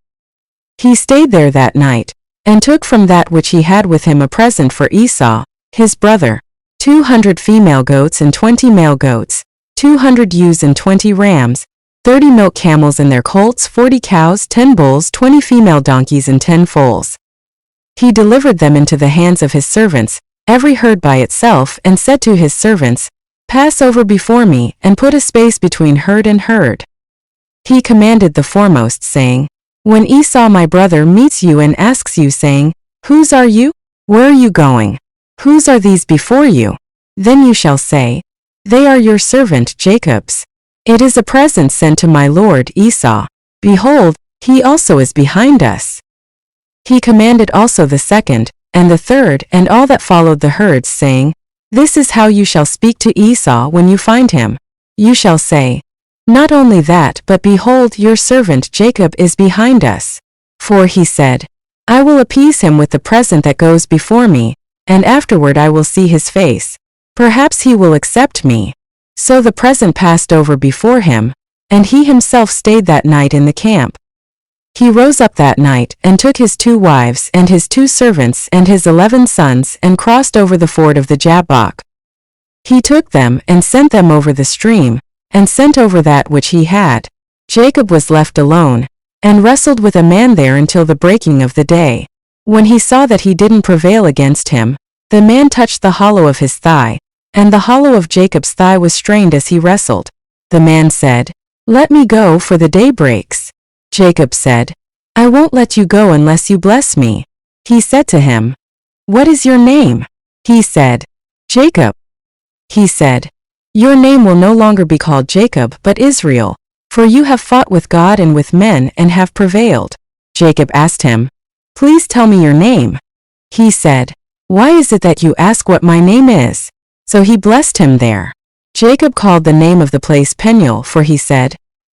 He stayed there that night, and took from that which he had with him a present for Esau, his brother, 200 female goats and 20 male goats, 200 ewes and 20 rams, 30 milk camels and their colts, 40 cows, 10 bulls, 20 female donkeys and 10 foals. He delivered them into the hands of his servants, every herd by itself, and said to his servants, "Pass over before me, and put a space between herd and herd." He commanded the foremost, saying, "When Esau my brother meets you and asks you, saying, 'Whose are you? Where are you going? Whose are these before you?' Then you shall say, 'They are your servant Jacob's. It is a present sent to my lord Esau. Behold, he also is behind us.'" He commanded also the second, and the third, and all that followed the herds, saying, "This is how you shall speak to Esau when you find him. You shall say, 'Not only that, but behold, your servant Jacob is behind us.' For he said, 'I will appease him with the present that goes before me, and afterward I will see his face. Perhaps he will accept me.' So the present passed over before him, and he himself stayed that night in the camp. He rose up that night, and took his 2 wives, and his 2 servants, and his 11 sons, and crossed over the ford of the Jabbok. He took them, and sent them over the stream, and sent over that which he had. Jacob was left alone, and wrestled with a man there until the breaking of the day. When he saw that he didn't prevail against him, the man touched the hollow of his thigh, and the hollow of Jacob's thigh was strained as he wrestled. The man said, "Let me go, for the day breaks." Jacob said, "I won't let you go unless you bless me." He said to him, "What is your name?" He said, "Jacob." He said, "Your name will no longer be called Jacob, but Israel, for you have fought with God and with men and have prevailed." Jacob asked him, "Please tell me your name." He said, "Why is it that you ask what my name is?" So he blessed him there. Jacob called the name of the place Peniel, for he said,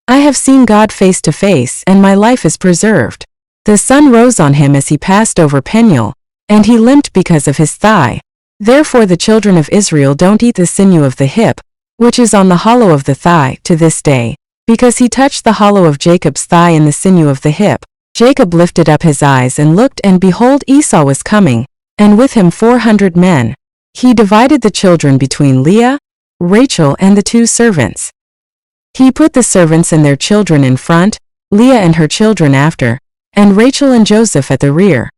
"I have seen God face to face, and my life is preserved." The sun rose on him as he passed over Peniel, and he limped because of his thigh. Therefore the children of Israel don't eat the sinew of the hip, which is on the hollow of the thigh, to this day, because he touched the hollow of Jacob's thigh in the sinew of the hip. Jacob lifted up his eyes and looked, and behold, Esau was coming, and with him 400 men. He divided the children between Leah, Rachel, and the 2 servants. He put the servants and their children in front, Leah and her children after, and Rachel and Joseph at the rear.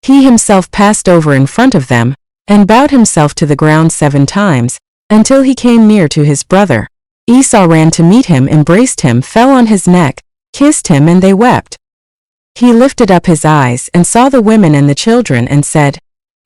He himself passed over in front of them, and bowed himself to the ground 7 times, until he came near to his brother. Esau ran to meet him, embraced him, fell on his neck, kissed him, and they wept. He lifted up his eyes and saw the women and the children, and said,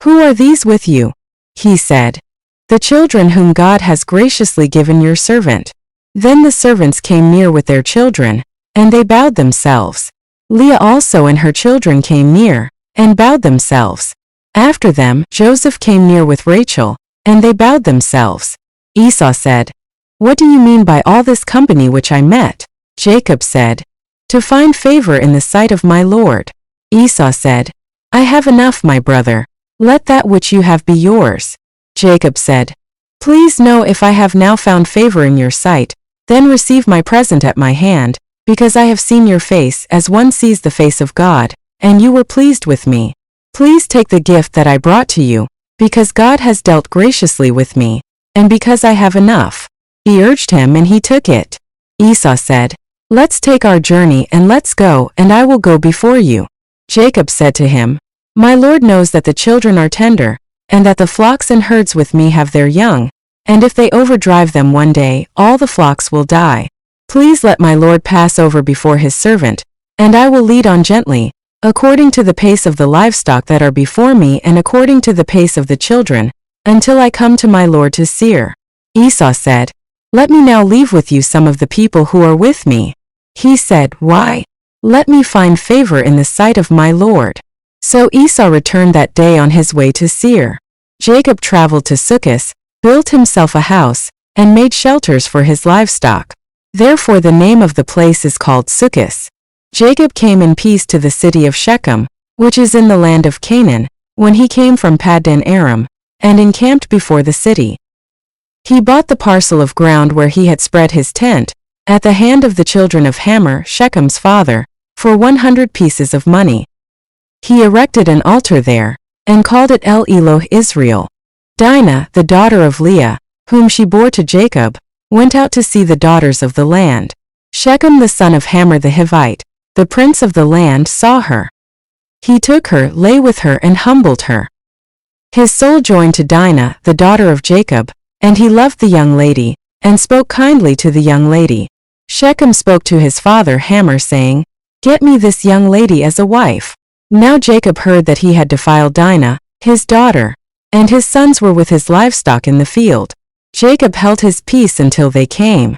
"Who are these with you?" He said, "The children whom God has graciously given your servant." Then the servants came near with their children, and they bowed themselves. Leah also and her children came near, and bowed themselves. After them, Joseph came near with Rachel, and they bowed themselves. Esau said, "What do you mean by all this company which I met?" Jacob said, "To find favor in the sight of my Lord." Esau said, "I have enough, my brother. Let that which you have be yours." Jacob said, "Please know if I have now found favor in your sight, then receive my present at my hand, because I have seen your face as one sees the face of God, and you were pleased with me. Please take the gift that I brought to you, because God has dealt graciously with me, and because I have enough." He urged him and he took it. Esau said, "Let's take our journey and let's go, and I will go before you." Jacob said to him, "My Lord knows that the children are tender, and that the flocks and herds with me have their young, and if they overdrive them one day, all the flocks will die. Please let my Lord pass over before his servant, and I will lead on gently, according to the pace of the livestock that are before me and according to the pace of the children, until I come to my Lord to Seir." Esau said, "Let me now leave with you some of the people who are with me." He said, "Why? Let me find favor in the sight of my Lord." So Esau returned that day on his way to Seir. Jacob traveled to Succos, built himself a house, and made shelters for his livestock. Therefore the name of the place is called Succos. Jacob came in peace to the city of Shechem, which is in the land of Canaan, when he came from Paddan Aram, and encamped before the city. He bought the parcel of ground where he had spread his tent, at the hand of the children of Hamor, Shechem's father, for 100 pieces of money. He erected an altar there, and called it El Eloh Israel. Dinah, the daughter of Leah, whom she bore to Jacob, went out to see the daughters of the land. Shechem the son of Hamor the Hivite, the prince of the land, saw her. He took her, lay with her, and humbled her. His soul joined to Dinah, the daughter of Jacob, and he loved the young lady, and spoke kindly to the young lady. Shechem spoke to his father Hamor, saying, "Get me this young lady as a wife." Now Jacob heard that he had defiled Dinah, his daughter, and his sons were with his livestock in the field. Jacob held his peace until they came.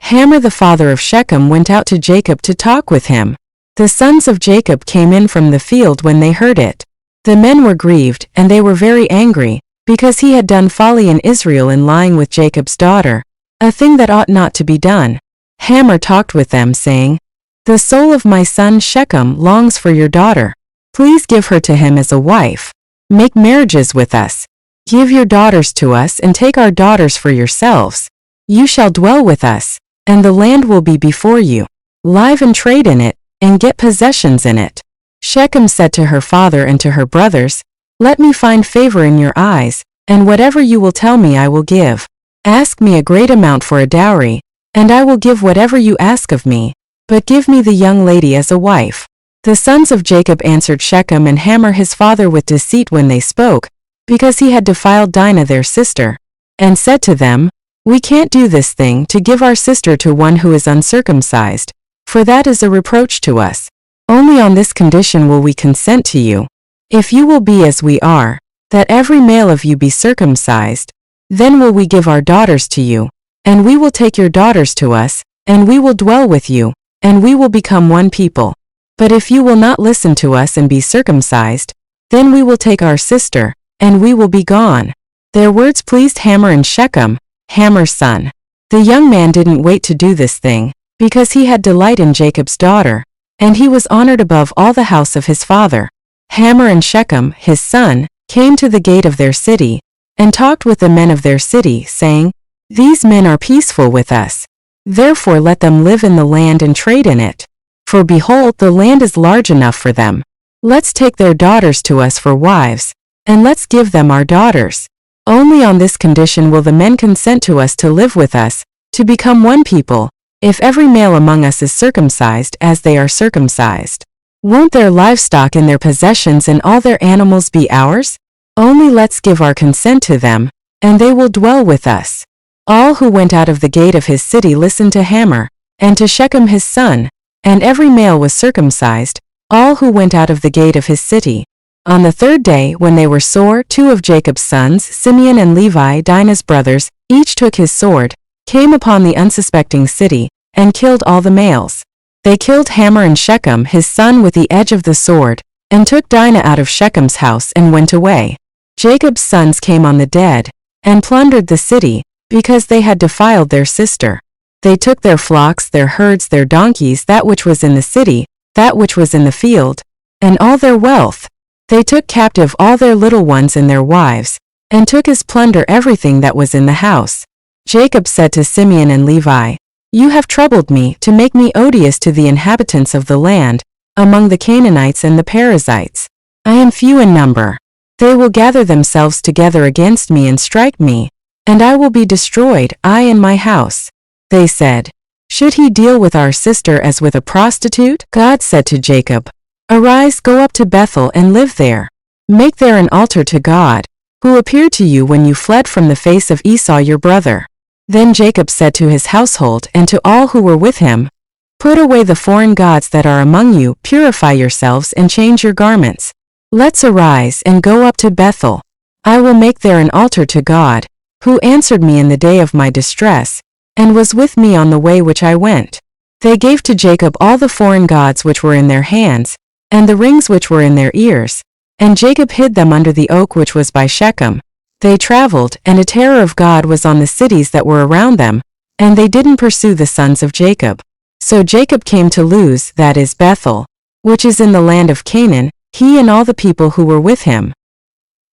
Hamor the father of Shechem went out to Jacob to talk with him. The sons of Jacob came in from the field when they heard it. The men were grieved, and they were very angry, because he had done folly in Israel in lying with Jacob's daughter, a thing that ought not to be done. Hamor talked with them, saying, "The soul of my son Shechem longs for your daughter. Please give her to him as a wife. Make marriages with us. Give your daughters to us and take our daughters for yourselves. You shall dwell with us, and the land will be before you. Live and trade in it, and get possessions in it." Shechem said to her father and to her brothers, "Let me find favor in your eyes, and whatever you will tell me I will give. Ask me a great amount for a dowry, and I will give whatever you ask of me, but give me the young lady as a wife." The sons of Jacob answered Shechem and Hamor his father with deceit when they spoke, because he had defiled Dinah their sister, and said to them, "We can't do this thing to give our sister to one who is uncircumcised, for that is a reproach to us. Only on this condition will we consent to you. If you will be as we are, that every male of you be circumcised, then will we give our daughters to you, and we will take your daughters to us, and we will dwell with you, and we will become one people. But if you will not listen to us and be circumcised, then we will take our sister, and we will be gone." Their words pleased Hamor and Shechem, Hamor's son. The young man didn't wait to do this thing, because he had delight in Jacob's daughter, and he was honored above all the house of his father. Hamor and Shechem, his son, came to the gate of their city, and talked with the men of their city, saying, "These men are peaceful with us. Therefore let them live in the land and trade in it. For behold, the land is large enough for them. Let's take their daughters to us for wives, and let's give them our daughters. Only on this condition will the men consent to us to live with us, to become one people, if every male among us is circumcised as they are circumcised. Won't their livestock and their possessions and all their animals be ours? Only let's give our consent to them, and they will dwell with us." All who went out of the gate of his city listened to Hamor, and to Shechem his son, and every male was circumcised, all who went out of the gate of his city. On the third day, when they were sore, 2 of Jacob's sons, Simeon and Levi, Dinah's brothers, each took his sword, came upon the unsuspecting city, and killed all the males. They killed Hamor and Shechem his son with the edge of the sword, and took Dinah out of Shechem's house and went away. Jacob's sons came on the dead, and plundered the city, because they had defiled their sister. They took their flocks, their herds, their donkeys, that which was in the city, that which was in the field, and all their wealth. They took captive all their little ones and their wives, and took as plunder everything that was in the house. Jacob said to Simeon and Levi, "You have troubled me to make me odious to the inhabitants of the land, among the Canaanites and the Perizzites. I am few in number. They will gather themselves together against me and strike me, and I will be destroyed, I and my house." They said, "Should he deal with our sister as with a prostitute?" God said to Jacob, "Arise, go up to Bethel and live there. Make there an altar to God, who appeared to you when you fled from the face of Esau your brother." Then Jacob said to his household and to all who were with him, "Put away the foreign gods that are among you, purify yourselves and change your garments. Let's arise and go up to Bethel. I will make there an altar to God, who answered me in the day of my distress, and was with me on the way which I went." They gave to Jacob all the foreign gods which were in their hands, and the rings which were in their ears, and Jacob hid them under the oak which was by Shechem. They traveled, and a terror of God was on the cities that were around them, and they didn't pursue the sons of Jacob. So Jacob came to Luz, that is Bethel, which is in the land of Canaan, he and all the people who were with him.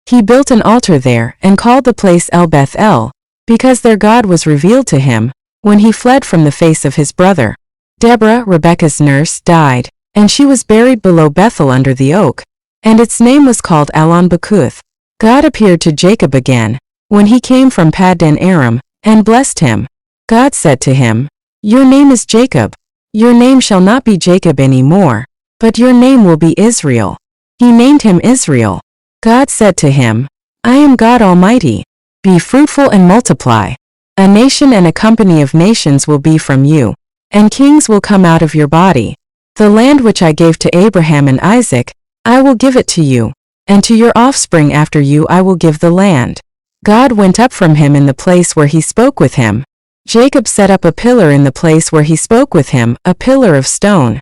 He built an altar there, and called the place El Beth-El, because their God was revealed to him, when he fled from the face of his brother. Deborah, Rebekah's nurse, died, and she was buried below Bethel under the oak, and its name was called Allon-Bacuth. God appeared to Jacob again, when he came from Paddan Aram, and blessed him. God said to him, "Your name is Jacob. Your name shall not be Jacob any more, but your name will be Israel." He named him Israel. God said to him, "I am God Almighty. Be fruitful and multiply. A nation and a company of nations will be from you, and kings will come out of your body. The land which I gave to Abraham and Isaac, I will give it to you, and to your offspring after you I will give the land." God went up from him in the place where he spoke with him. Jacob set up a pillar in the place where he spoke with him, a pillar of stone.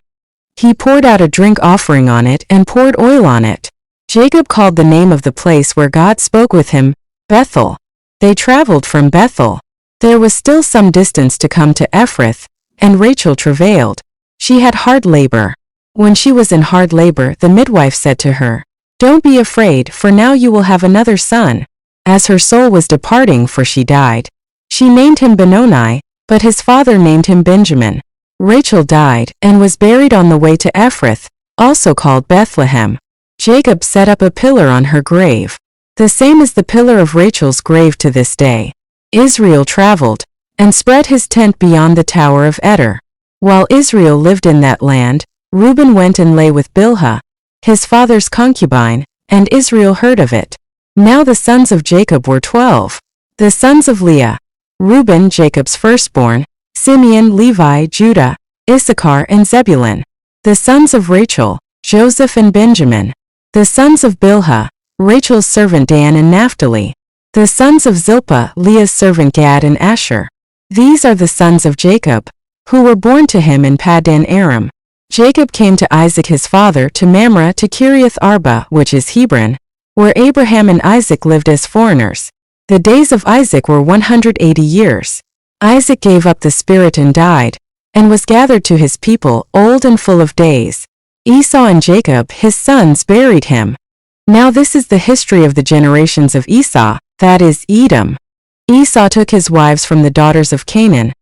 He poured out a drink offering on it and poured oil on it. Jacob called the name of the place where God spoke with him, Bethel. They traveled from Bethel. There was still some distance to come to Ephrath, and Rachel travailed. She had hard labor. When she was in hard labor, the midwife said to her, "Don't be afraid, for now you will have another son." As her soul was departing, for she died, she named him Benoni, but his father named him Benjamin. Rachel died, and was buried on the way to Ephrath, also called Bethlehem. Jacob set up a pillar on her grave. The same is the pillar of Rachel's grave to this day. Israel traveled, and spread his tent beyond the tower of Eder. While Israel lived in that land, Reuben went and lay with Bilhah, his father's concubine, and Israel heard of it. Now the sons of Jacob were 12. The sons of Leah: Reuben, Jacob's firstborn, Simeon, Levi, Judah, Issachar, and Zebulun. The sons of Rachel: Joseph and Benjamin. The sons of Bilhah: Rachel's servant Dan and Naphtali. The sons of Zilpah: Leah's servant Gad and Asher. These are the sons of Jacob, who were born to him in Paddan Aram. Jacob came to Isaac his father to Mamre to Kiriath Arba, which is Hebron, where Abraham and Isaac lived as foreigners. The days of Isaac were 180 years. Isaac gave up the spirit and died, and was gathered to his people, old and full of days. Esau and Jacob, his sons, buried him. Now this is the history of the generations of Esau, that is, Edom. Esau took his wives from the daughters of Canaan: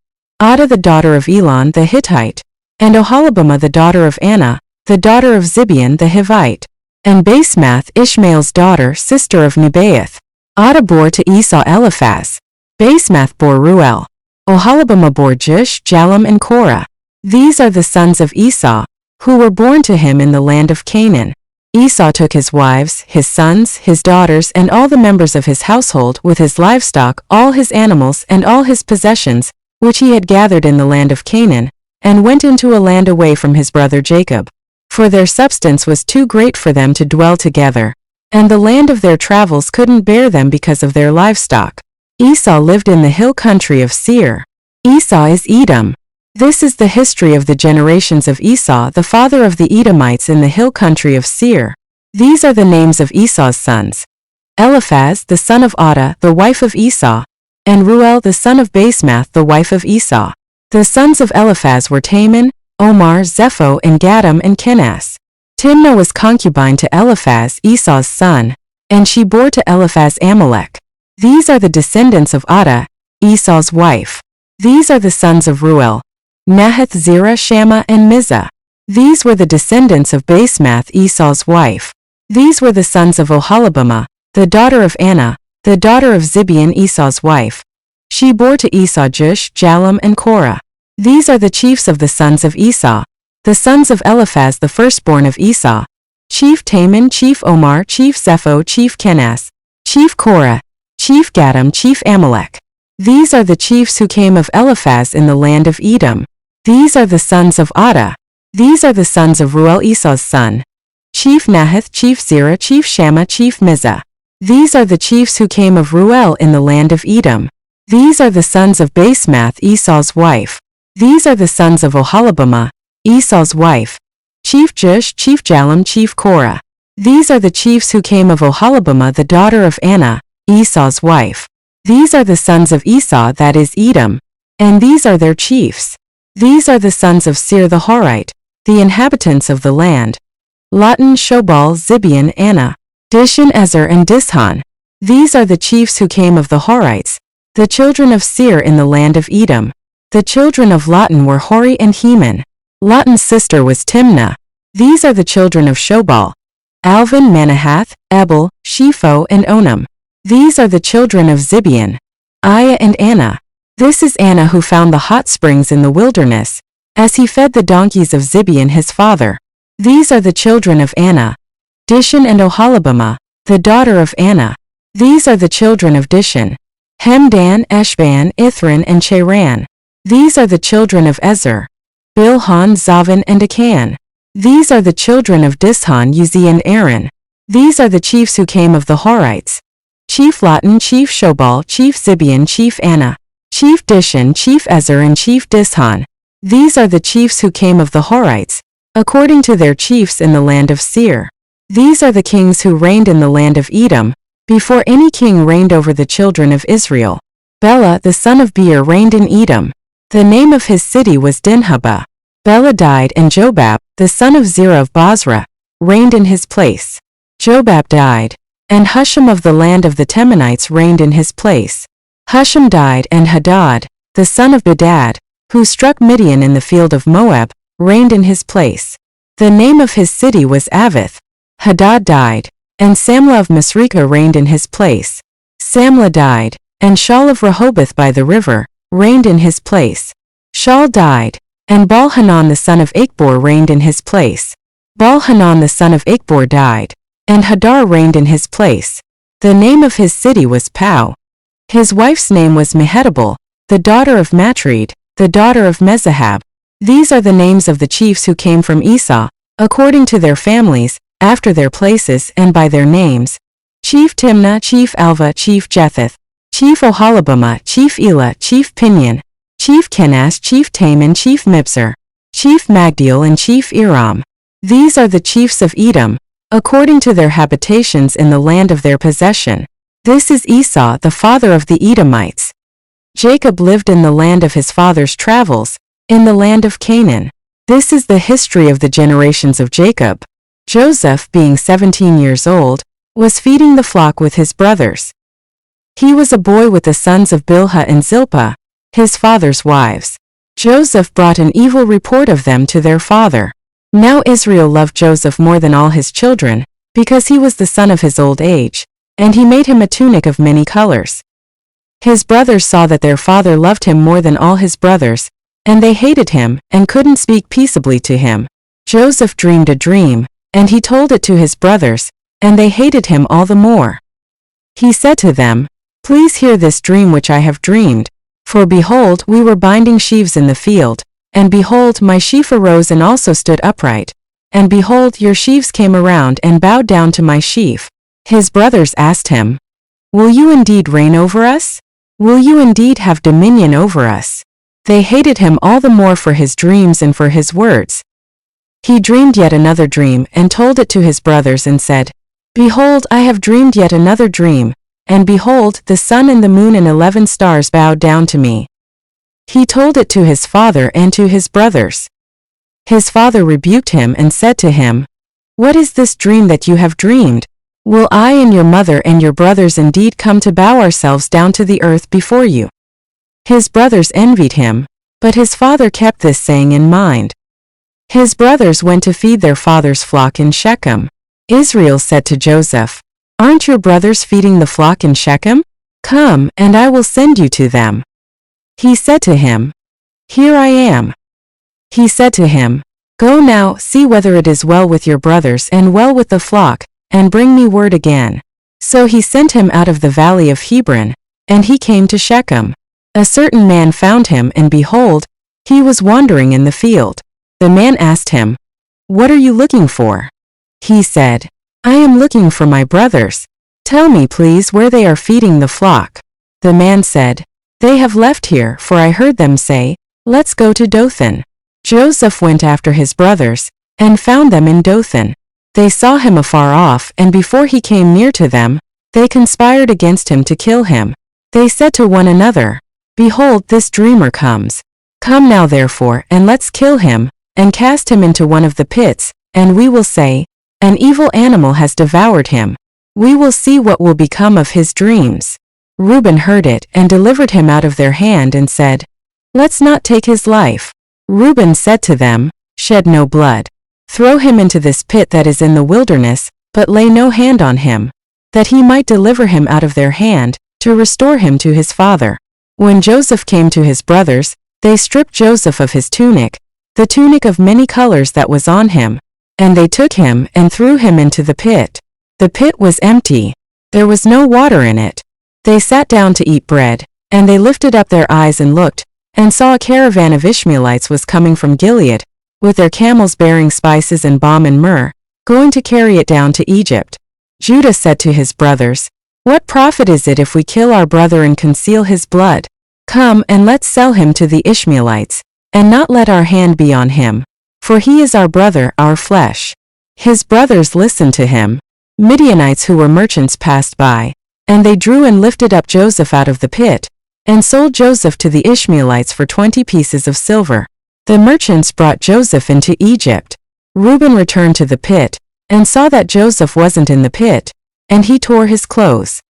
Adah the daughter of Elon the Hittite, and Oholibamah the daughter of Anna, the daughter of Zibeon the Hivite, and Basemath Ishmael's daughter, sister of Nebaioth. Adah bore to Esau Eliphaz. Basemath bore Ruel. Oholibamah bore Jush, Jalem, and Korah. These are the sons of Esau, who were born to him in the land of Canaan. Esau took his wives, his sons, his daughters, and all the members of his household, with his livestock, all his animals, and all his possessions, which he had gathered in the land of Canaan, and went into a land away from his brother Jacob. For their substance was too great for them to dwell together, and the land of their travels couldn't bear them because of their livestock. Esau lived in the hill country of Seir. Esau is Edom. This is the history of the generations of Esau, the father of the Edomites in the hill country of Seir. These are the names of Esau's sons: Eliphaz, the son of Adah, the wife of Esau, and Ruel the son of Basemath the wife of Esau. The sons of Eliphaz were Taman, Omar, Zepho, and Gatam and Kenaz. Timnah was concubine to Eliphaz, Esau's son, and she bore to Eliphaz Amalek. These are the descendants of Adah, Esau's wife. These are the sons of Ruel, Nahath, Zerah, Shammah, and Mizah. These were the descendants of Basemath, Esau's wife. These were the sons of Oholibamah, the daughter of Anah, the daughter of Zibeon, Esau's wife. She bore to Esau Jush, Jalam, and Korah. These are the chiefs of the sons of Esau. The sons of Eliphaz the firstborn of Esau: Chief Taman, Chief Omar, Chief Zepho, Chief Kenaz, Chief Korah, Chief Gatam, Chief Amalek. These are the chiefs who came of Eliphaz in the land of Edom. These are the sons of Adah. These are the sons of Ruel, Esau's son: Chief Nahath, Chief Zerah, Chief Shammah, Chief Mizah. These are the chiefs who came of Ruel in the land of Edom. These are the sons of Basemath, Esau's wife. These are the sons of Oholibamah, Esau's wife: Chief Jush, Chief Jalam, Chief Korah. These are the chiefs who came of Oholibamah the daughter of Anah, Esau's wife. These are the sons of Esau, that is Edom, and these are their chiefs. These are the sons of Seir the Horite, the inhabitants of the land: Lotan, Shobal, Zibeon, Anah, Dishon, Ezer, and Dishan. These are the chiefs who came of the Horites, the children of Seir in the land of Edom. The children of Lotan were Hori and Heman. Lotan's sister was Timnah. These are the children of Shobal: Alvan, Manahath, Ebal, Shepho, and Onam. These are the children of Zibeon: Aiah and Anah. This is Anah who found the hot springs in the wilderness, as he fed the donkeys of Zibeon his father. These are the children of Anah: Dishon and Oholibamah, the daughter of Anah. These are the children of Dishon: Hemdan, Eshban, Ithran, and Cheran. These are the children of Ezer: Bilhan, Zavan, and Akan. These are the children of Dishan, Uzi, and Aaron. These are the chiefs who came of the Horites: Chief Lotan, Chief Shobal, Chief Zibeon, Chief Anah, Chief Dishon, Chief Ezer, and Chief Dishan. These are the chiefs who came of the Horites, according to their chiefs in the land of Seir. These are the kings who reigned in the land of Edom, before any king reigned over the children of Israel. Bela the son of Beer reigned in Edom. The name of his city was Dinhabah. Bela died, and Jobab, the son of Zerah of Bozrah, reigned in his place. Jobab died, and Husham of the land of the Temanites reigned in his place. Husham died, and Hadad, the son of Bedad, who struck Midian in the field of Moab, reigned in his place. The name of his city was Avith. Hadad died, and Samlah of Masrekah reigned in his place. Samlah died, and Shaul of Rehoboth by the river reigned in his place. Shaul died, and Baal-Hanan the son of Achbor reigned in his place. Baal-Hanan the son of Achbor died, and Hadar reigned in his place. The name of his city was Pau. His wife's name was Mehetabel, the daughter of Matred, the daughter of Mezahab. These are the names of the chiefs who came from Esau, according to their families, after their places and by their names: Chief Timnah, Chief Alva, Chief Jethath, Chief Oholibamah, Chief Elah, Chief Pinion, Chief Kenaz, Chief Taman, Chief Mibzar, Chief Magdiel, and Chief Iram. These are the chiefs of Edom, according to their habitations in the land of their possession. This is Esau, the father of the Edomites. Jacob lived in the land of his father's travels, in the land of Canaan. This is the history of the generations of Jacob. Joseph, being 17 years old, was feeding the flock with his brothers. He was a boy with the sons of Bilhah and Zilpah, his father's wives. Joseph brought an evil report of them to their father. Now Israel loved Joseph more than all his children, because he was the son of his old age, and he made him a tunic of many colors. His brothers saw that their father loved him more than all his brothers, and they hated him, and couldn't speak peaceably to him. Joseph dreamed a dream, and he told it to his brothers, and they hated him all the more. He said to them, "Please hear this dream which I have dreamed. For behold, we were binding sheaves in the field, and behold, my sheaf arose and also stood upright. And behold, your sheaves came around and bowed down to my sheaf." His brothers asked him, "Will you indeed reign over us? Will you indeed have dominion over us?" They hated him all the more for his dreams and for his words. He dreamed yet another dream and told it to his brothers and said, "Behold, I have dreamed yet another dream. and behold, the sun and the moon and 11 stars bowed down to me. He told it to his father and to his brothers. His father rebuked him and said to him, What is this dream that you have dreamed? Will I and your mother and your brothers indeed come to bow ourselves down to the earth before you? His brothers envied him, but his father kept this saying in mind. His brothers went to feed their father's flock in Shechem. Israel said to Joseph, Aren't your brothers feeding the flock in Shechem? Come, and I will send you to them. He said to him, Here I am. He said to him, Go now, see whether it is well with your brothers and well with the flock, and bring me word again. So he sent him out of the valley of Hebron, and he came to Shechem. A certain man found him, and behold, he was wandering in the field. The man asked him, What are you looking for? He said, I am looking for my brothers. Tell me please where they are feeding the flock. The man said, They have left here, for I heard them say, Let's go to Dothan. Joseph went after his brothers, and found them in Dothan. They saw him afar off, and before he came near to them, they conspired against him to kill him. They said to one another, Behold, this dreamer comes. Come now therefore, and let's kill him, and cast him into one of the pits, and we will say, An evil animal has devoured him. We will see what will become of his dreams. Reuben heard it, and delivered him out of their hand, and said, Let's not take his life. Reuben said to them, Shed no blood. Throw him into this pit that is in the wilderness, but lay no hand on him, that he might deliver him out of their hand, to restore him to his father. When Joseph came to his brothers, they stripped Joseph of his tunic, the tunic of many colors that was on him, and they took him and threw him into the pit. The pit was empty. There was no water in it. They sat down to eat bread, and they lifted up their eyes and looked, and saw a caravan of Ishmaelites was coming from Gilead, with their camels bearing spices and balm and myrrh, going to carry it down to Egypt. Judah said to his brothers, What profit is it if we kill our brother and conceal his blood? Come and let's sell him to the Ishmaelites, and not let our hand be on him, for he is our brother, our flesh. His brothers listened to him. Midianites who were merchants passed by, and they drew and lifted up Joseph out of the pit, and sold Joseph to the Ishmaelites for 20 pieces of silver. The merchants brought Joseph into Egypt. Reuben returned to the pit, and saw that Joseph wasn't in the pit, and he tore his clothes.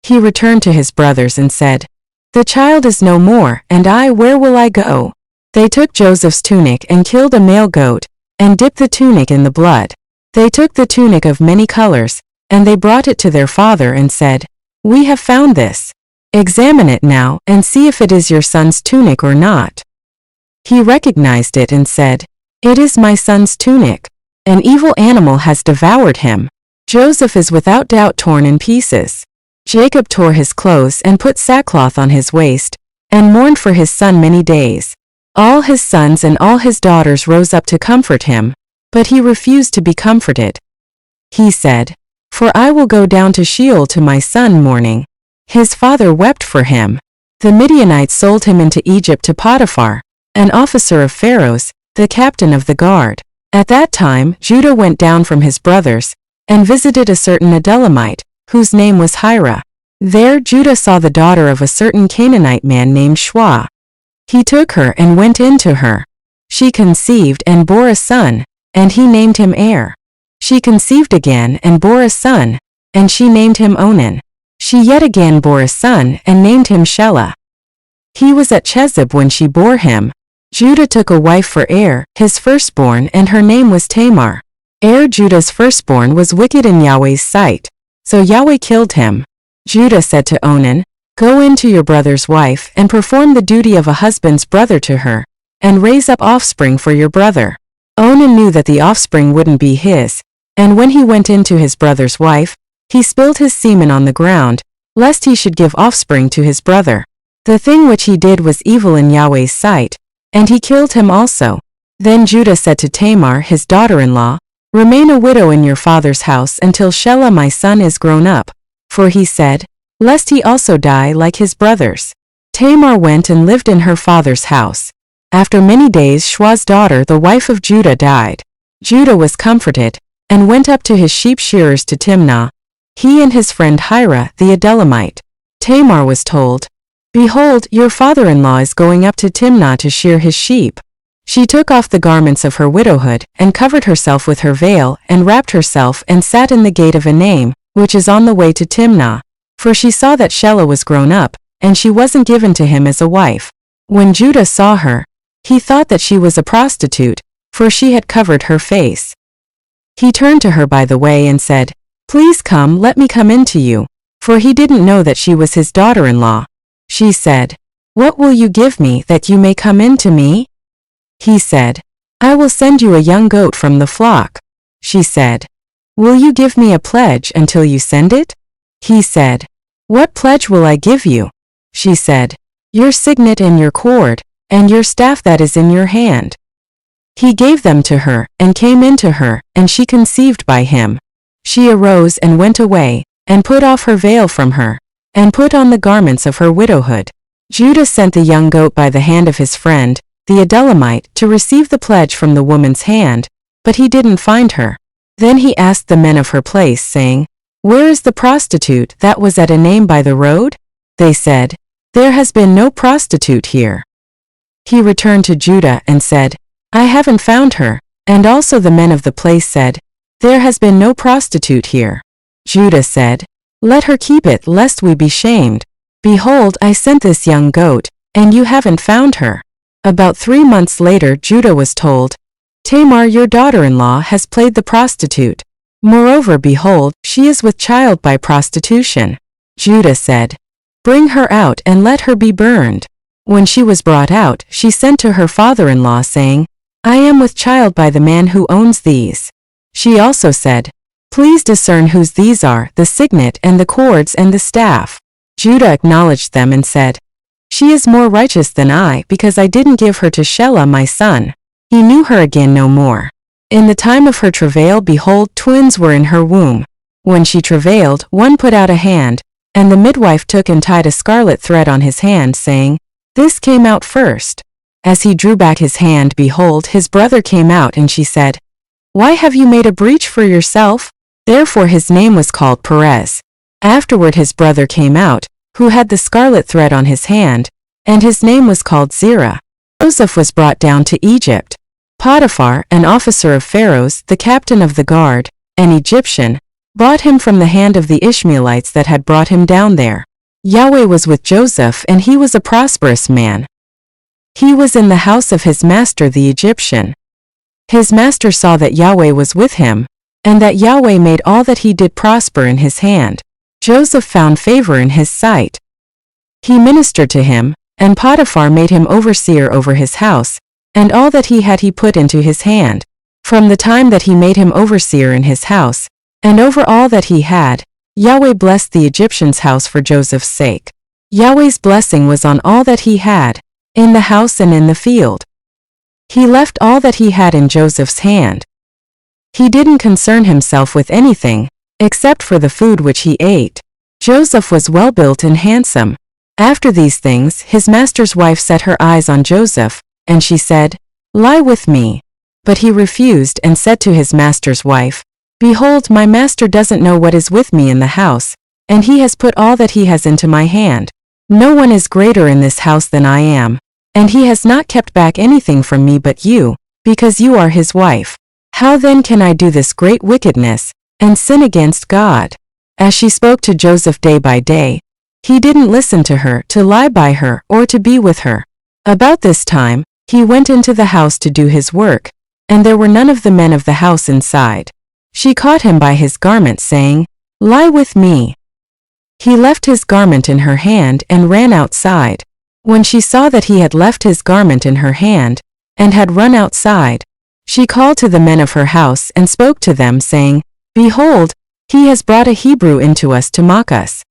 He returned to his brothers and said, The child is no more, and where will I go? They took Joseph's tunic and killed a male goat, and dipped the tunic in the blood. They took the tunic of many colors, and they brought it to their father and said, We have found this. Examine it now, and see if it is your son's tunic or not. He recognized it and said, It is my son's tunic. An evil animal has devoured him. Joseph is without doubt torn in pieces. Jacob tore his clothes and put sackcloth on his waist, and mourned for his son many days. All his sons and all his daughters rose up to comfort him, but he refused to be comforted. He said, For I will go down to Sheol to my son mourning. His father wept for him. The Midianites sold him into Egypt to Potiphar, an officer of Pharaoh's, the captain of the guard. At that time Judah went down from his brothers, and visited a certain Adullamite, whose name was Hira. There Judah saw the daughter of a certain Canaanite man named Shua. He took her and went in to her. She conceived and bore a son, and he named him Er. She conceived again and bore a son, and she named him Onan. She yet again bore a son and named him Shelah. He was at Chezib when she bore him. Judah took a wife for Er, his firstborn, and her name was Tamar. Judah's firstborn, was wicked in Yahweh's sight, so Yahweh killed him. Judah said to Onan, Go in to your brother's wife and perform the duty of a husband's brother to her, and raise up offspring for your brother. Onan knew that the offspring wouldn't be his, and when he went in to his brother's wife, he spilled his semen on the ground, lest he should give offspring to his brother. The thing which he did was evil in Yahweh's sight, and he killed him also. Then Judah said to Tamar his daughter-in-law, Remain a widow in your father's house until Shelah my son is grown up, for he said, Lest he also die like his brothers. Tamar went and lived in her father's house. After many days Shua's daughter the wife of Judah died. Judah was comforted, and went up to his sheep shearers to Timnah. he and his friend Hira the Adullamite. Tamar was told, "Behold, your father-in-law is going up to Timnah to shear his sheep." She took off the garments of her widowhood, and covered herself with her veil, and wrapped herself, and sat in the gate of Enaim, which is on the way to Timnah. For she saw that Shelah was grown up, and she wasn't given to him as a wife. When Judah saw her, he thought that she was a prostitute, for she had covered her face. He turned to her by the way and said, "Please come, let me come in to you," for he didn't know that she was his daughter-in-law. She said, "What will you give me that you may come in to me?" He said, "I will send you a young goat from the flock." She said, "Will you give me a pledge until you send it?" He said, "What pledge will I give you?" She said, "Your signet and your cord, and your staff that is in your hand." He gave them to her, and came in to her, and she conceived by him. She arose and went away, and put off her veil from her, and put on the garments of her widowhood. Judah sent the young goat by the hand of his friend, the Adullamite, to receive the pledge from the woman's hand, but he didn't find her. Then he asked the men of her place, saying, "Where is the prostitute that was at Enaim by the road?" They said, "There has been no prostitute here." He returned to Judah and said, "I haven't found her." And also the men of the place said, "There has been no prostitute here." Judah said, "Let her keep it, lest we be shamed. Behold, I sent this young goat, and you haven't found her." About 3 months later Judah was told, "Tamar your daughter-in-law has played the prostitute. Moreover, behold, she is with child by prostitution." Judah said, "Bring her out and let her be burned." When she was brought out, she sent to her father-in-law, saying, "I am with child by the man who owns these." She also said, "Please discern whose these are, the signet and the cords and the staff." Judah acknowledged them and said, "She is more righteous than I, because I didn't give her to Shelah my son." He knew her again no more. In the time of her travail, behold, twins were in her womb. When she travailed, one put out a hand, and the midwife took and tied a scarlet thread on his hand, saying, "This came out first." As he drew back his hand, behold, his brother came out, and she said, "Why have you made a breach for yourself?" Therefore his name was called Perez. Afterward his brother came out, who had the scarlet thread on his hand, and his name was called Zerah. Joseph was brought down to Egypt. Potiphar, an officer of Pharaoh's, the captain of the guard, an Egyptian, bought him from the hand of the Ishmaelites that had brought him down there. Yahweh was with Joseph, and he was a prosperous man. He was in the house of his master the Egyptian. His master saw that Yahweh was with him, and that Yahweh made all that he did prosper in his hand. Joseph found favor in his sight. He ministered to him, and Potiphar made him overseer over his house, and all that he had he put into his hand. From the time that he made him overseer in his house, and over all that he had, Yahweh blessed the Egyptian's house for Joseph's sake. Yahweh's blessing was on all that he had, in the house and in the field. He left all that he had in Joseph's hand. He didn't concern himself with anything, except for the food which he ate. Joseph was well built and handsome. After these things, his master's wife set her eyes on Joseph, and she said, "Lie with me." But he refused and said to his master's wife, "Behold, my master doesn't know what is with me in the house, and he has put all that he has into my hand. No one is greater in this house than I am, and he has not kept back anything from me but you, because you are his wife. How then can I do this great wickedness, and sin against God?" As she spoke to Joseph day by day, he didn't listen to her, to lie by her, or to be with her. About this time, he went into the house to do his work, and there were none of the men of the house inside. She caught him by his garment, saying, "Lie with me." He left his garment in her hand and ran outside. When she saw that he had left his garment in her hand, and had run outside, she called to the men of her house and spoke to them, saying, "Behold, he has brought a Hebrew into us to mock us.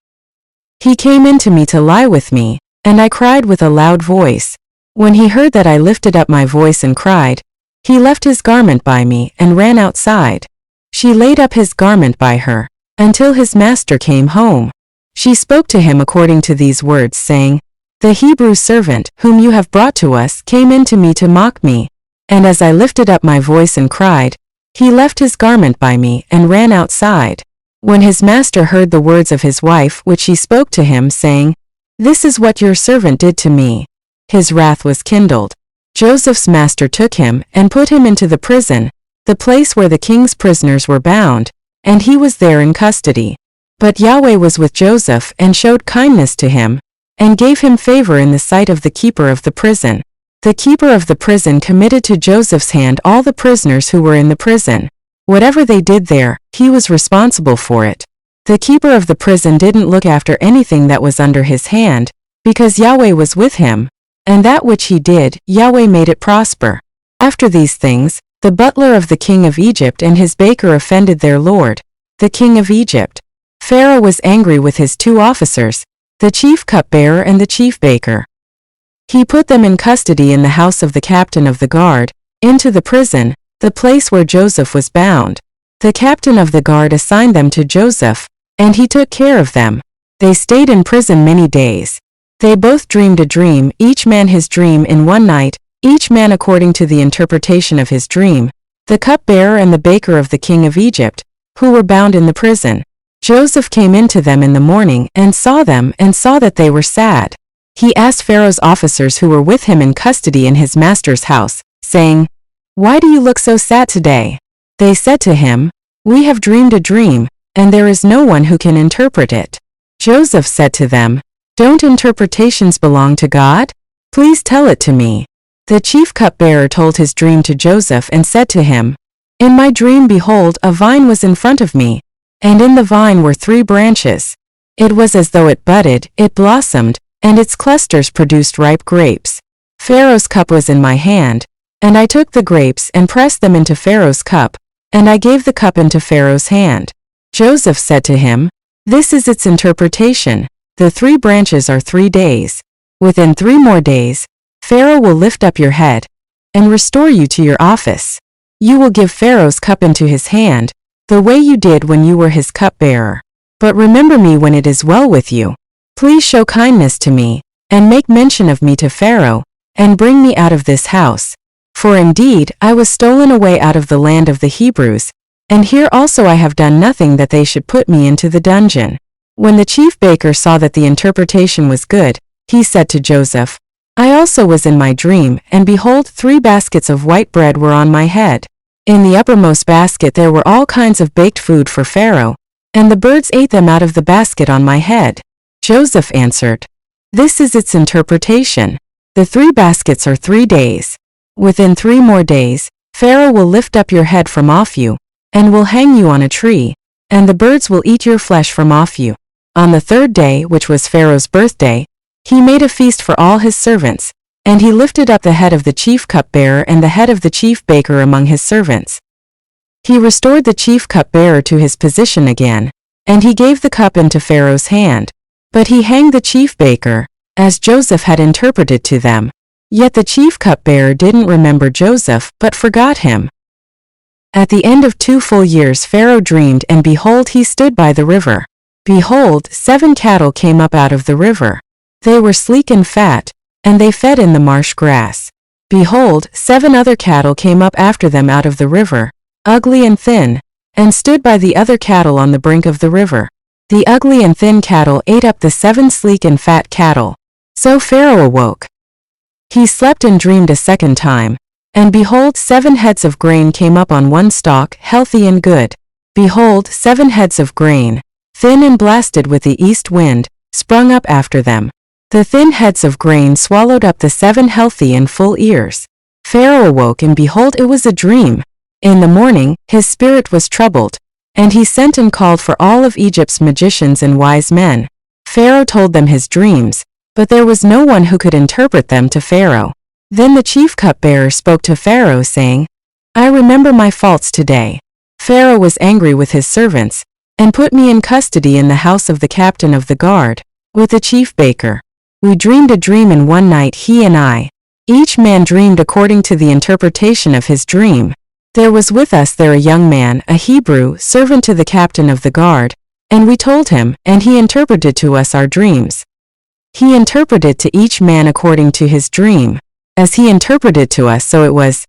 He came in to me to lie with me, and I cried with a loud voice. When he heard that I lifted up my voice and cried, he left his garment by me and ran outside." She laid up his garment by her, until his master came home. She spoke to him according to these words, saying, "The Hebrew servant, whom you have brought to us, came in to me to mock me. And as I lifted up my voice and cried, he left his garment by me and ran outside." When his master heard the words of his wife which she spoke to him, saying, "This is what your servant did to me," his wrath was kindled. Joseph's master took him and put him into the prison, the place where the king's prisoners were bound, and he was there in custody. But Yahweh was with Joseph and showed kindness to him, and gave him favor in the sight of the keeper of the prison. The keeper of the prison committed to Joseph's hand all the prisoners who were in the prison. Whatever they did there, he was responsible for it. The keeper of the prison didn't look after anything that was under his hand, because Yahweh was with him, and that which he did, Yahweh made it prosper. After these things, the butler of the king of Egypt and his baker offended their lord, the king of Egypt. Pharaoh was angry with his 2 officers, the chief cupbearer and the chief baker. He put them in custody in the house of the captain of the guard, into the prison, the place where Joseph was bound. The captain of the guard assigned them to Joseph, and he took care of them. They stayed in prison many days. They both dreamed a dream, each man his dream in one night, each man according to the interpretation of his dream, the cupbearer and the baker of the king of Egypt, who were bound in the prison. Joseph came in to them in the morning and saw them and saw that they were sad. He asked Pharaoh's officers who were with him in custody in his master's house, saying, "Why do you look so sad today?" They said to him, "We have dreamed a dream, and there is no one who can interpret it." Joseph said to them, "Don't interpretations belong to God? Please tell it to me." The chief cupbearer told his dream to Joseph and said to him, "In my dream, behold, a vine was in front of me, and in the vine were 3 branches. It was as though it budded, it blossomed, and its clusters produced ripe grapes. Pharaoh's cup was in my hand, and I took the grapes and pressed them into Pharaoh's cup, and I gave the cup into Pharaoh's hand." Joseph said to him, "This is its interpretation. The 3 branches are 3 days. Within 3 more days, Pharaoh will lift up your head and restore you to your office. You will give Pharaoh's cup into his hand, the way you did when you were his cupbearer. But remember me when it is well with you. Please show kindness to me, and make mention of me to Pharaoh, and bring me out of this house. For indeed, I was stolen away out of the land of the Hebrews, and here also I have done nothing that they should put me into the dungeon." When the chief baker saw that the interpretation was good, he said to Joseph, "I also was in my dream, and behold, 3 baskets of white bread were on my head. In the uppermost basket there were all kinds of baked food for Pharaoh, and the birds ate them out of the basket on my head." Joseph answered, "This is its interpretation. The 3 baskets are 3 days. Within 3 more days, Pharaoh will lift up your head from off you, and will hang you on a tree, and the birds will eat your flesh from off you." On the 3rd day, which was Pharaoh's birthday, he made a feast for all his servants, and he lifted up the head of the chief cupbearer and the head of the chief baker among his servants. He restored the chief cupbearer to his position again, and he gave the cup into Pharaoh's hand. But he hanged the chief baker, as Joseph had interpreted to them. Yet the chief cupbearer didn't remember Joseph, but forgot him. At the end of 2 full years Pharaoh dreamed, and behold, he stood by the river. Behold, 7 cattle came up out of the river. They were sleek and fat, and they fed in the marsh grass. Behold, 7 other cattle came up after them out of the river, ugly and thin, and stood by the other cattle on the brink of the river. The ugly and thin cattle ate up the 7 sleek and fat cattle. So Pharaoh awoke. He slept and dreamed a second time, and behold, 7 heads of grain came up on one stalk, healthy and good. Behold, 7 heads of grain, thin and blasted with the east wind, sprung up after them. The thin heads of grain swallowed up the 7 healthy and full ears. Pharaoh awoke, and behold, it was a dream. In the morning, his spirit was troubled, and he sent and called for all of Egypt's magicians and wise men. Pharaoh told them his dreams, but there was no one who could interpret them to Pharaoh. Then the chief cupbearer spoke to Pharaoh, saying, "I remember my faults today." Pharaoh was angry with his servants, and put me in custody in the house of the captain of the guard, with the chief baker. We dreamed a dream in one night, he and I. Each man dreamed according to the interpretation of his dream. There was with us there a young man, a Hebrew, servant to the captain of the guard, and we told him, and he interpreted to us our dreams. He interpreted to each man according to his dream. As he interpreted to us, so it was.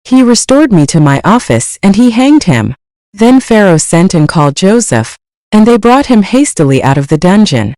He restored me to my office, and he hanged him. Then Pharaoh sent and called Joseph, and they brought him hastily out of the dungeon.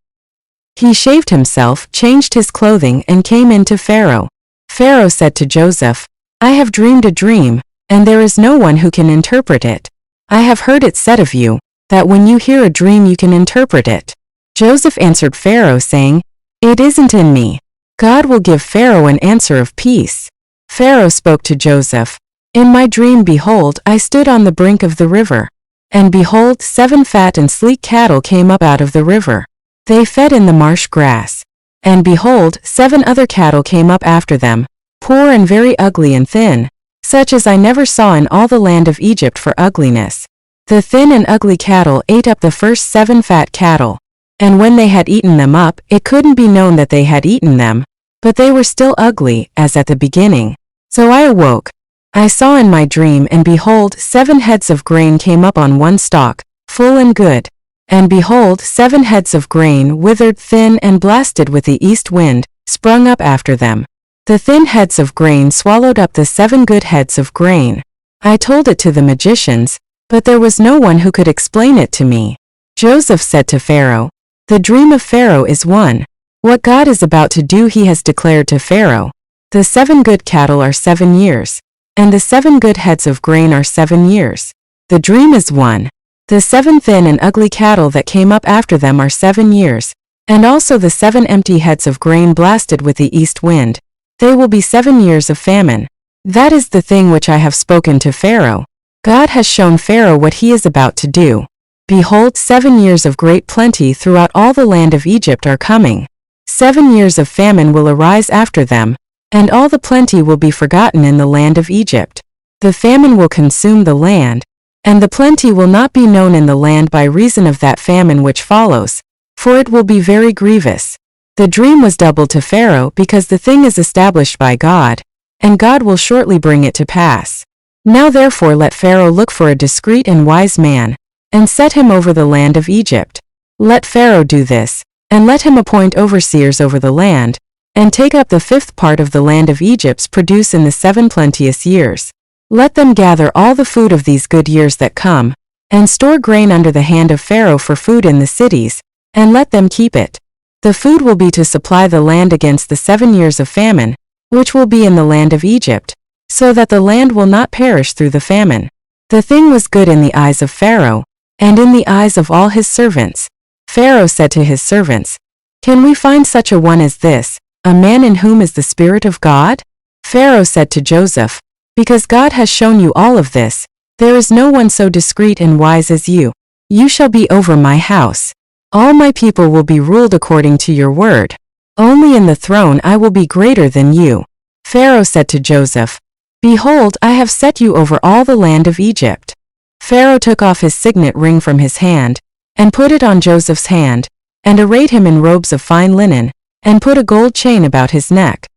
He shaved himself, changed his clothing, and came in to Pharaoh. Pharaoh said to Joseph, I have dreamed a dream, and there is no one who can interpret it. I have heard it said of you, that when you hear a dream you can interpret it. Joseph answered Pharaoh, saying, It isn't in me. God will give Pharaoh an answer of peace. Pharaoh spoke to Joseph, In my dream, behold, I stood on the brink of the river. And behold, 7 fat and sleek cattle came up out of the river. They fed in the marsh grass. And behold, 7 other cattle came up after them, poor and very ugly and thin, such as I never saw in all the land of Egypt for ugliness. The thin and ugly cattle ate up the first 7 fat cattle. And when they had eaten them up, it couldn't be known that they had eaten them, but they were still ugly, as at the beginning. So I awoke. I saw in my dream, and behold, 7 heads of grain came up on one stalk, full and good. And behold, 7 heads of grain, withered, thin, and blasted with the east wind, sprung up after them. The thin heads of grain swallowed up the 7 good heads of grain. I told it to the magicians, but there was no one who could explain it to me. Joseph said to Pharaoh, The dream of Pharaoh is one. What God is about to do he has declared to Pharaoh. The 7 good cattle are 7 years, and the 7 good heads of grain are 7 years. The dream is one. The 7 thin and ugly cattle that came up after them are 7 years, and also the 7 empty heads of grain blasted with the east wind. They will be 7 years of famine. That is the thing which I have spoken to Pharaoh. God has shown Pharaoh what he is about to do. Behold, 7 years of great plenty throughout all the land of Egypt are coming. 7 years of famine will arise after them, and all the plenty will be forgotten in the land of Egypt. The famine will consume the land, and the plenty will not be known in the land by reason of that famine which follows, for it will be very grievous. The dream was doubled to Pharaoh because the thing is established by God, and God will shortly bring it to pass. Now therefore let Pharaoh look for a discreet and wise man, and set him over the land of Egypt. Let Pharaoh do this, and let him appoint overseers over the land, and take up the 5th part of the land of Egypt's produce in the 7 plenteous years. Let them gather all the food of these good years that come, and store grain under the hand of Pharaoh for food in the cities, and let them keep it. The food will be to supply the land against the 7 years of famine, which will be in the land of Egypt, so that the land will not perish through the famine. The thing was good in the eyes of Pharaoh, and in the eyes of all his servants. Pharaoh said to his servants, Can we find such a one as this, a man in whom is the Spirit of God? Pharaoh said to Joseph, Because God has shown you all of this, there is no one so discreet and wise as you. You shall be over my house. All my people will be ruled according to your word. Only in the throne I will be greater than you. Pharaoh said to Joseph, Behold, I have set you over all the land of Egypt. Pharaoh took off his signet ring from his hand, and put it on Joseph's hand, and arrayed him in robes of fine linen, and put a gold chain about his neck.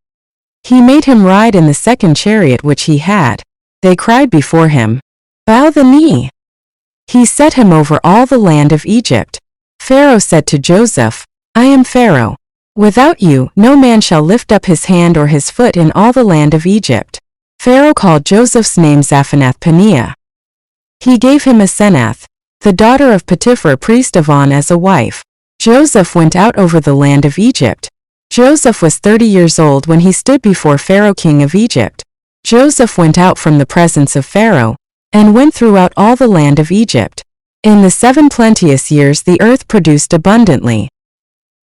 He made him ride in the 2nd chariot which he had. They cried before him, Bow the knee. He set him over all the land of Egypt. Pharaoh said to Joseph, I am Pharaoh. Without you, no man shall lift up his hand or his foot in all the land of Egypt. Pharaoh called Joseph's name Zaphenath-Paneah. He gave him Asenath, the daughter of Potiphar priest of On, as a wife. Joseph went out over the land of Egypt. Joseph was 30 years old when he stood before Pharaoh king of Egypt. Joseph went out from the presence of Pharaoh, and went throughout all the land of Egypt. In the 7 plenteous years the earth produced abundantly.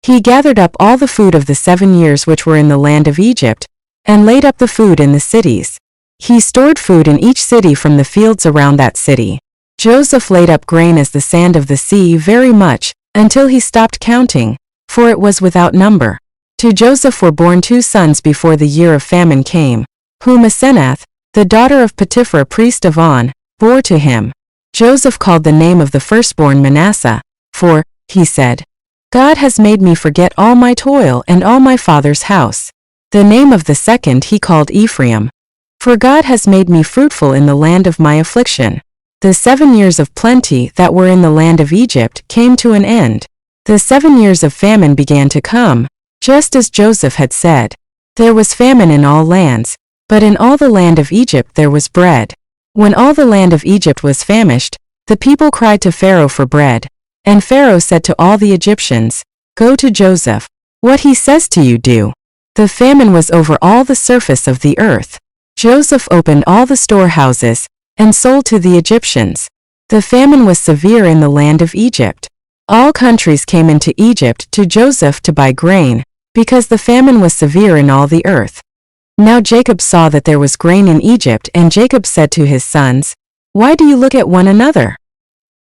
He gathered up all the food of the 7 years which were in the land of Egypt, and laid up the food in the cities. He stored food in each city from the fields around that city. Joseph laid up grain as the sand of the sea very much, until he stopped counting, for it was without number. To Joseph were born 2 sons before the year of famine came, whom Asenath, the daughter of Potiphar priest of On, bore to him. Joseph called the name of the firstborn Manasseh, for, he said, God has made me forget all my toil and all my father's house. The name of the second he called Ephraim, for God has made me fruitful in the land of my affliction. The 7 years of plenty that were in the land of Egypt came to an end. The 7 years of famine began to come, just as Joseph had said. There was famine in all lands, but in all the land of Egypt there was bread. When all the land of Egypt was famished, The people cried to Pharaoh for bread, and Pharaoh said to all the Egyptians, "Go to Joseph. What he says to you do." The famine was over all the surface of the earth. Joseph opened all the storehouses and sold to the Egyptians. The famine was severe in the land of Egypt. All countries came into Egypt to Joseph to buy grain, because the famine was severe in all the earth. Now Jacob saw that there was grain in Egypt, and Jacob said to his sons, "Why do you look at one another?"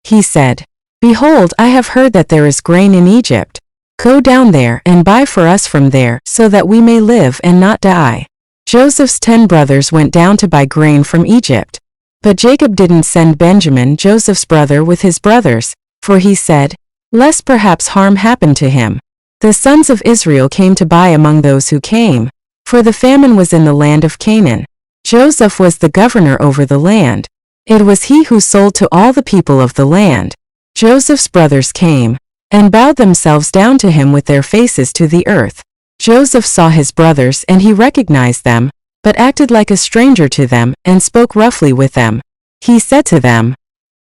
He said, "Behold, I have heard that there is grain in Egypt. Go down there and buy for us from there, so that we may live and not die." Joseph's 10 brothers went down to buy grain from Egypt. But Jacob didn't send Benjamin, Joseph's brother, with his brothers, for he said, "Lest perhaps harm happen to him." The sons of Israel came to buy among those who came, for the famine was in the land of Canaan. Joseph was the governor over the land. It was he who sold to all the people of the land. Joseph's brothers came, and bowed themselves down to him with their faces to the earth. Joseph saw his brothers, and he recognized them, but acted like a stranger to them, and spoke roughly with them. He said to them,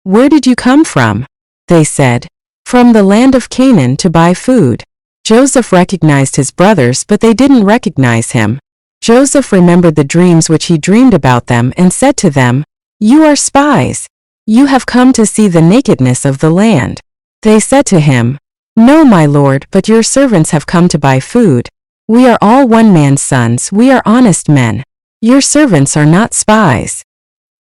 "Where did you come from?" They said, "From the land of Canaan to buy food." Joseph recognized his brothers, but they didn't recognize him. Joseph remembered the dreams which he dreamed about them, and said to them, "You are spies. You have come to see the nakedness of the land." They said to him, "No, my lord, but your servants have come to buy food. We are all one man's sons, we are honest men. Your servants are not spies."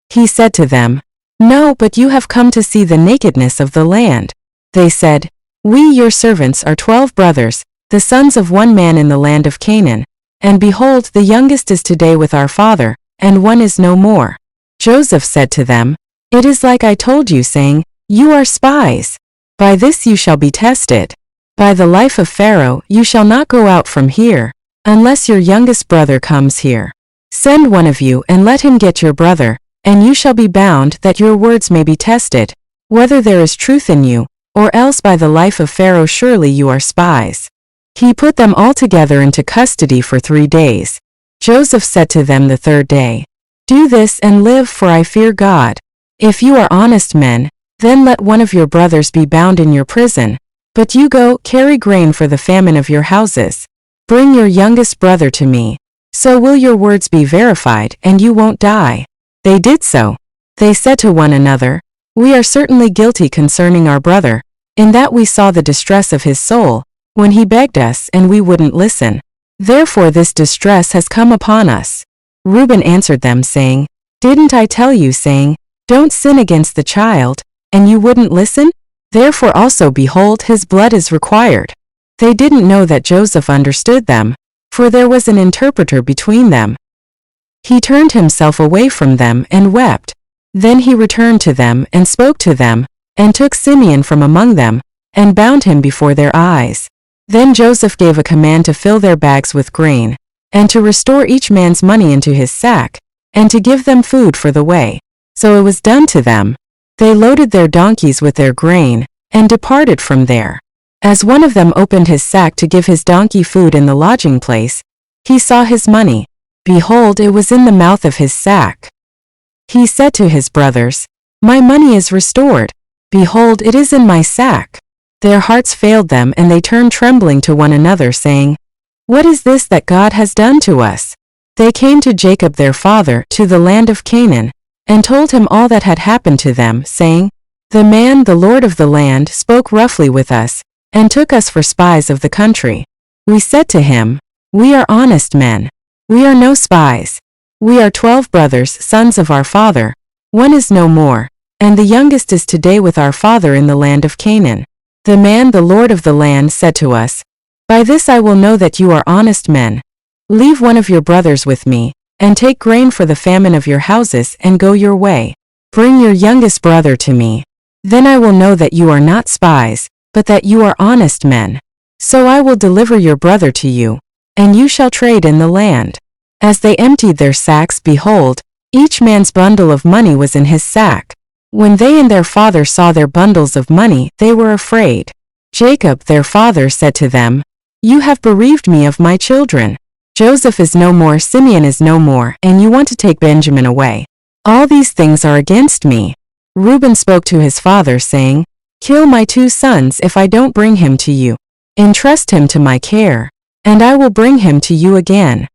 He said to them, "No, but you have come to see the nakedness of the land." They said, "We, your servants, are 12 brothers, the sons of one man in the land of Canaan. And behold, the youngest is today with our father, and one is no more." Joseph said to them, "It is like I told you, saying, 'You are spies.' By this you shall be tested. By the life of Pharaoh, you shall not go out from here, unless your youngest brother comes here. Send one of you and let him get your brother, and you shall be bound, that your words may be tested, whether there is truth in you, or else by the life of Pharaoh surely you are spies." He put them all together into custody for 3 days. Joseph said to them the 3rd day, "Do this and live, for I fear God. If you are honest men, then let one of your brothers be bound in your prison. But you go, carry grain for the famine of your houses. Bring your youngest brother to me. So will your words be verified, and you won't die." They did so. They said to one another, "We are certainly guilty concerning our brother, in that we saw the distress of his soul, when he begged us, and we wouldn't listen. Therefore this distress has come upon us." Reuben answered them, saying, "Didn't I tell you, saying, 'Don't sin against the child,' and you wouldn't listen? Therefore also behold, his blood is required." They didn't know that Joseph understood them, for there was an interpreter between them. He turned himself away from them and wept. Then he returned to them and spoke to them, and took Simeon from among them, and bound him before their eyes. Then Joseph gave a command to fill their bags with grain, and to restore each man's money into his sack, and to give them food for the way. So it was done to them. They loaded their donkeys with their grain, and departed from there. As one of them opened his sack to give his donkey food in the lodging place, he saw his money. Behold, it was in the mouth of his sack. He said to his brothers, "My money is restored. Behold, it is in my sack." Their hearts failed them, and they turned trembling to one another, saying, "What is this that God has done to us?" They came to Jacob their father, to the land of Canaan, and told him all that had happened to them, saying, "The man, the lord of the land, spoke roughly with us, and took us for spies of the country. We said to him, 'We are honest men. We are no spies. We are 12 brothers, sons of our father. One is no more, and the youngest is today with our father in the land of Canaan.' The man, the lord of the land, said to us, 'By this I will know that you are honest men. Leave one of your brothers with me, and take grain for the famine of your houses, and go your way. Bring your youngest brother to me. Then I will know that you are not spies, but that you are honest men. So I will deliver your brother to you, and you shall trade in the land.' As they emptied their sacks, behold, each man's bundle of money was in his sack. When they and their father saw their bundles of money, they were afraid. Jacob, their father, said to them, 'You have bereaved me of my children. Joseph is no more, Simeon is no more, and you want to take Benjamin away. All these things are against me. Reuben spoke to his father, saying, "Kill my 2 sons if I don't bring him to you. Entrust him to my care, and I will bring him to you again."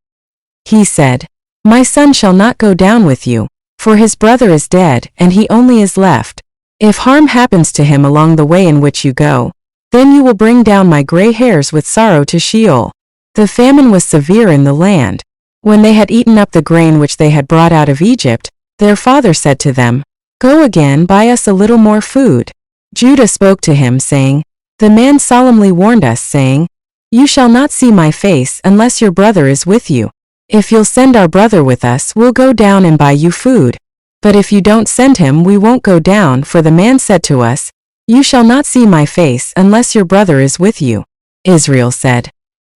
He said, "My son shall not go down with you, for his brother is dead and he only is left. If harm happens to him along the way in which you go, then you will bring down my gray hairs with sorrow to Sheol." The famine was severe in the land. When they had eaten up the grain which they had brought out of Egypt, their father said to them, "Go again, buy us a little more food." Judah spoke to him, saying, "The man solemnly warned us, saying, 'You shall not see my face unless your brother is with you. If you'll send our brother with us, we'll go down and buy you food. But if you don't send him, we won't go down, for the man said to us, You shall not see my face unless your brother is with you.'" Israel said,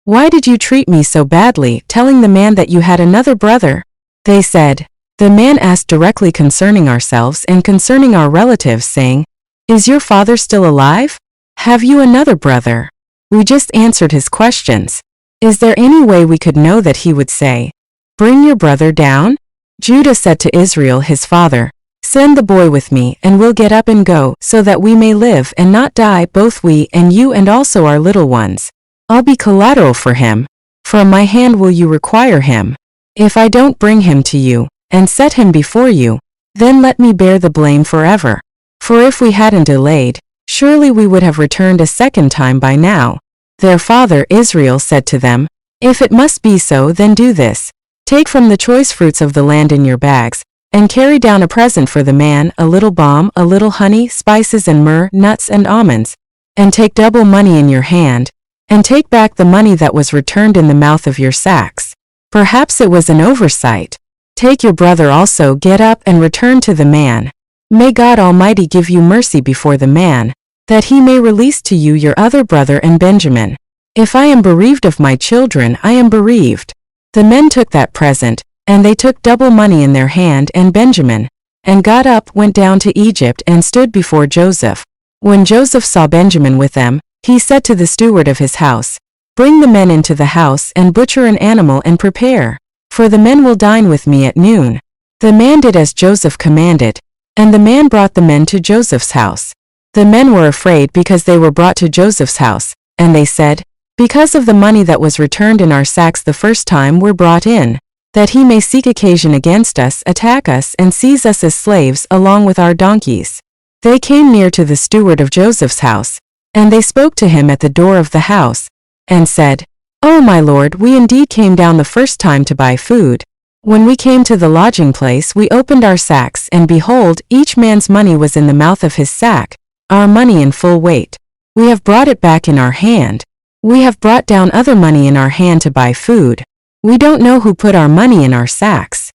"Why did you treat me so badly, telling the man that you had another brother?" They said, "The man asked directly concerning ourselves and concerning our relatives, saying, 'Is your father still alive? Have you another brother?' We just answered his questions. Is there any way we could know that he would say, 'Bring your brother down'?" Judah said to Israel his father, "Send the boy with me, and we'll get up and go, so that we may live and not die, both we and you and also our little ones. I'll be collateral for him. From my hand will you require him? If I don't bring him to you, and set him before you, then let me bear the blame forever. For if we hadn't delayed, surely we would have returned a second time by now." Their father Israel said to them, "If it must be so, then do this. Take from the choice fruits of the land in your bags, and carry down a present for the man, a little balm, a little honey, spices and myrrh, nuts and almonds. And take double money in your hand, and take back the money that was returned in the mouth of your sacks. Perhaps it was an oversight. Take your brother also, get up and return to the man. May God Almighty give you mercy before the man, that he may release to you your other brother and Benjamin. If I am bereaved of my children, I am bereaved." The men took that present, and they took double money in their hand and Benjamin, and got up, went down to Egypt, and stood before Joseph. When Joseph saw Benjamin with them, he said to the steward of his house, "Bring the men into the house, and butcher an animal and prepare, for the men will dine with me at noon." The man did as Joseph commanded, and the man brought the men to Joseph's house. The men were afraid because they were brought to Joseph's house, and they said, "Because of the money that was returned in our sacks the first time we're brought in, that he may seek occasion against us, attack us, and seize us as slaves along with our donkeys." They came near to the steward of Joseph's house, and they spoke to him at the door of the house, and said, "Oh my lord, we indeed came down the first time to buy food. When we came to the lodging place, we opened our sacks, and behold, each man's money was in the mouth of his sack, our money in full weight. We have brought it back in our hand. We have brought down other money in our hand to buy food. We don't know who put our money in our sacks."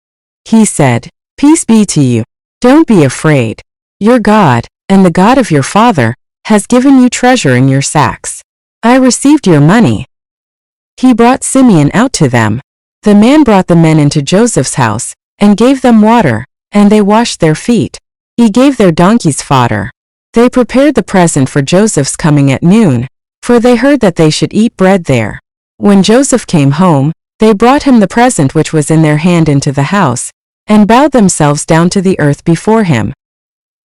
He said, "Peace be to you. Don't be afraid. Your God, and the God of your father, has given you treasure in your sacks. I received your money." He brought Simeon out to them. The man brought the men into Joseph's house, and gave them water, and they washed their feet. He gave their donkeys fodder. They prepared the present for Joseph's coming at noon, for they heard that they should eat bread there. When Joseph came home, they brought him the present which was in their hand into the house, and bowed themselves down to the earth before him.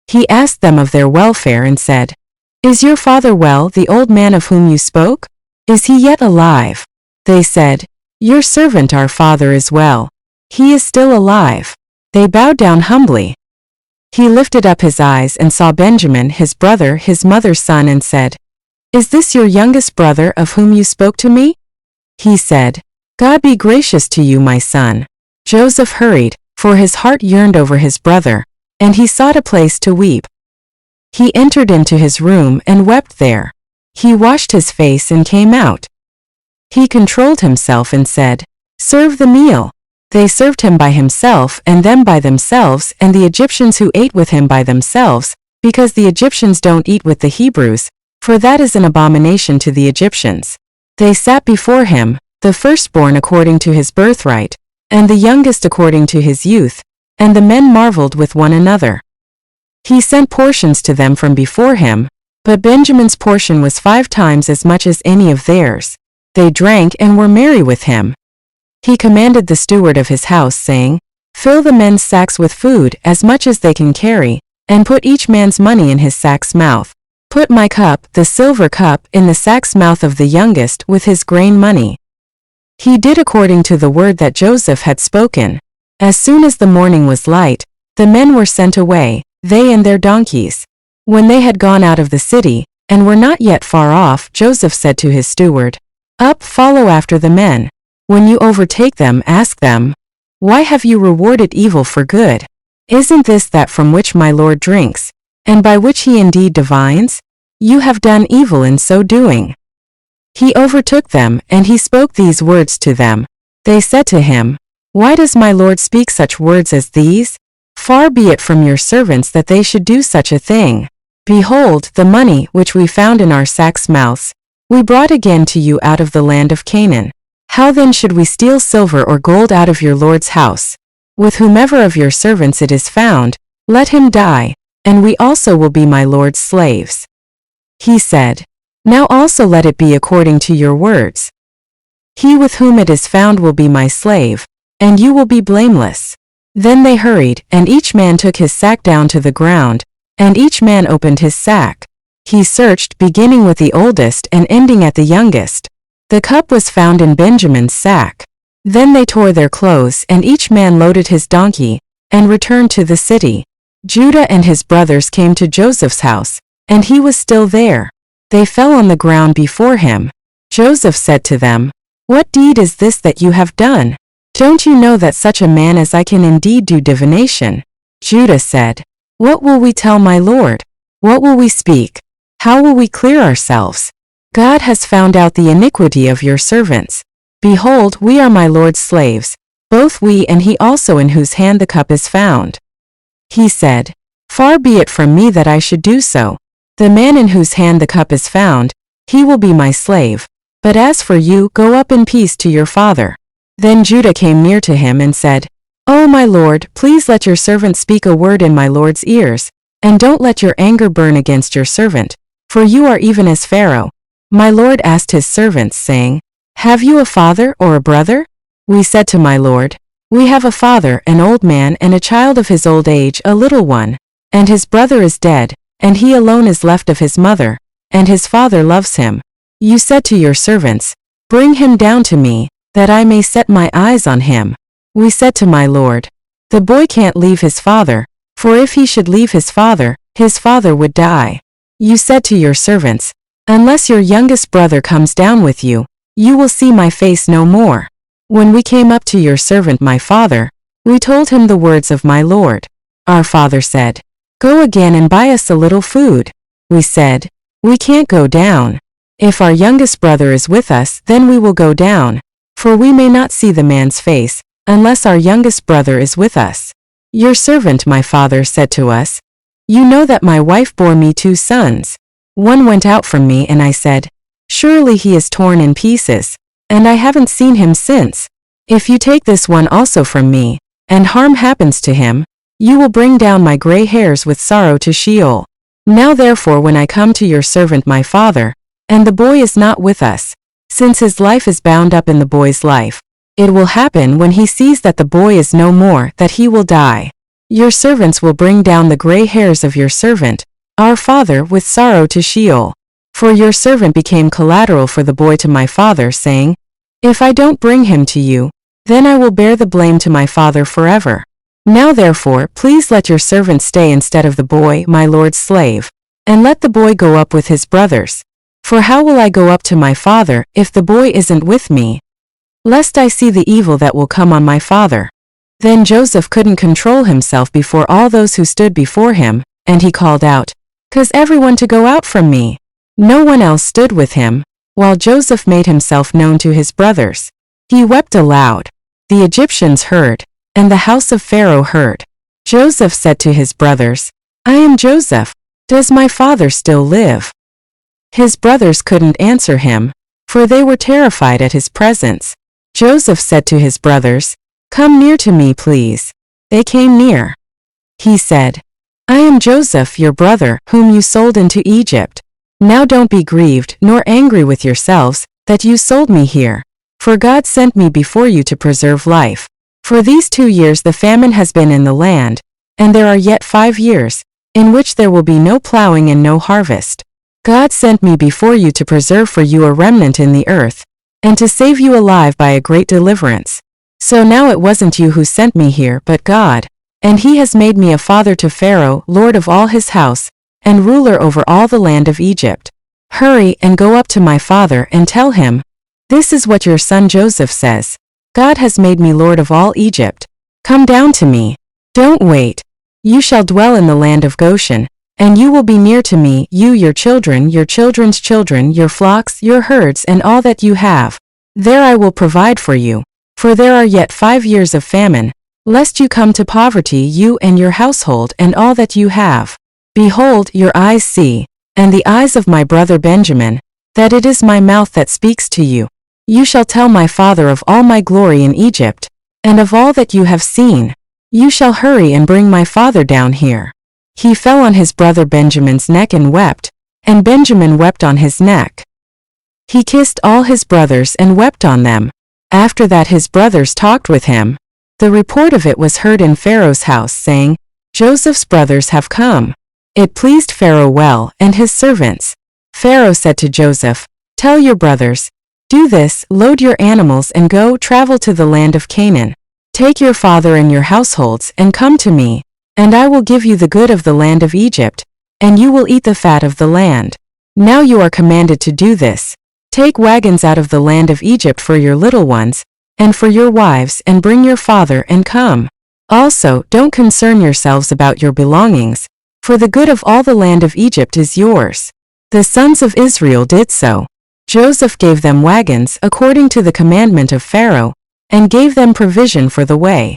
He asked them of their welfare and said, "Is your father well, the old man of whom you spoke? Is he yet alive?" They said, "Your servant our father is well. He is still alive." They bowed down humbly. He lifted up his eyes and saw Benjamin his brother, his mother's son, and said, "Is this your youngest brother of whom you spoke to me?" He said, "God be gracious to you, my son." Joseph hurried, for his heart yearned over his brother, and he sought a place to weep. He entered into his room and wept there. He washed his face and came out. He controlled himself and said, "Serve the meal." They served him by himself and them by themselves, and the Egyptians who ate with him by themselves, because the Egyptians don't eat with the Hebrews, for that is an abomination to the Egyptians. They sat before him, the firstborn according to his birthright, and the youngest according to his youth, and the men marveled with one another. He sent portions to them from before him, but Benjamin's portion was 5 times as much as any of theirs. They drank and were merry with him. He commanded the steward of his house, saying, "Fill the men's sacks with food, as much as they can carry, and put each man's money in his sack's mouth. Put my cup, the silver cup, in the sack's mouth of the youngest with his grain money." He did according to the word that Joseph had spoken. As soon as the morning was light, the men were sent away, they and their donkeys. When they had gone out of the city, and were not yet far off, Joseph said to his steward, "Up, follow after the men. When you overtake them, ask them, 'Why have you rewarded evil for good? Isn't this that from which my Lord drinks, and by which he indeed divines? You have done evil in so doing.'" He overtook them, and he spoke these words to them. They said to him, "Why does my Lord speak such words as these? Far be it from your servants that they should do such a thing. Behold, the money which we found in our sacks' mouths, we brought again to you out of the land of Canaan. How then should we steal silver or gold out of your Lord's house? With whomever of your servants it is found, let him die, and we also will be my Lord's slaves." He said, "Now also let it be according to your words. He with whom it is found will be my slave, and you will be blameless." Then they hurried, and each man took his sack down to the ground, and each man opened his sack. He searched, beginning with the oldest and ending at the youngest. The cup was found in Benjamin's sack. Then they tore their clothes, and each man loaded his donkey, and returned to the city. Judah and his brothers came to Joseph's house, and he was still there. They fell on the ground before him. Joseph said to them, "What deed is this that you have done? Don't you know that such a man as I can indeed do divination?" Judah said, "What will we tell my Lord? What will we speak? How will we clear ourselves? God has found out the iniquity of your servants. Behold, we are my Lord's slaves, both we and he also in whose hand the cup is found." He said, "Far be it from me that I should do so. The man in whose hand the cup is found, he will be my slave. But as for you, go up in peace to your father." Then Judah came near to him and said, "O my Lord, please let your servant speak a word in my Lord's ears, and don't let your anger burn against your servant, for you are even as Pharaoh." My Lord asked his servants, saying, "Have you a father or a brother?" We said to my Lord, "We have a father, an old man, and a child of his old age, a little one, and his brother is dead, and he alone is left of his mother, and his father loves him. You said to your servants, 'Bring him down to me, that I may set my eyes on him.' We said to my Lord, 'The boy can't leave his father, for if he should leave his father would die.' You said to your servants, 'Unless your youngest brother comes down with you, you will see my face no more.' When we came up to your servant my father, we told him the words of my Lord. Our father said, 'Go again and buy us a little food.' We said, 'We can't go down. If our youngest brother is with us, then we will go down, for we may not see the man's face, unless our youngest brother is with us.' Your servant my father said to us, 'You know that my wife bore me 2 sons. One went out from me and I said, "Surely he is torn in pieces," and I haven't seen him since. If you take this one also from me, and harm happens to him, you will bring down my gray hairs with sorrow to Sheol. Now therefore when I come to your servant my father, and the boy is not with us, since his life is bound up in the boy's life, it will happen when he sees that the boy is no more that he will die. Your servants will bring down the gray hairs of your servant, our father, with sorrow to Sheol. For your servant became collateral for the boy to my father, saying, If I don't bring him to you, then I will bear the blame to my father forever. Now therefore please let your servant stay instead of the boy, my Lord's slave, and let the boy go up with his brothers. For how will I go up to my father, if the boy isn't with me? Lest I see the evil that will come on my father." Then Joseph couldn't control himself before all those who stood before him, and he called out, "'Cause everyone to go out from me." No one else stood with him, while Joseph made himself known to his brothers. He wept aloud. The Egyptians heard, and the house of Pharaoh heard. Joseph said to his brothers, "I am Joseph. Does my father still live?" His brothers couldn't answer him, for they were terrified at his presence. Joseph said to his brothers, "Come near to me, please." They came near. He said, "I am Joseph, your brother, whom you sold into Egypt. Now don't be grieved nor angry with yourselves, that you sold me here. For God sent me before you to preserve life. For these 2 years the famine has been in the land, and there are yet 5 years, in which there will be no plowing and no harvest. God sent me before you to preserve for you a remnant in the earth, and to save you alive by a great deliverance. So now it wasn't you who sent me here but God, and he has made me a father to Pharaoh, lord of all his house, and ruler over all the land of Egypt. Hurry and go up to my father and tell him, this is what your son Joseph says. God has made me lord of all Egypt. Come down to me. Don't wait. You shall dwell in the land of Goshen, and you will be near to me, you, your children, your children's children, your flocks, your herds, and all that you have. There I will provide for you. For there are yet 5 years of famine, lest you come to poverty, you and your household and all that you have. Behold, your eyes see, and the eyes of my brother Benjamin, that it is my mouth that speaks to you. You shall tell my father of all my glory in Egypt, and of all that you have seen. You shall hurry and bring my father down here. He fell on his brother Benjamin's neck and wept, and Benjamin wept on his neck. He kissed all his brothers and wept on them. After that his brothers talked with him. The report of it was heard in Pharaoh's house, saying, Joseph's brothers have come. It pleased Pharaoh well, and his servants. Pharaoh said to Joseph, tell your brothers, do this, load your animals and go travel to the land of Canaan. Take your father and your households and come to me, and I will give you the good of the land of Egypt, and you will eat the fat of the land. Now you are commanded to do this. Take wagons out of the land of Egypt for your little ones, and for your wives, and bring your father and come. Also, don't concern yourselves about your belongings, for the good of all the land of Egypt is yours. The sons of Israel did so. Joseph gave them wagons according to the commandment of Pharaoh, and gave them provision for the way.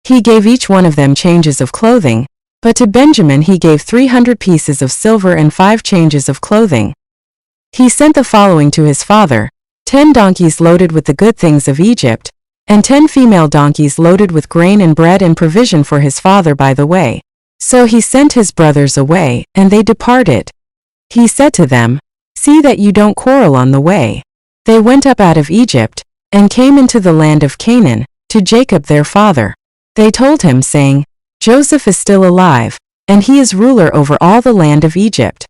He gave each one of them changes of clothing, but to Benjamin he gave 300 pieces of silver and 5 changes of clothing. He sent the following to his father, 10 donkeys loaded with the good things of Egypt, and 10 female donkeys loaded with grain and bread and provision for his father by the way. So he sent his brothers away, and they departed. He said to them, see that you don't quarrel on the way. They went up out of Egypt, and came into the land of Canaan, to Jacob their father. They told him, saying, Joseph is still alive, and he is ruler over all the land of Egypt.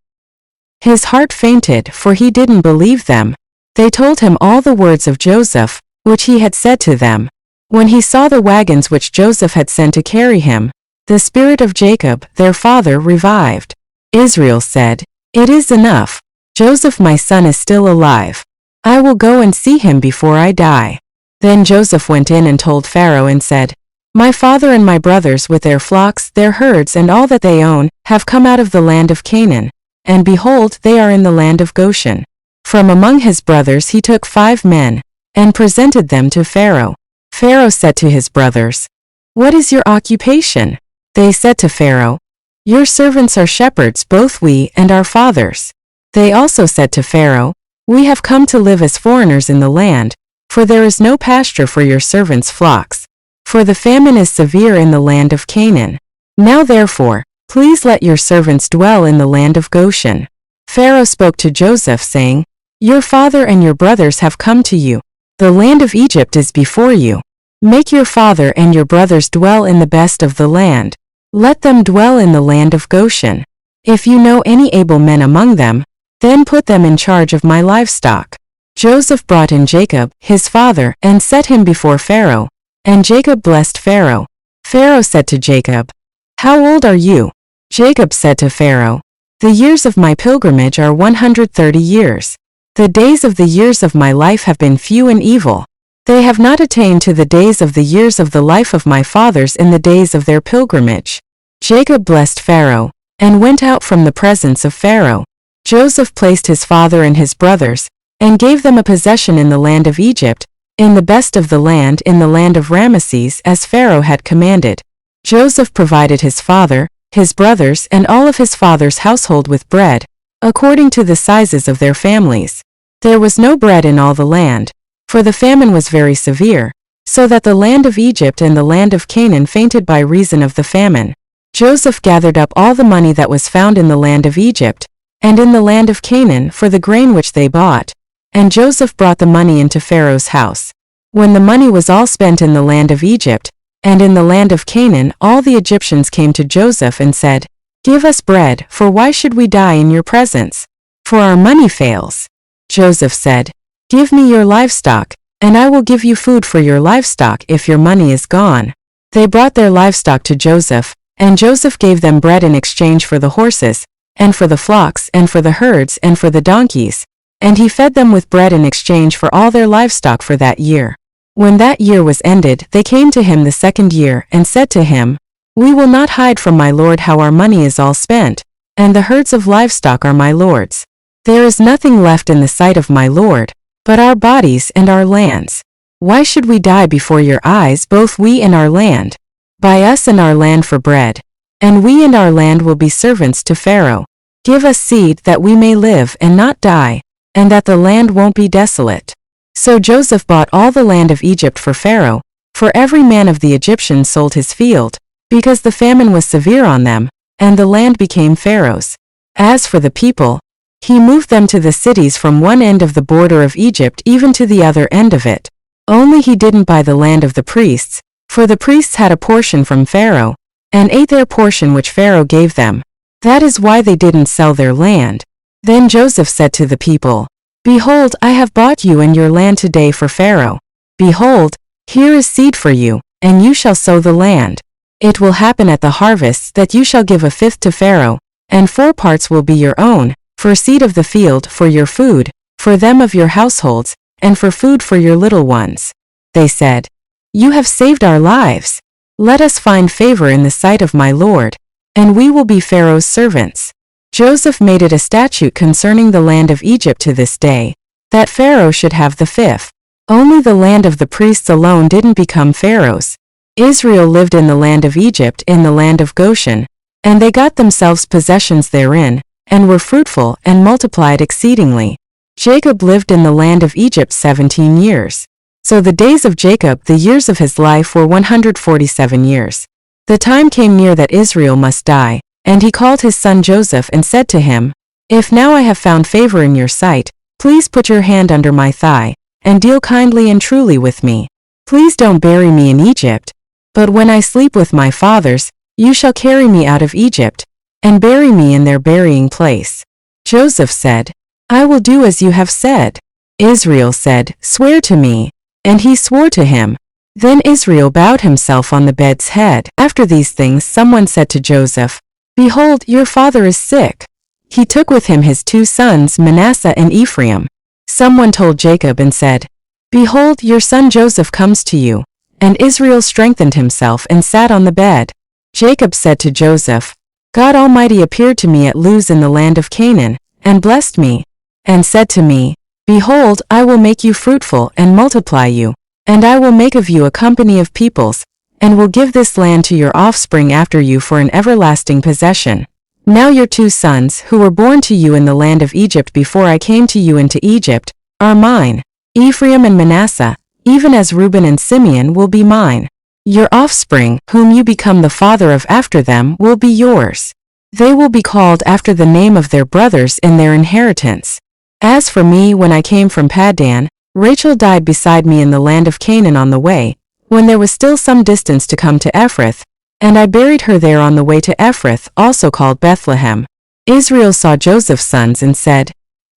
His heart fainted, for he didn't believe them. They told him all the words of Joseph, which he had said to them. When he saw the wagons which Joseph had sent to carry him, the spirit of Jacob, their father, revived. Israel said, it is enough. Joseph my son is still alive. I will go and see him before I die. Then Joseph went in and told Pharaoh and said, my father and my brothers with their flocks, their herds, and all that they own, have come out of the land of Canaan, and behold, they are in the land of Goshen. From among his brothers he took 5 men, and presented them to Pharaoh. Pharaoh said to his brothers, what is your occupation? They said to Pharaoh, your servants are shepherds, both we and our fathers. They also said to Pharaoh, we have come to live as foreigners in the land, for there is no pasture for your servants' flocks. For the famine is severe in the land of Canaan. Now therefore, please let your servants dwell in the land of Goshen. Pharaoh spoke to Joseph, saying, your father and your brothers have come to you. The land of Egypt is before you. Make your father and your brothers dwell in the best of the land. Let them dwell in the land of Goshen. If you know any able men among them, then put them in charge of my livestock. Joseph brought in Jacob, his father, and set him before Pharaoh. And Jacob blessed Pharaoh. Pharaoh said to Jacob, how old are you? Jacob said to Pharaoh, the years of my pilgrimage are 130 years. The days of the years of my life have been few and evil. They have not attained to the days of the years of the life of my fathers in the days of their pilgrimage. Jacob blessed Pharaoh, and went out from the presence of Pharaoh. Joseph placed his father and his brothers, and gave them a possession in the land of Egypt, in the best of the land, in the land of Ramesses, as Pharaoh had commanded. Joseph provided his father, his brothers, and all of his father's household with bread, according to the sizes of their families. There was no bread in all the land, for the famine was very severe, so that the land of Egypt and the land of Canaan fainted by reason of the famine. Joseph gathered up all the money that was found in the land of Egypt, and in the land of Canaan for the grain which they bought, and Joseph brought the money into Pharaoh's house. When the money was all spent in the land of Egypt, and in the land of Canaan, all the Egyptians came to Joseph and said, Give us bread, for why should we die in your presence? For our money fails. Joseph said, Give me your livestock, and I will give you food for your livestock if your money is gone. They brought their livestock to Joseph, and Joseph gave them bread in exchange for the horses, and for the flocks, and for the herds, and for the donkeys. And he fed them with bread in exchange for all their livestock for that year. When that year was ended, they came to him the second year, and said to him, We will not hide from my lord how our money is all spent, and the herds of livestock are my lord's. There is nothing left in the sight of my lord, but our bodies and our lands. Why should we die before your eyes, both we and our land? Buy us and our land for bread, and we and our land will be servants to Pharaoh. Give us seed that we may live and not die, and that the land won't be desolate. So Joseph bought all the land of Egypt for Pharaoh, for every man of the Egyptians sold his field, because the famine was severe on them, and the land became Pharaoh's. As for the people, he moved them to the cities from one end of the border of Egypt even to the other end of it. Only he didn't buy the land of the priests, for the priests had a portion from Pharaoh, and ate their portion which Pharaoh gave them. That is why they didn't sell their land. Then Joseph said to the people, Behold, I have bought you and your land today for Pharaoh. Behold, here is seed for you, and you shall sow the land. It will happen at the harvests that you shall give a fifth to Pharaoh, and 4 parts will be your own, for seed of the field, for your food, for them of your households, and for food for your little ones. They said, You have saved our lives. Let us find favor in the sight of my lord, and we will be Pharaoh's servants. Joseph made it a statute concerning the land of Egypt to this day, that Pharaoh should have the fifth. Only the land of the priests alone didn't become Pharaoh's. Israel lived in the land of Egypt in the land of Goshen, and they got themselves possessions therein, and were fruitful and multiplied exceedingly. Jacob lived in the land of Egypt 17 years. So the days of Jacob, the years of his life, were 147 years. The time came near that Israel must die, and he called his son Joseph and said to him, If now I have found favor in your sight, please put your hand under my thigh, and deal kindly and truly with me. Please don't bury me in Egypt, but when I sleep with my fathers, you shall carry me out of Egypt, and bury me in their burying place. Joseph said, I will do as you have said. Israel said, Swear to me. And he swore to him. Then Israel bowed himself on the bed's head. After these things someone said to Joseph, Behold, your father is sick. He took with him his 2 sons Manasseh and Ephraim. Someone told Jacob and said, Behold, your son Joseph comes to you. And Israel strengthened himself and sat on the bed. Jacob said to Joseph, God Almighty appeared to me at Luz in the land of Canaan, and blessed me, and said to me, Behold, I will make you fruitful and multiply you, and I will make of you a company of peoples, and will give this land to your offspring after you for an everlasting possession. Now your 2 sons, who were born to you in the land of Egypt before I came to you into Egypt, are mine. Ephraim and Manasseh, even as Reuben and Simeon, will be mine. Your offspring, whom you become the father of after them, will be yours. They will be called after the name of their brothers in their inheritance. As for me, when I came from Paddan, Rachel died beside me in the land of Canaan on the way, when there was still some distance to come to Ephrath, and I buried her there on the way to Ephrath, also called Bethlehem. Israel saw Joseph's sons and said,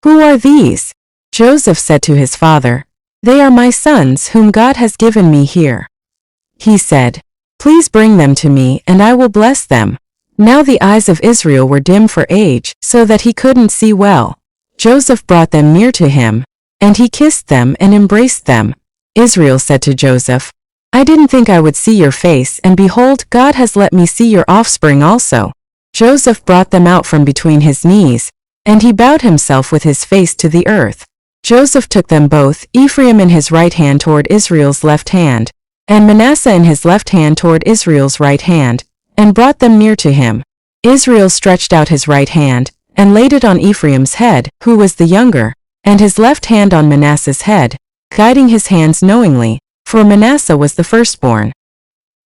Who are these? Joseph said to his father, They are my sons whom God has given me here. He said, Please bring them to me, and I will bless them. Now the eyes of Israel were dim for age, so that he couldn't see well. Joseph brought them near to him, and he kissed them and embraced them. Israel said to Joseph, I didn't think I would see your face, and behold, God has let me see your offspring also. Joseph brought them out from between his knees, and he bowed himself with his face to the earth. Joseph took them both, Ephraim in his right hand toward Israel's left hand, and Manasseh in his left hand toward Israel's right hand, and brought them near to him. Israel stretched out his right hand, and laid it on Ephraim's head, who was the younger, and his left hand on Manasseh's head, guiding his hands knowingly, for Manasseh was the firstborn.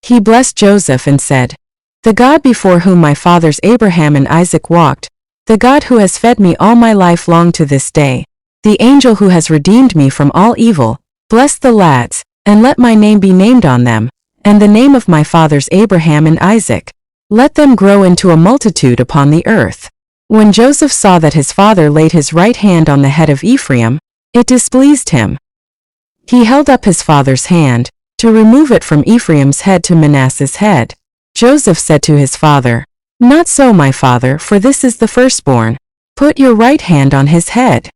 He blessed Joseph and said, The God before whom my fathers Abraham and Isaac walked, the God who has fed me all my life long to this day, the angel who has redeemed me from all evil, bless the lads, and let my name be named on them, and the name of my fathers Abraham and Isaac. Let them grow into a multitude upon the earth. When Joseph saw that his father laid his right hand on the head of Ephraim, it displeased him. He held up his father's hand, to remove it from Ephraim's head to Manasseh's head. Joseph said to his father, "Not so, my father, for this is the firstborn. Put your right hand on his head."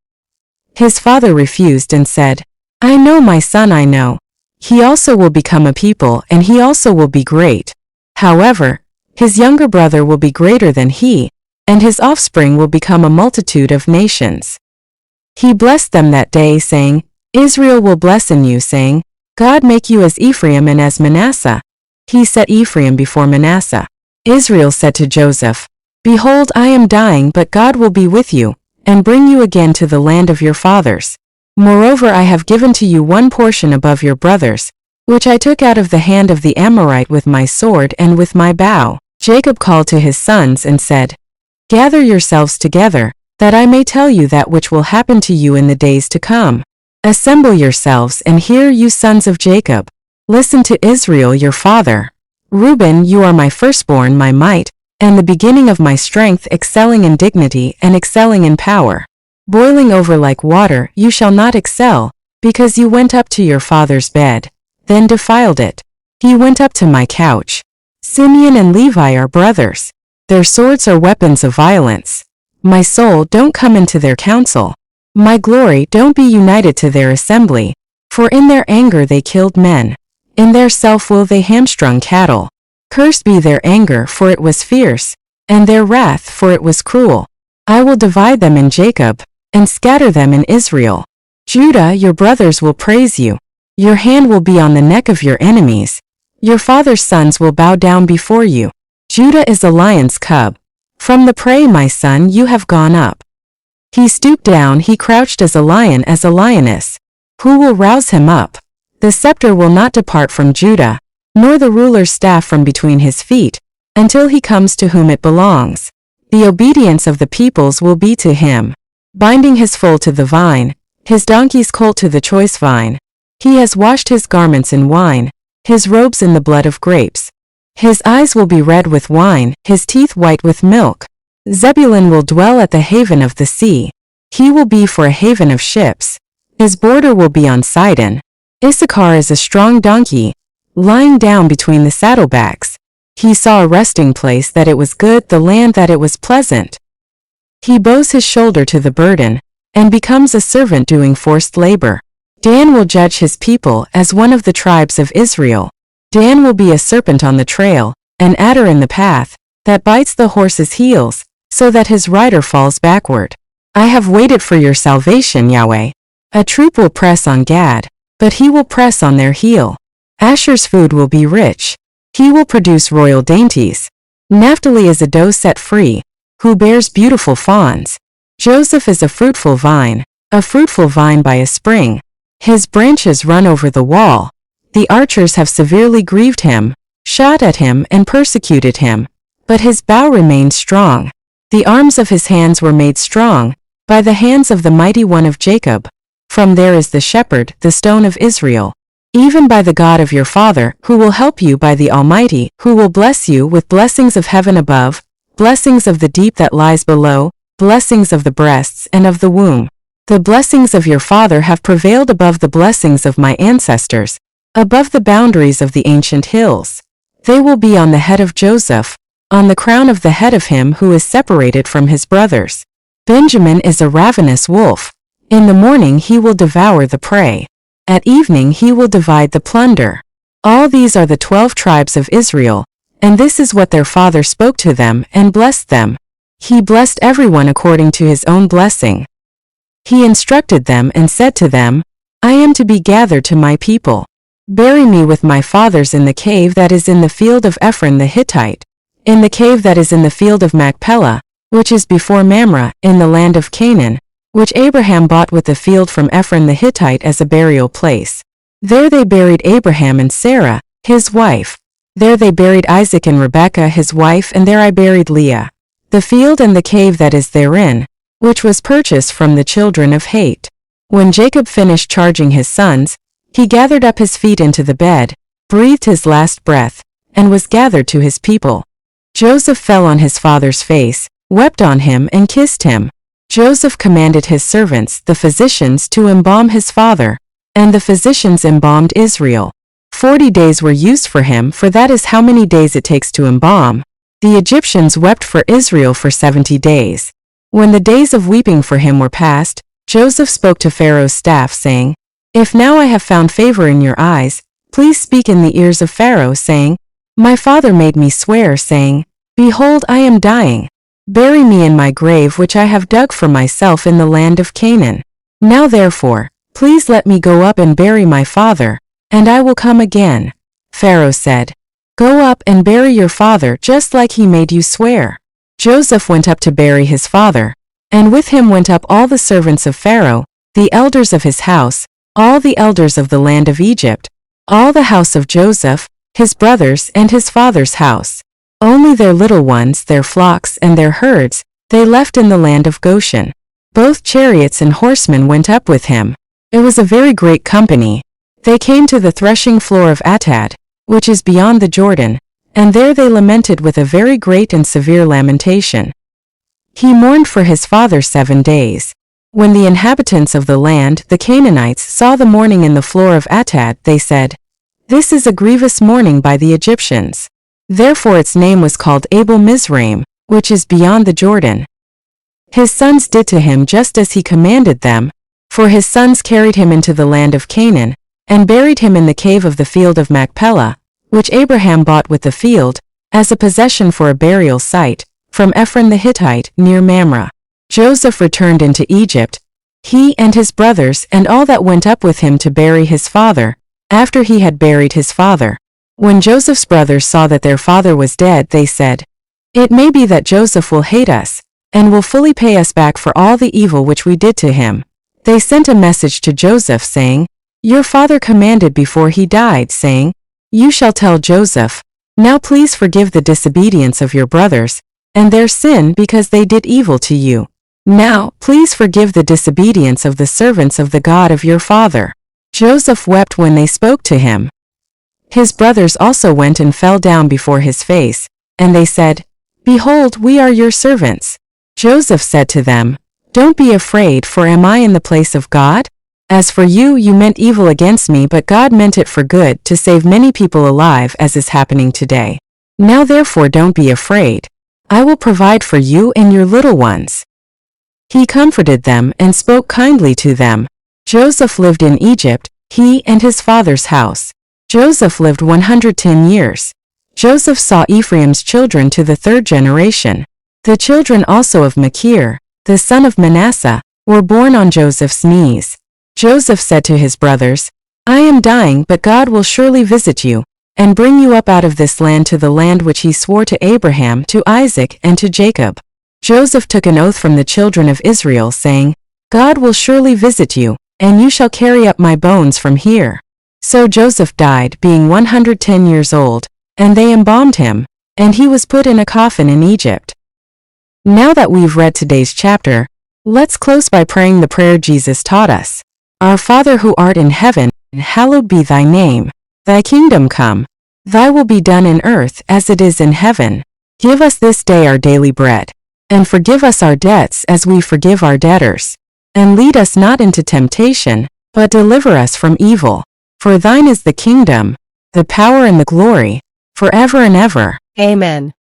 His father refused and said, "I know, my son, I know. He also will become a people, and he also will be great. However, his younger brother will be greater than he, and his offspring will become a multitude of nations." He blessed them that day, saying, "Israel will bless in you, saying, God make you as Ephraim and as Manasseh." He set Ephraim before Manasseh. Israel said to Joseph, "Behold, I am dying, but God will be with you, and bring you again to the land of your fathers. Moreover, I have given to you one portion above your brothers, which I took out of the hand of the Amorite with my sword and with my bow." Jacob called to his sons and said, "Gather yourselves together, that I may tell you that which will happen to you in the days to come. Assemble yourselves and hear, you sons of Jacob. Listen to Israel your father. Reuben, you are my firstborn, my might, and the beginning of my strength, excelling in dignity and excelling in power. Boiling over like water, you shall not excel, because you went up to your father's bed, then defiled it. He went up to my couch. Simeon and Levi are brothers. Their swords are weapons of violence. My soul, don't come into their council. My glory, don't be united to their assembly. For in their anger they killed men. In their self-will they hamstrung cattle. Cursed be their anger, for it was fierce, and their wrath, for it was cruel. I will divide them in Jacob, and scatter them in Israel. Judah, your brothers will praise you. Your hand will be on the neck of your enemies. Your father's sons will bow down before you. Judah is a lion's cub. From the prey, my son, you have gone up. He stooped down, he crouched as a lioness. Who will rouse him up? The scepter will not depart from Judah, nor the ruler's staff from between his feet, until he comes to whom it belongs. The obedience of the peoples will be to him. Binding his foal to the vine, his donkey's colt to the choice vine. He has washed his garments in wine, his robes in the blood of grapes. His eyes will be red with wine, his teeth white with milk. Zebulun will dwell at the haven of the sea. He will be for a haven of ships. His border will be on Sidon. Issachar is a strong donkey, lying down between the saddlebacks. He saw a resting place, that it was good, the land that it was pleasant. He bows his shoulder to the burden, and becomes a servant doing forced labor. Dan will judge his people as one of the tribes of Israel. Dan will be a serpent on the trail, an adder in the path, that bites the horse's heels, so that his rider falls backward. I have waited for your salvation, Yahweh. A troop will press on Gad, but he will press on their heel. Asher's food will be rich. He will produce royal dainties. Naphtali is a doe set free, who bears beautiful fawns. Joseph is a fruitful vine by a spring. His branches run over the wall. The archers have severely grieved him, shot at him and persecuted him, but his bow remained strong. The arms of his hands were made strong, by the hands of the mighty one of Jacob. From there is the shepherd, the stone of Israel. Even by the God of your father, who will help you, by the Almighty, who will bless you with blessings of heaven above, blessings of the deep that lies below, blessings of the breasts and of the womb. The blessings of your father have prevailed above the blessings of my ancestors, above the boundaries of the ancient hills. They will be on the head of Joseph, on the crown of the head of him who is separated from his brothers. Benjamin is a ravenous wolf. In the morning he will devour the prey. At evening he will divide the plunder. All these are the 12 tribes of Israel, and this is what their father spoke to them and blessed them. He blessed everyone according to his own blessing. He instructed them and said to them, I am to be gathered to my people. Bury me with my fathers in the cave that is in the field of Ephron the Hittite, in the cave that is in the field of Machpelah, which is before Mamre, in the land of Canaan, which Abraham bought with the field from Ephron the Hittite as a burial place. There they buried Abraham and Sarah, his wife. There they buried Isaac and Rebekah his wife, and there I buried Leah. The field and the cave that is therein, which was purchased from the children of Heth. When Jacob finished charging his sons, he gathered up his feet into the bed, breathed his last breath, and was gathered to his people. Joseph fell on his father's face, wept on him and kissed him. Joseph commanded his servants, the physicians, to embalm his father, and the physicians embalmed Israel. 40 days were used for him, for that is how many days it takes to embalm. The Egyptians wept for Israel for 70 days. When the days of weeping for him were past, Joseph spoke to Pharaoh's staff, saying, If now I have found favor in your eyes, please speak in the ears of Pharaoh, saying, My father made me swear, saying, Behold, I am dying. Bury me in my grave which I have dug for myself in the land of Canaan. Now therefore, please let me go up and bury my father, and I will come again. Pharaoh said, Go up and bury your father just like he made you swear. Joseph went up to bury his father, and with him went up all the servants of Pharaoh, the elders of his house, all the elders of the land of Egypt, all the house of Joseph, his brothers and his father's house. Only their little ones, their flocks and their herds, they left in the land of Goshen. Both chariots and horsemen went up with him. It was a very great company. They came to the threshing floor of Atad, which is beyond the Jordan, and there they lamented with a very great and severe lamentation. He mourned for his father 7 days. When the inhabitants of the land, the Canaanites, saw the mourning in the floor of Atad, they said, This is a grievous mourning by the Egyptians. Therefore its name was called Abel Mizraim, which is beyond the Jordan. His sons did to him just as he commanded them, for his sons carried him into the land of Canaan, and buried him in the cave of the field of Machpelah, which Abraham bought with the field, as a possession for a burial site, from Ephron the Hittite, near Mamre. Joseph returned into Egypt, he and his brothers and all that went up with him to bury his father, after he had buried his father. When Joseph's brothers saw that their father was dead, they said, It may be that Joseph will hate us, and will fully pay us back for all the evil which we did to him. They sent a message to Joseph, saying, Your father commanded before he died, saying, You shall tell Joseph, Now please forgive the disobedience of your brothers, and their sin because they did evil to you. Now, please forgive the disobedience of the servants of the God of your father. Joseph wept when they spoke to him. His brothers also went and fell down before his face, and they said, Behold, we are your servants. Joseph said to them, Don't be afraid, for am I in the place of God? As for you, you meant evil against me, but God meant it for good, to save many people alive, as is happening today. Now therefore don't be afraid. I will provide for you and your little ones. He comforted them and spoke kindly to them. Joseph lived in Egypt, he and his father's house. Joseph lived 110 years. Joseph saw Ephraim's children to the 3rd generation. The children also of Machir, the son of Manasseh, were born on Joseph's knees. Joseph said to his brothers, I am dying, but God will surely visit you, and bring you up out of this land to the land which he swore to Abraham, to Isaac, and to Jacob. Joseph took an oath from the children of Israel, saying, God will surely visit you, and you shall carry up my bones from here. So Joseph died, being 110 years old, and they embalmed him, and he was put in a coffin in Egypt. Now that we've read today's chapter, let's close by praying the prayer Jesus taught us. Our Father who art in heaven, hallowed be thy name. Thy kingdom come. Thy will be done in earth as it is in heaven. Give us this day our daily bread. And forgive us our debts as we forgive our debtors. And lead us not into temptation, but deliver us from evil. For thine is the kingdom, the power and the glory, forever and ever. Amen.